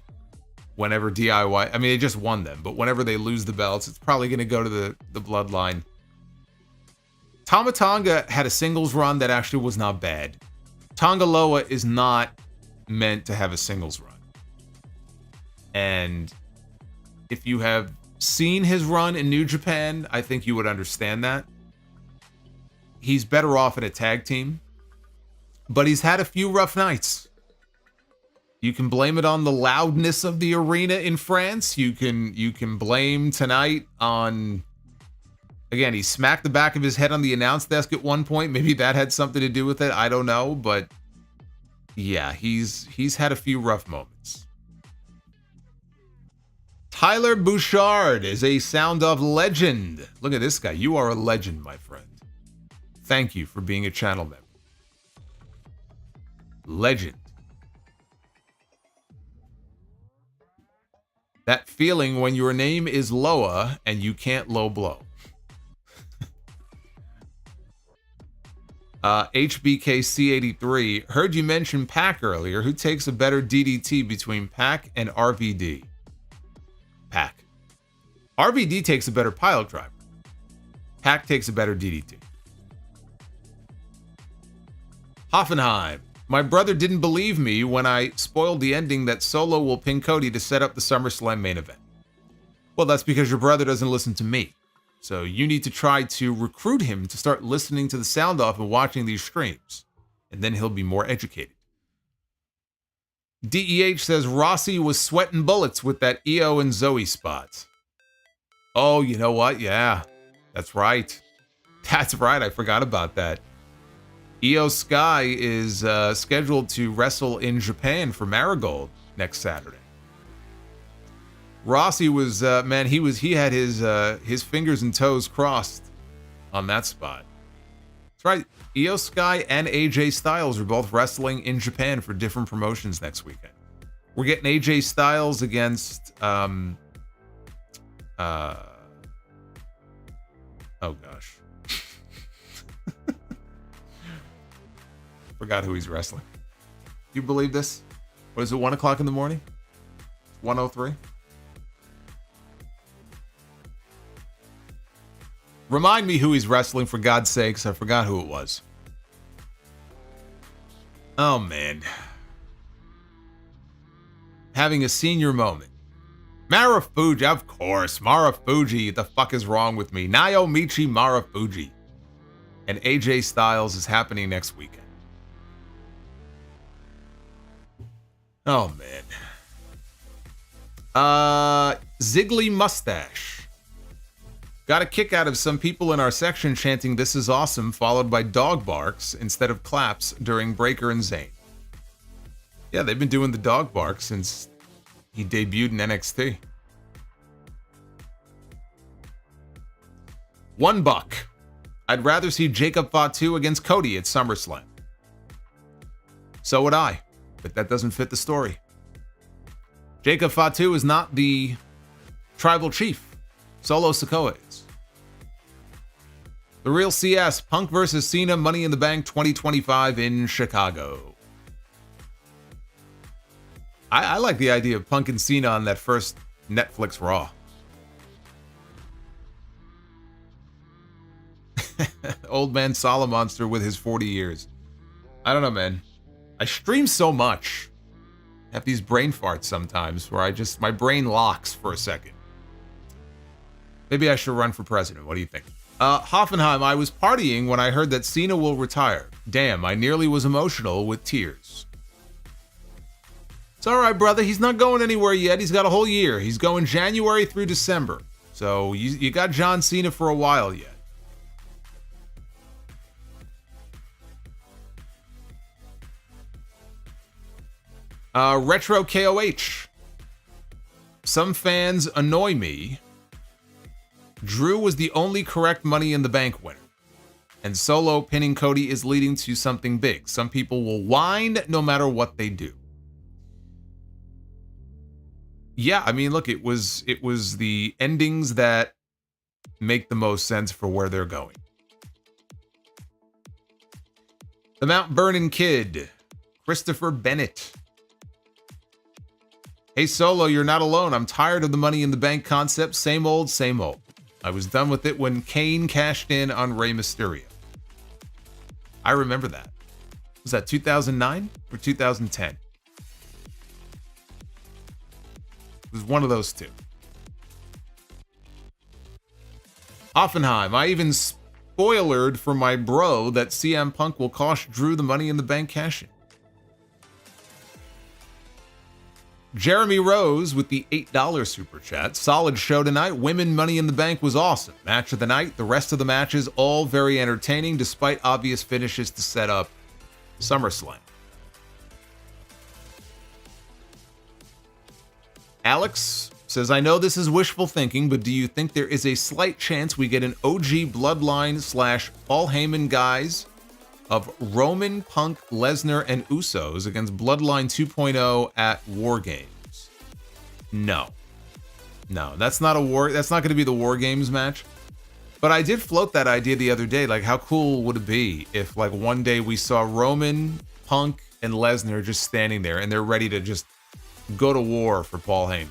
[SPEAKER 1] Whenever DIY, I mean, they just won them, but whenever they lose the belts, it's probably going to go to the Bloodline. Tama Tonga had a singles run that actually was not bad. Tonga Loa is not meant to have a singles run. And if you have seen his run in New Japan, I think you would understand that. He's better off in a tag team. But he's had a few rough nights. You can blame it on the loudness of the arena in France. You can blame tonight on... Again, he smacked the back of his head on the announce desk at one point. Maybe that had something to do with it. I don't know. But yeah, he's had a few rough moments. Tyler Bouchard is a Sound Off legend. Look at this guy. You are a legend, my friend. Thank you for being a channel member. Legend. That feeling when your name is Loa and you can't low blow. HBKC83, heard you mention Pac earlier. Who takes a better DDT between Pac and RVD? Pac. RVD takes a better pile driver. Pac takes a better DDT. Hoffenheim. My brother didn't believe me when I spoiled the ending that Solo will pin Cody to set up the SummerSlam main event. Well, that's because your brother doesn't listen to me. So you need to try to recruit him to start listening to the Sound Off and watching these streams. And then he'll be more educated. DEH says Rossi was sweating bullets with that Io and Zoe spot. Oh, you know what? Yeah, that's right. That's right. I forgot about that. Io Sky is scheduled to wrestle in Japan for Marigold next Saturday. Rossi was man, he had his fingers and toes crossed on that spot. That's right. Io Sky and AJ Styles are both wrestling in Japan for different promotions next weekend. We're getting AJ Styles against oh gosh. Forgot who he's wrestling. Do you believe this? What is it, 1 o'clock in the morning? 1:03? Remind me who he's wrestling, for God's sakes. I forgot who it was. Oh, man. Having a senior moment. Marufuji, of course. Marufuji, the fuck is wrong with me? Naomichi Marufuji. And AJ Styles is happening next weekend. Oh, man. Ziggly Mustache. Got a kick out of some people in our section chanting "This is awesome," followed by dog barks instead of claps during Breakker and Zayn. Yeah, they've been doing the dog bark since he debuted in NXT. $1. I'd rather see Jacob Fatu against Cody at SummerSlam. So would I, but that doesn't fit the story. Jacob Fatu is not the tribal chief. Solo Sikoa is. The Real CS, Punk versus Cena, Money in the Bank 2025 in Chicago. I like the idea of Punk and Cena on that first Netflix Raw. Old man Solomonster with his 40 years. I don't know, man. I stream so much. I have these brain farts sometimes where my brain locks for a second. Maybe I should run for president. What do you think? Hoffenheim, I was partying when I heard that Cena will retire. Damn, I nearly was emotional with tears. It's all right, brother. He's not going anywhere yet. He's got a whole year. He's going January through December. So you got John Cena for a while yet. Retro KOH. Some fans annoy me. Drew was the only correct Money in the Bank winner. And Solo pinning Cody is leading to something big. Some people will whine no matter what they do. Yeah, I mean, look, it was the endings that make the most sense for where they're going. The Mount Vernon Kid. Christopher Bennett. Hey, Solo, you're not alone. I'm tired of the Money in the Bank concept. Same old, same old. I was done with it when Kane cashed in on Rey Mysterio. I remember that. Was that 2009 or 2010? It was one of those two. Hoffenheim, I even spoilered for my bro that CM Punk will cost Drew the Money in the Bank cash-in. Jeremy Rose with the $8 super chat. Solid show tonight. Women Money in the Bank was awesome. Match of the night. The rest of the matches all very entertaining despite obvious finishes to set up SummerSlam. Alex says, I know this is wishful thinking, but do you think there is a slight chance we get an OG Bloodline / Paul Heyman guys of Roman, Punk, Lesnar, and Usos against Bloodline 2.0 at War Games? No, that's not a war. That's not going to be the War Games match. But I did float that idea the other day. Like, how cool would it be if, like, one day we saw Roman, Punk, and Lesnar just standing there and they're ready to just go to war for Paul Heyman?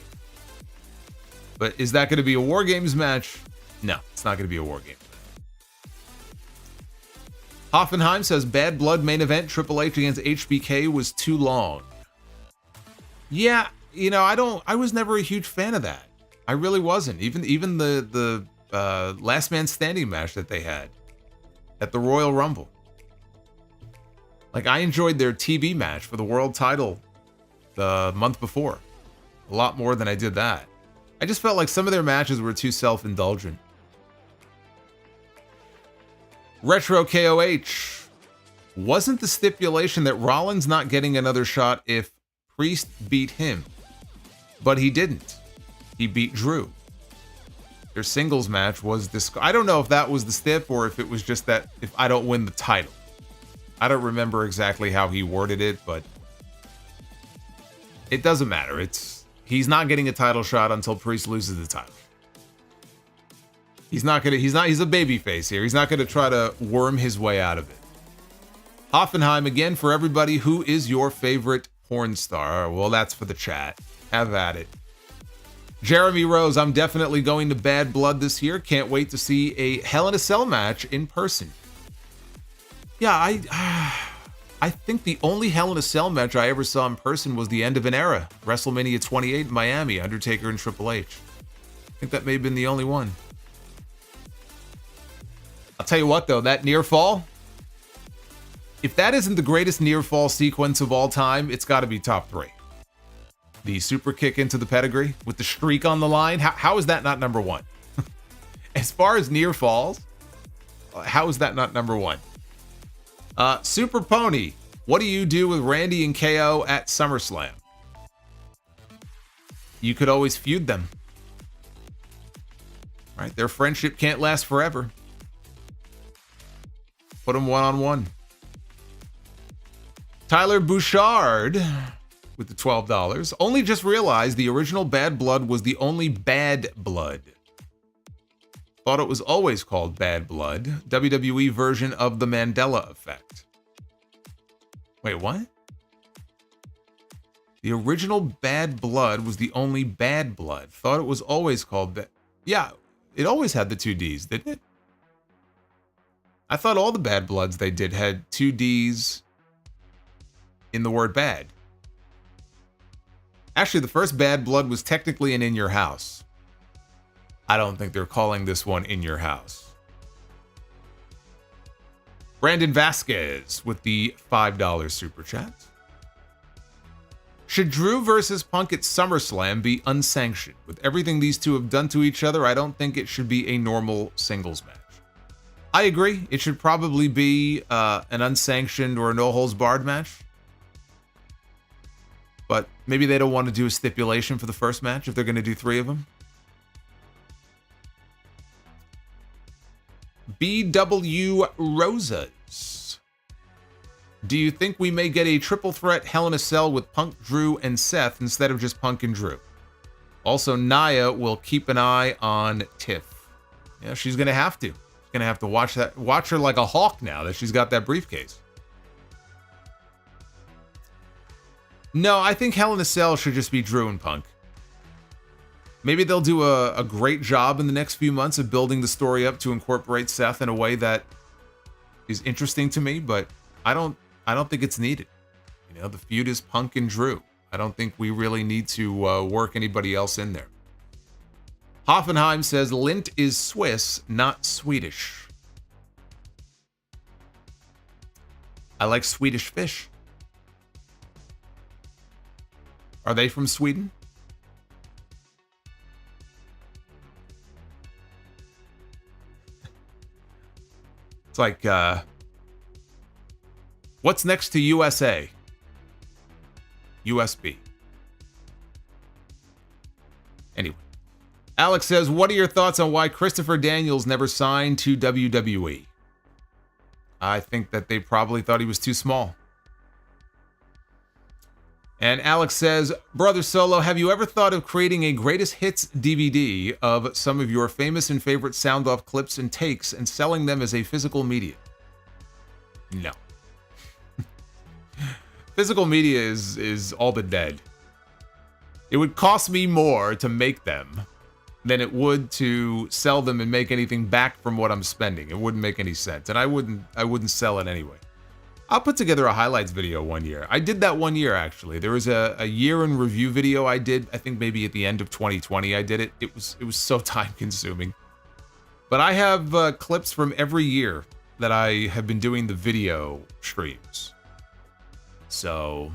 [SPEAKER 1] But is that going to be a War Games match? No, it's not going to be a War Games. Hoffenheim says Bad Blood main event Triple H against HBK was too long. Yeah, you know, I was never a huge fan of that. I really wasn't. Even the last man standing match that they had at the Royal Rumble. Like, I enjoyed their TV match for the world title the month before a lot more than I did that. I just felt like some of their matches were too self-indulgent. Retro KOH. Wasn't the stipulation that Rollins not getting another shot if Priest beat him? But he didn't. He beat Drew. Their singles match was this. I don't know if that was the stip or if it was just that if I don't win the title. I don't remember exactly how he worded it, but it doesn't matter. He's not getting a title shot until Priest loses the title. He's a babyface here. He's not gonna try to worm his way out of it. Hoffenheim again for everybody. Who is your favorite porn star? Well, that's for the chat. Have at it. Jeremy Rose, I'm definitely going to Bad Blood this year. Can't wait to see a Hell in a Cell match in person. Yeah, I think the only Hell in a Cell match I ever saw in person was the end of an era. WrestleMania 28 in Miami, Undertaker and Triple H. I think that may have been the only one. I'll tell you what, though, that near fall, if that isn't the greatest near fall sequence of all time, it's got to be top 3. The super kick into the pedigree with the streak on the line. How is that not number 1? As far as near falls, how is that not number 1? Super Pony, what do you do with Randy and KO at SummerSlam? You could always feud them. Right? Their friendship can't last forever. Put them one-on-one. Tyler Bouchard with the $12. Only just realized the original Bad Blood was the only Bad Blood. Thought it was always called Bad Blood. WWE version of the Mandela Effect. Wait, what? The original Bad Blood was the only Bad Blood. Thought it was always called Bad. Yeah, it always had the 2 Ds, didn't it? I thought all the Bad Bloods they did had 2 Ds in the word bad. Actually, the first Bad Blood was technically an In Your House. I don't think they're calling this one In Your House. Brandon Vasquez with the $5 super chat. Should Drew versus Punk at SummerSlam be unsanctioned? With everything these two have done to each other, I don't think it should be a normal singles match. I agree. It should probably be an unsanctioned or a no-holds-barred match. But maybe they don't want to do a stipulation for the first match if they're going to do 3 of them. BW Rosas. Do you think we may get a triple threat Hell in a Cell with Punk, Drew, and Seth instead of just Punk and Drew? Also, Nia will keep an eye on Tiff. Yeah, she's going to have to. She's going to have to watch her like a hawk now that she's got that briefcase. No, I think Hell in a Cell should just be Drew and Punk. Maybe they'll do a great job in the next few months of building the story up to incorporate Seth in a way that is interesting to me, but I don't think it's needed. You know, the feud is Punk and Drew. I don't think we really need to work anybody else in there. Hoffenheim says Lint is Swiss, not Swedish. I like Swedish fish. Are they from Sweden? It's like, what's next to USA? USB. Anyway. Alex says, what are your thoughts on why Christopher Daniels never signed to WWE? I think that they probably thought he was too small. And Alex says, Brother Solo, have you ever thought of creating a greatest hits DVD of some of your famous and favorite sound-off clips and takes and selling them as a physical media? No. Physical media is all but dead. It would cost me more to make them than it would to sell them and make anything back from what I'm spending. It wouldn't make any sense, and I wouldn't sell it anyway. I'll put together a highlights video one year. I did that one year, actually. There was a year in review video I did. I think maybe at the end of 2020 I did it. It was so time consuming. But I have clips from every year that I have been doing the video streams. So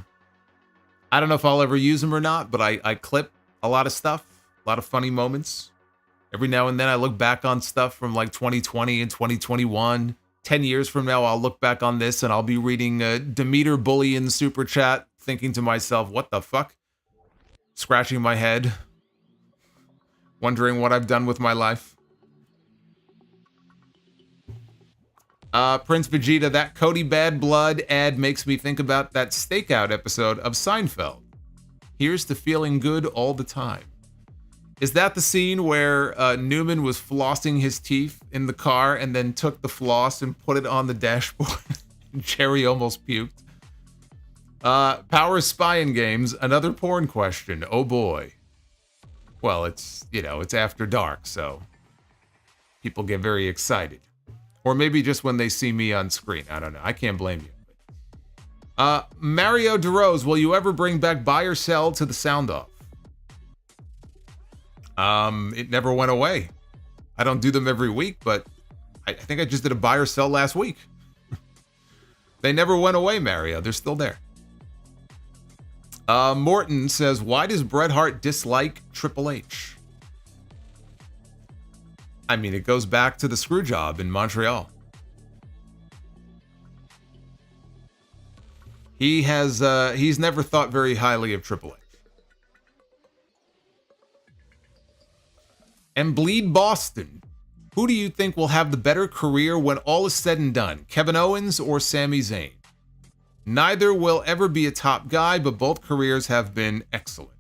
[SPEAKER 1] I don't know if I'll ever use them or not, but I clip a lot of stuff, a lot of funny moments. Every now and then I look back on stuff from like 2020 and 2021. 10 years from now, I'll look back on this and I'll be reading Demeter Bullion super chat, thinking to myself, what the fuck? Scratching my head, wondering what I've done with my life. Prince Vegeta, that Cody Bad Blood ad makes me think about that Stakeout episode of Seinfeld. Here's to feeling good all the time. Is that the scene where Newman was flossing his teeth in the car and then took the floss and put it on the dashboard? Jerry almost puked. Power Spying Games, another porn question. Oh boy. Well, it's after dark, so people get very excited. Or maybe just when they see me on screen. I don't know. I can't blame you. Mario DeRose, will you ever bring back Buy or Sell to the Sound Off? It never went away. I don't do them every week, but I think I just did a Buy or Sell last week. They never went away, Mario. They're still there. Morton says, why does Bret Hart dislike Triple H? I mean, it goes back to the screw job in Montreal. He's never thought very highly of Triple H. And Bleed Boston. Who do you think will have the better career when all is said and done? Kevin Owens or Sami Zayn? Neither will ever be a top guy, but both careers have been excellent.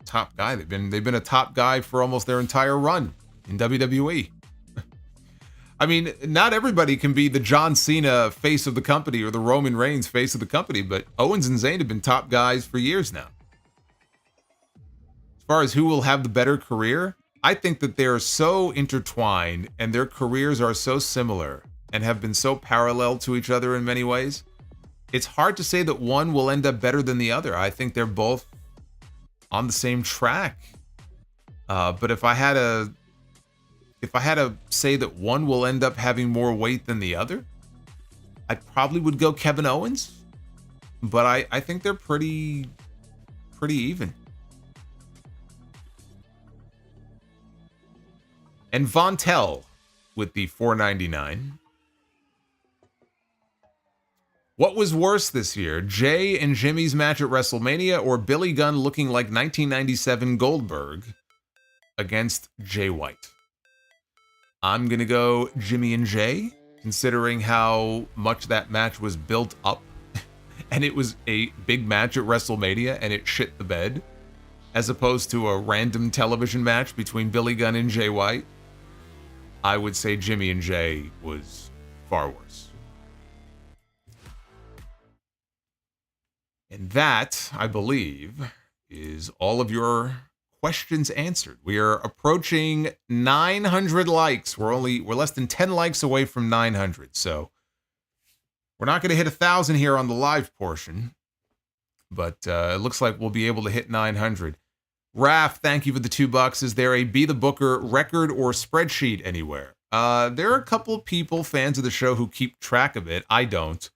[SPEAKER 1] Top guy. They've been a top guy for almost their entire run in WWE. I mean, not everybody can be the John Cena face of the company or the Roman Reigns face of the company, but Owens and Zayn have been top guys for years now. As far as who will have the better career, I think that they're so intertwined and their careers are so similar and have been so parallel to each other in many ways it's hard to say that one will end up better than the other. I think they're both on the same track. But if I had to say that one will end up having more weight than the other, I probably would go Kevin Owens. But I think they're pretty even. And Von Tell with the $4.99. What was worse this year, Jay and Jimmy's match at WrestleMania or Billy Gunn looking like 1997 Goldberg against Jay White? I'm going to go Jimmy and Jay, considering how much that match was built up. And it was a big match at WrestleMania and it shit the bed, as opposed to a random television match between Billy Gunn and Jay White. I would say Jimmy and Jay was far worse. And that, I believe, is all of your questions answered. We are approaching 900 likes. We're less than 10 likes away from 900. So we're not going to hit 1,000 here on the live portion, but it looks like we'll be able to hit 900. Raph, thank you for the $2. Is there a Be the Booker record or spreadsheet anywhere? There are a couple of people, fans of the show, who keep track of it. I don't.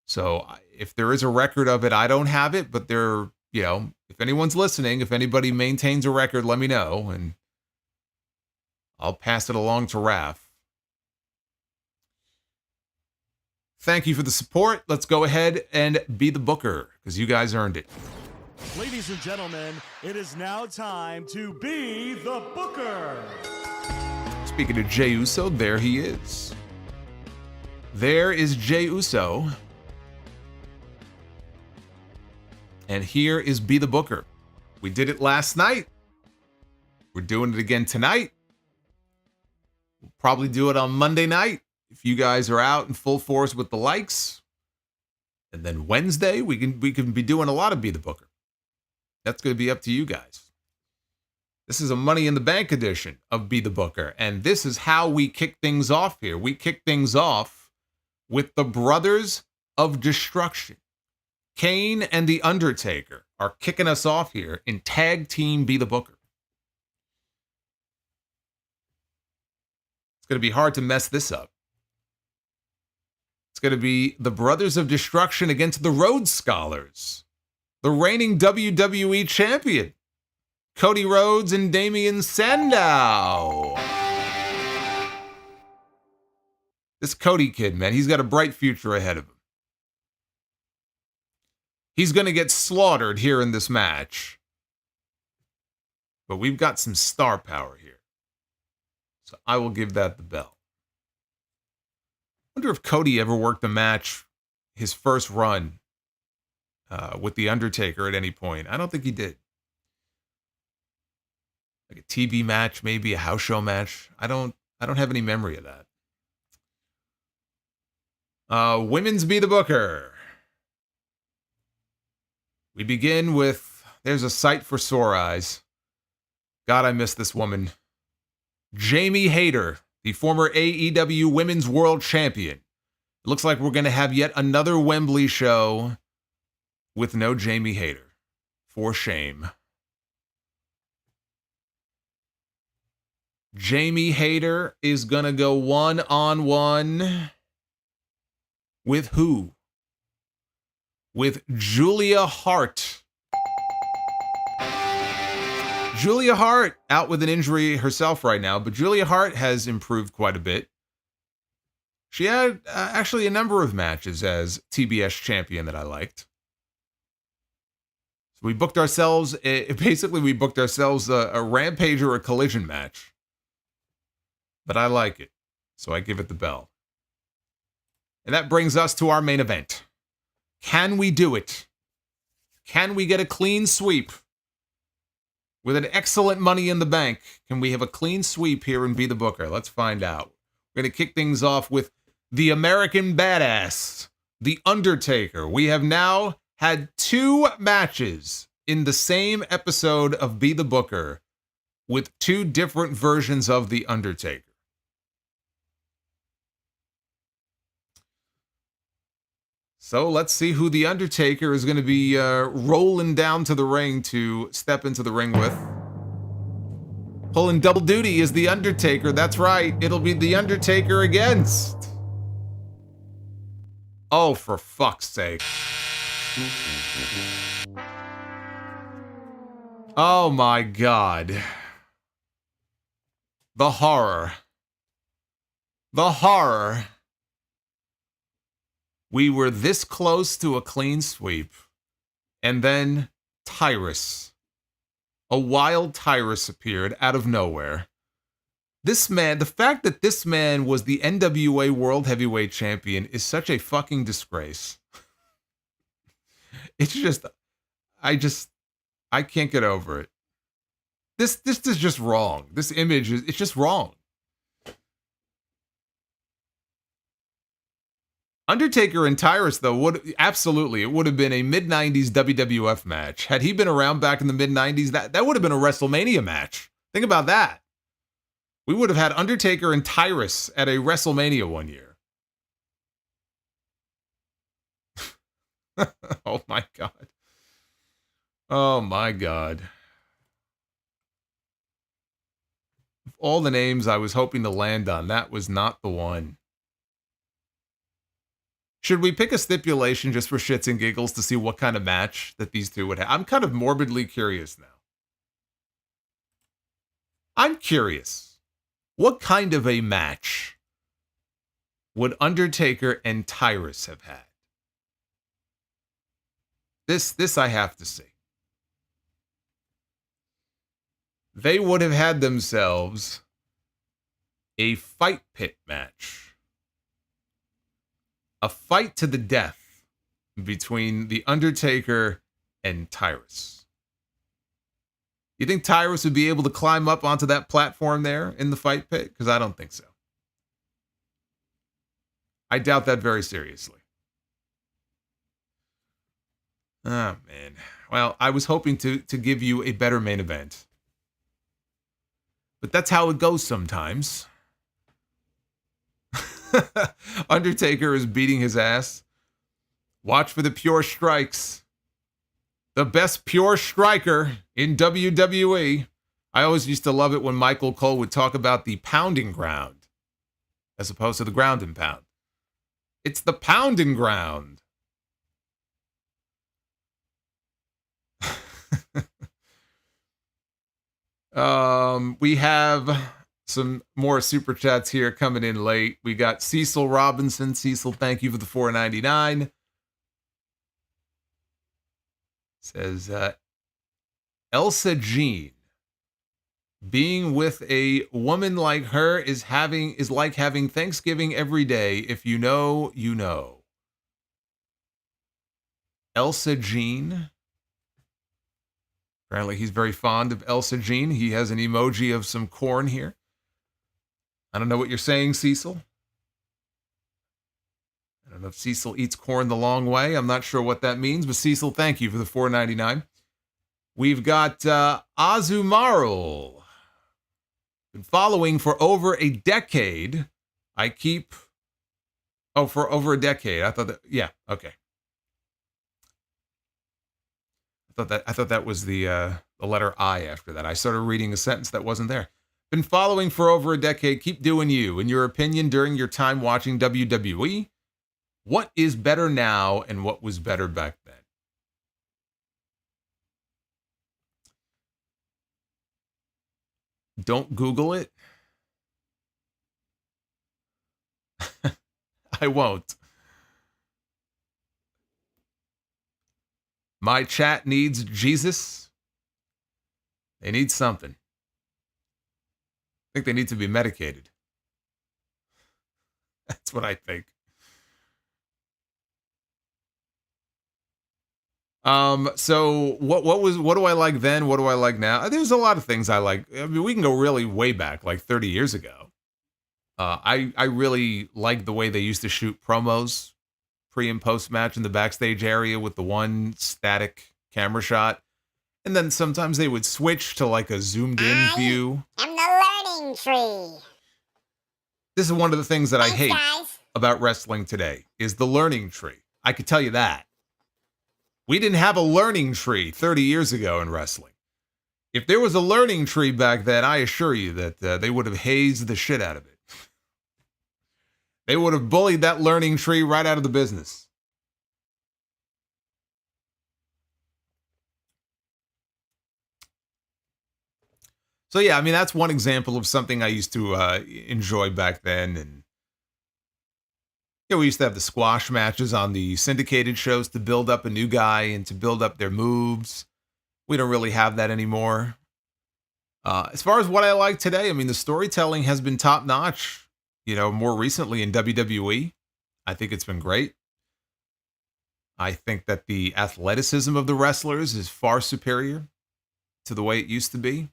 [SPEAKER 1] So if there is a record of it, I don't have it, but there, if anyone's listening, if anybody maintains a record, let me know, and I'll pass it along to Raph. Thank you for the support. Let's go ahead and be the Booker, because you guys earned it.
[SPEAKER 7] Ladies and gentlemen, it is now time to be the Booker.
[SPEAKER 1] Speaking of Jey Uso, there he is. There is Jey Uso. And here is Be the Booker. We did it last night. We're doing it again tonight. We'll probably do it on Monday night if you guys are out in full force with the likes. And then Wednesday, we can be doing a lot of Be the Booker. That's going to be up to you guys. This is a Money in the Bank edition of Be the Booker. And this is how we kick things off here. We kick things off with the Brothers of Destruction. Kane and The Undertaker are kicking us off here in Tag Team Be the Booker. It's going to be hard to mess this up. It's going to be the Brothers of Destruction against the Rhodes Scholars. The reigning WWE Champion, Cody Rhodes and Damian Sandow. This Cody kid, man, he's got a bright future ahead of him. He's going to get slaughtered here in this match. But we've got some star power here. So I will give that the bell. I wonder if Cody ever worked a match, his first run, with The Undertaker at any point. I don't think he did. Like a TV match, maybe a house show match. I don't have any memory of that. Women's Be the Booker. We begin with, there's a sight for sore eyes. God, I miss this woman. Jamie Hayter, the former AEW Women's World Champion. It looks like we're going to have yet another Wembley show with no Jamie Hayter. For shame. Jamie Hayter is going to go one-on-one with who? With Julia Hart. Julia Hart out with an injury herself right now, but Julia Hart has improved quite a bit. She had actually a number of matches as TBS champion that I liked. So we booked ourselves, we booked ourselves a Rampage or a Collision match. But I like it, so I give it the bell. And that brings us to our main event. Can we do it? Can we get a clean sweep? With an excellent Money in the Bank, can we have a clean sweep here and Be the Booker? Let's find out. We're going to kick things off with the American Badass, The Undertaker. We have now had 2 matches in the same episode of Be the Booker with 2 different versions of The Undertaker. So let's see who the Undertaker is going to be rolling down to the ring to step into the ring with. Pulling double duty is the Undertaker. That's right. It'll be the Undertaker against. Oh, for fuck's sake. Oh my God. The horror. The horror. We were this close to a clean sweep. And then Tyrus. A wild Tyrus appeared out of nowhere. This man, the fact that this man was the NWA World Heavyweight Champion is such a fucking disgrace. It's just, I can't get over it. This is just wrong. This image it's just wrong. Undertaker and Tyrus, though, it would have been a mid-90s WWF match. Had he been around back in the mid-90s, that would have been a WrestleMania match. Think about that. We would have had Undertaker and Tyrus at a WrestleMania one year. Oh my God. Oh my God. Of all the names I was hoping to land on, that was not the one. Should we pick a stipulation just for shits and giggles to see what kind of match that these two would have? I'm kind of morbidly curious now. I'm curious. What kind of a match would Undertaker and Tyrus have had? This I have to see. They would have had themselves a fight pit match. A fight to the death between the Undertaker and Tyrus. You think Tyrus would be able to climb up onto that platform there in the fight pit? Because I don't think so. I doubt that very seriously. Oh, man. Well, I was hoping to give you a better main event. But that's how it goes sometimes. Undertaker is beating his ass. Watch for the pure strikes. The best pure striker in WWE. I always used to love it when Michael Cole would talk about the pounding ground as opposed to the ground and pound. It's the pounding ground. We have some more super chats here coming in late. We got Cecil Robinson. Cecil, thank you for the $4.99. Says Elsa Jean. Being with a woman like her is like having Thanksgiving every day. If you know, you know. Elsa Jean. Apparently he's very fond of Elsa Jean. He has an emoji of some corn here. I don't know what you're saying, Cecil. I don't know if Cecil eats corn the long way. I'm not sure what that means, but Cecil, thank you for the $4.99. We've got Azumarul. Been following for over a decade. For over a decade. I thought that, yeah, okay. I thought that was the letter I after that. I started reading a sentence that wasn't there. Been following for over a decade. Keep doing you. In your opinion, during your time watching WWE, what is better now and what was better back then? Don't Google it. I won't. My chat needs Jesus. They need something. I think they need to be medicated. That's what I think. So what do I like then? What do I like now? There's a lot of things I like. I mean, we can go really way back, like 30 years ago. I really like the way they used to shoot promos pre and post match in the backstage area with the one static camera shot. And then sometimes they would switch to like a zoomed in view.
[SPEAKER 3] I'm the learning tree.
[SPEAKER 1] This is one of the things that I hate
[SPEAKER 3] guys.
[SPEAKER 1] about wrestling today is the learning tree. I could tell you that. We didn't have a learning tree 30 years ago in wrestling. If there was a learning tree back then, I assure you that they would have hazed the shit out of it. They would have bullied that learning tree right out of the business. So yeah, I mean, that's one example of something I used to enjoy back then. And we used to have the squash matches on the syndicated shows to build up a new guy and to build up their moves. We don't really have that anymore. As far as what I like today, I mean, the storytelling has been top notch, more recently in WWE. I think it's been great. I think that the athleticism of the wrestlers is far superior to the way it used to be.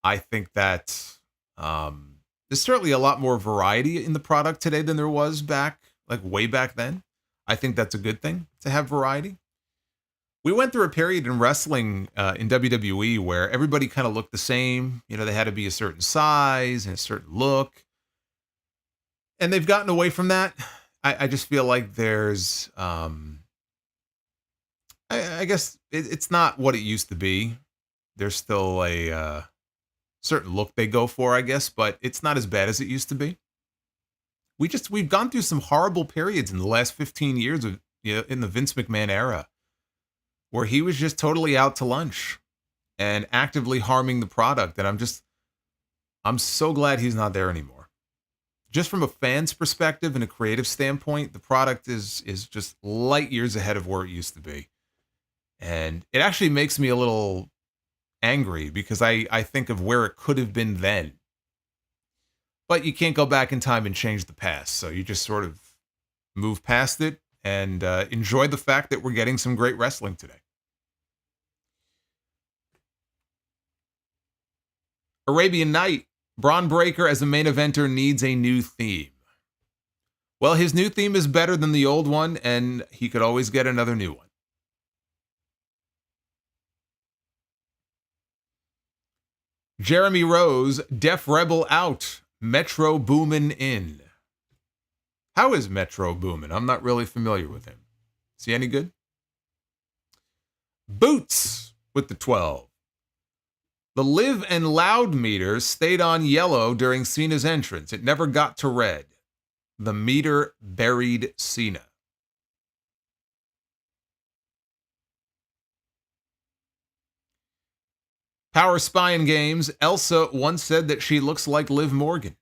[SPEAKER 1] I think that there's certainly a lot more variety in the product today than there was way back then. I think that's a good thing to have variety. We went through a period in wrestling in WWE where everybody kind of looked the same. They had to be a certain size and a certain look. And they've gotten away from that. I just feel like there's, I guess it's not what it used to be. There's still a certain look they go for, I guess, but it's not as bad as it used to be. We've gone through some horrible periods in the last 15 years of, in the Vince McMahon era, where he was just totally out to lunch and actively harming the product. And I'm so glad he's not there anymore. Just from a fan's perspective and a creative standpoint, the product is just light years ahead of where it used to be. And it actually makes me a little angry because I think of where it could have been then. But you can't go back in time and change the past. So you just sort of move past it and enjoy the fact that we're getting some great wrestling today. Arabian Night, Bron Breakker as a main eventer needs a new theme. Well, his new theme is better than the old one, and he could always get another new one. Jeremy Rose, Def Rebel out, Metro Boomin in. How is Metro Boomin? I'm not really familiar with him. Is he any good? Boots with the 12. The Live and Loud meter stayed on yellow during Cena's entrance. It never got to red. The meter buried Cena. Power Spying Games, Elsa once said that she looks like Liv Morgan.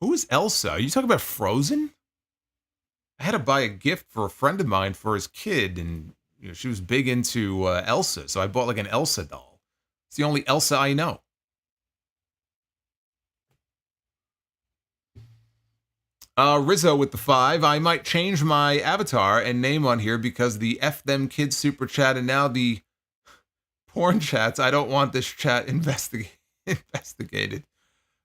[SPEAKER 1] Who is Elsa? Are you talking about Frozen? I had to buy a gift for a friend of mine for his kid, and she was big into Elsa, so I bought like an Elsa doll. It's the only Elsa I know. Rizzo with the 5. I might change my avatar and name on here because the F Them Kids super chat and now the porn chats. I don't want this chat investigated.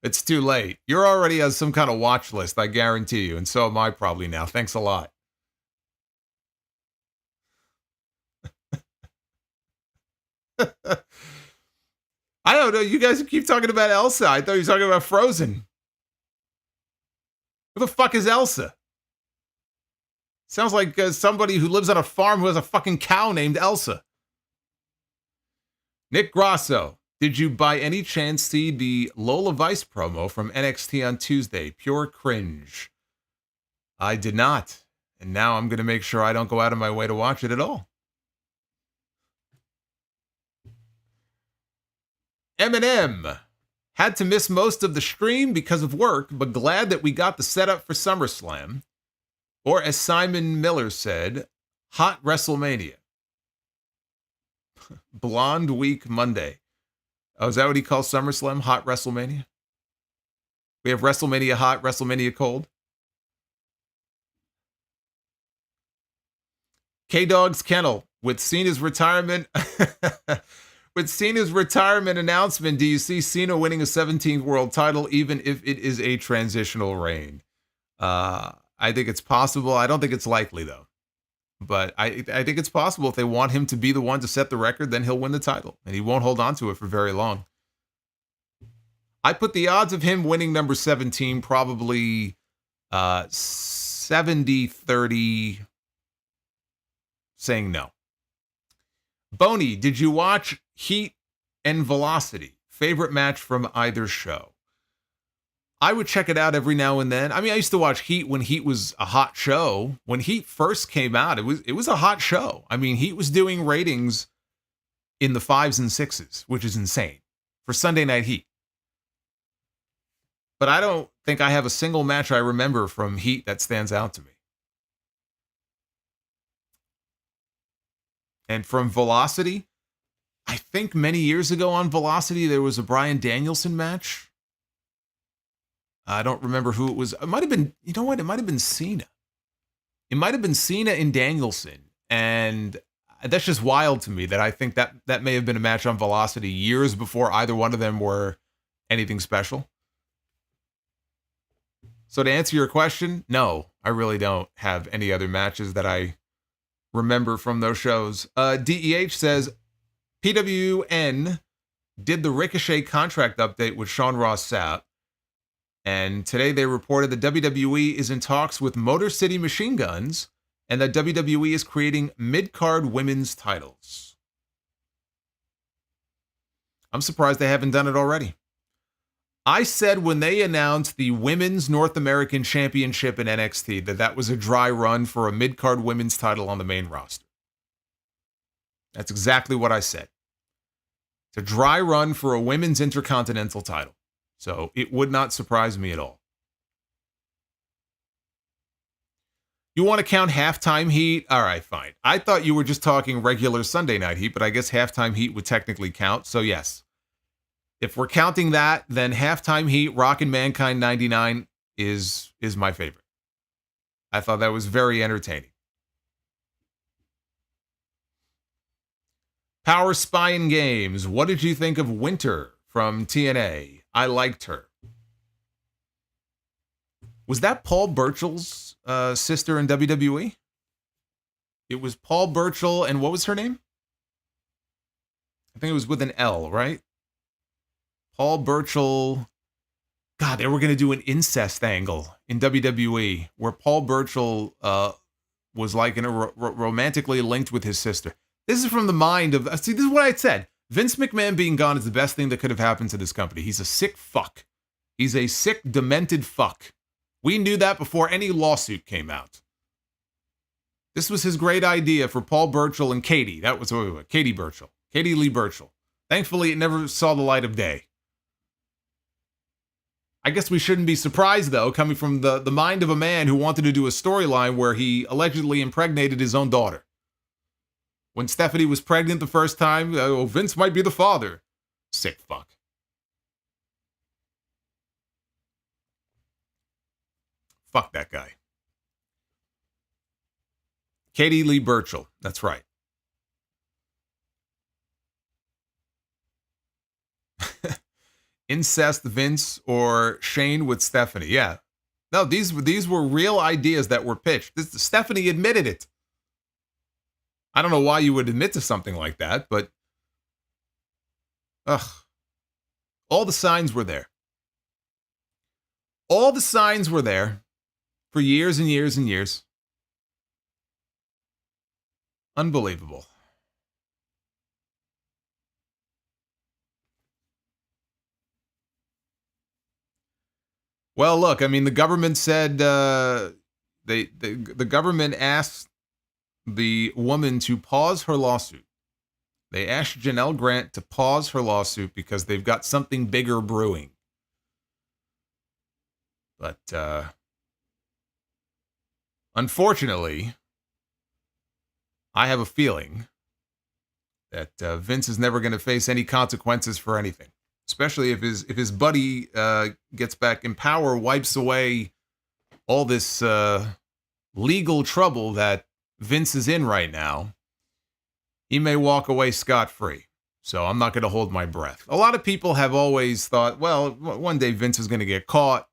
[SPEAKER 1] It's too late. You're already on some kind of watch list, I guarantee you, and so am I probably now. Thanks a lot. I don't know. You guys keep talking about Elsa. I thought you were talking about Frozen. Who the fuck is Elsa? Sounds like somebody who lives on a farm who has a fucking cow named Elsa. Nick Grasso, did you by any chance see the Lola Vice promo from NXT on Tuesday? Pure cringe. I did not. And now I'm going to make sure I don't go out of my way to watch it at all. Eminem. Had to miss most of the stream because of work, but glad that we got the setup for SummerSlam. Or as Simon Miller said, Hot WrestleMania. Blonde Week Monday. Oh, is that what he calls SummerSlam? Hot WrestleMania? We have WrestleMania hot, WrestleMania cold. K-Dog's Kennel. With Cena's retirement... With Cena's retirement announcement, do you see Cena winning a 17th world title, even if it is a transitional reign? I think it's possible. I don't think it's likely, though. But I think it's possible if they want him to be the one to set the record, then he'll win the title. And he won't hold on to it for very long. I put the odds of him winning number 17 probably 70-30 saying no. Boney, did you watch Heat and Velocity? Favorite match from either show? I would check it out every now and then. I mean, I used to watch Heat when Heat was a hot show. When Heat first came out, it was a hot show. I mean, Heat was doing ratings in the 5s and 6s, which is insane for Sunday Night Heat. But I don't think I have a single match I remember from Heat that stands out to me. And from Velocity, I think many years ago on Velocity, there was a Bryan Danielson match. I don't remember who it was. It might have been, you know what? It might have been Cena. It might have been Cena and Danielson. And that's just wild to me that I think that may have been a match on Velocity years before either one of them were anything special. So to answer your question, no, I really don't have any other matches that I remember from those shows. DEH says, PWN did the Ricochet contract update with Sean Ross Sapp. And today they reported that WWE is in talks with Motor City Machine Guns and that WWE is creating mid-card women's titles. I'm surprised they haven't done it already. I said when they announced the Women's North American Championship in NXT that was a dry run for a mid-card women's title on the main roster. That's exactly what I said. It's a dry run for a women's intercontinental title. So it would not surprise me at all. You want to count halftime heat? All right, fine. I thought you were just talking regular Sunday night heat, but I guess halftime heat would technically count. So yes. If we're counting that, then halftime heat, Rockin' Mankind 99 is my favorite. I thought that was very entertaining. Power Spine Games. What did you think of Winter from TNA? I liked her. Was that Paul Burchill's sister in WWE? It was Paul Burchill, and what was her name? I think it was with an L, right? Paul Burchill. God, they were going to do an incest angle in WWE where Paul Burchill was like romantically linked with his sister. This is from the mind of... See, this is what I said. Vince McMahon being gone is the best thing that could have happened to this company. He's a sick fuck. He's a sick, demented fuck. We knew that before any lawsuit came out. This was his great idea for Paul Burchill and Katie. That was Katie Burchill. Katie Lee Burchill. Thankfully, it never saw the light of day. I guess we shouldn't be surprised, though, coming from the mind of a man who wanted to do a storyline where he allegedly impregnated his own daughter. When Stephanie was pregnant the first time, Vince might be the father. Sick fuck. Fuck that guy. Katie Lee Burchill. That's right. Incest Vince or Shane with Stephanie. Yeah. No, these were real ideas that were pitched. Stephanie admitted it. I don't know why you would admit to something like that, but all the signs were there. All the signs were there for years and years and years. Unbelievable. Well, look, I mean, the government said the government asked the woman to pause her lawsuit. They asked Janelle Grant to pause her lawsuit because they've got something bigger brewing. But unfortunately, I have a feeling that Vince is never going to face any consequences for anything, especially if his buddy gets back in power, wipes away all this legal trouble that Vince is in right now. He may walk away scot-free. So I'm not going to hold my breath. A lot of people have always thought, well, one day Vince is going to get caught.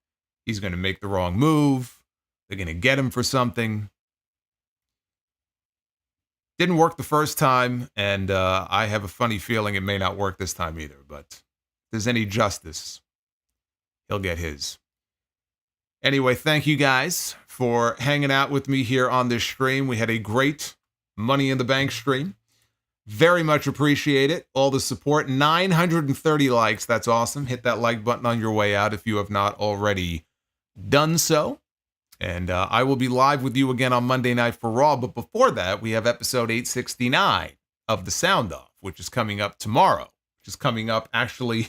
[SPEAKER 1] He's going to make the wrong move. They're going to get him for something. Didn't work the first time, and I have a funny feeling it may not work this time either. But if there's any justice, he'll get his. Anyway, thank you guys for hanging out with me here on this stream. We had a great Money in the Bank stream. Very much appreciate it. All the support. 930 likes. That's awesome. Hit that like button on your way out if you have not already done so. And I will be live with you again on Monday Night for Raw. But before that, we have episode 869 of The Sound Off, which is coming up tomorrow, which is coming up actually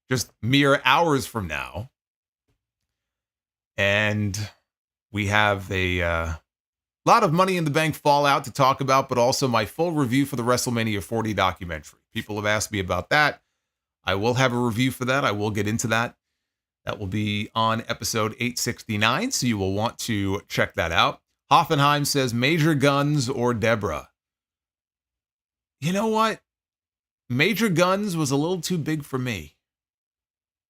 [SPEAKER 1] just mere hours from now. And we have a lot of Money in the Bank fallout to talk about, but also my full review for the WrestleMania 40 documentary. People have asked me about that. I will have a review for that. I will get into that. That will be on episode 869, so you will want to check that out. Hoffenheim says, Major Guns or Deborah? You know what? Major Guns was a little too big for me.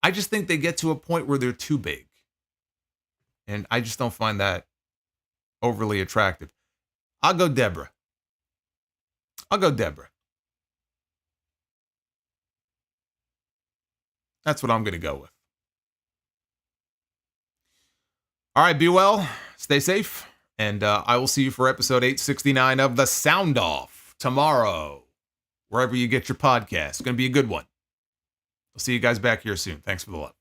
[SPEAKER 1] I just think they get to a point where they're too big. And I just don't find that overly attractive. I'll go Deborah. That's what I'm going to go with. All right, be well, stay safe, and I will see you for episode 869 of The Sound Off tomorrow, wherever you get your podcast. It's going to be a good one. I'll see you guys back here soon. Thanks for the love.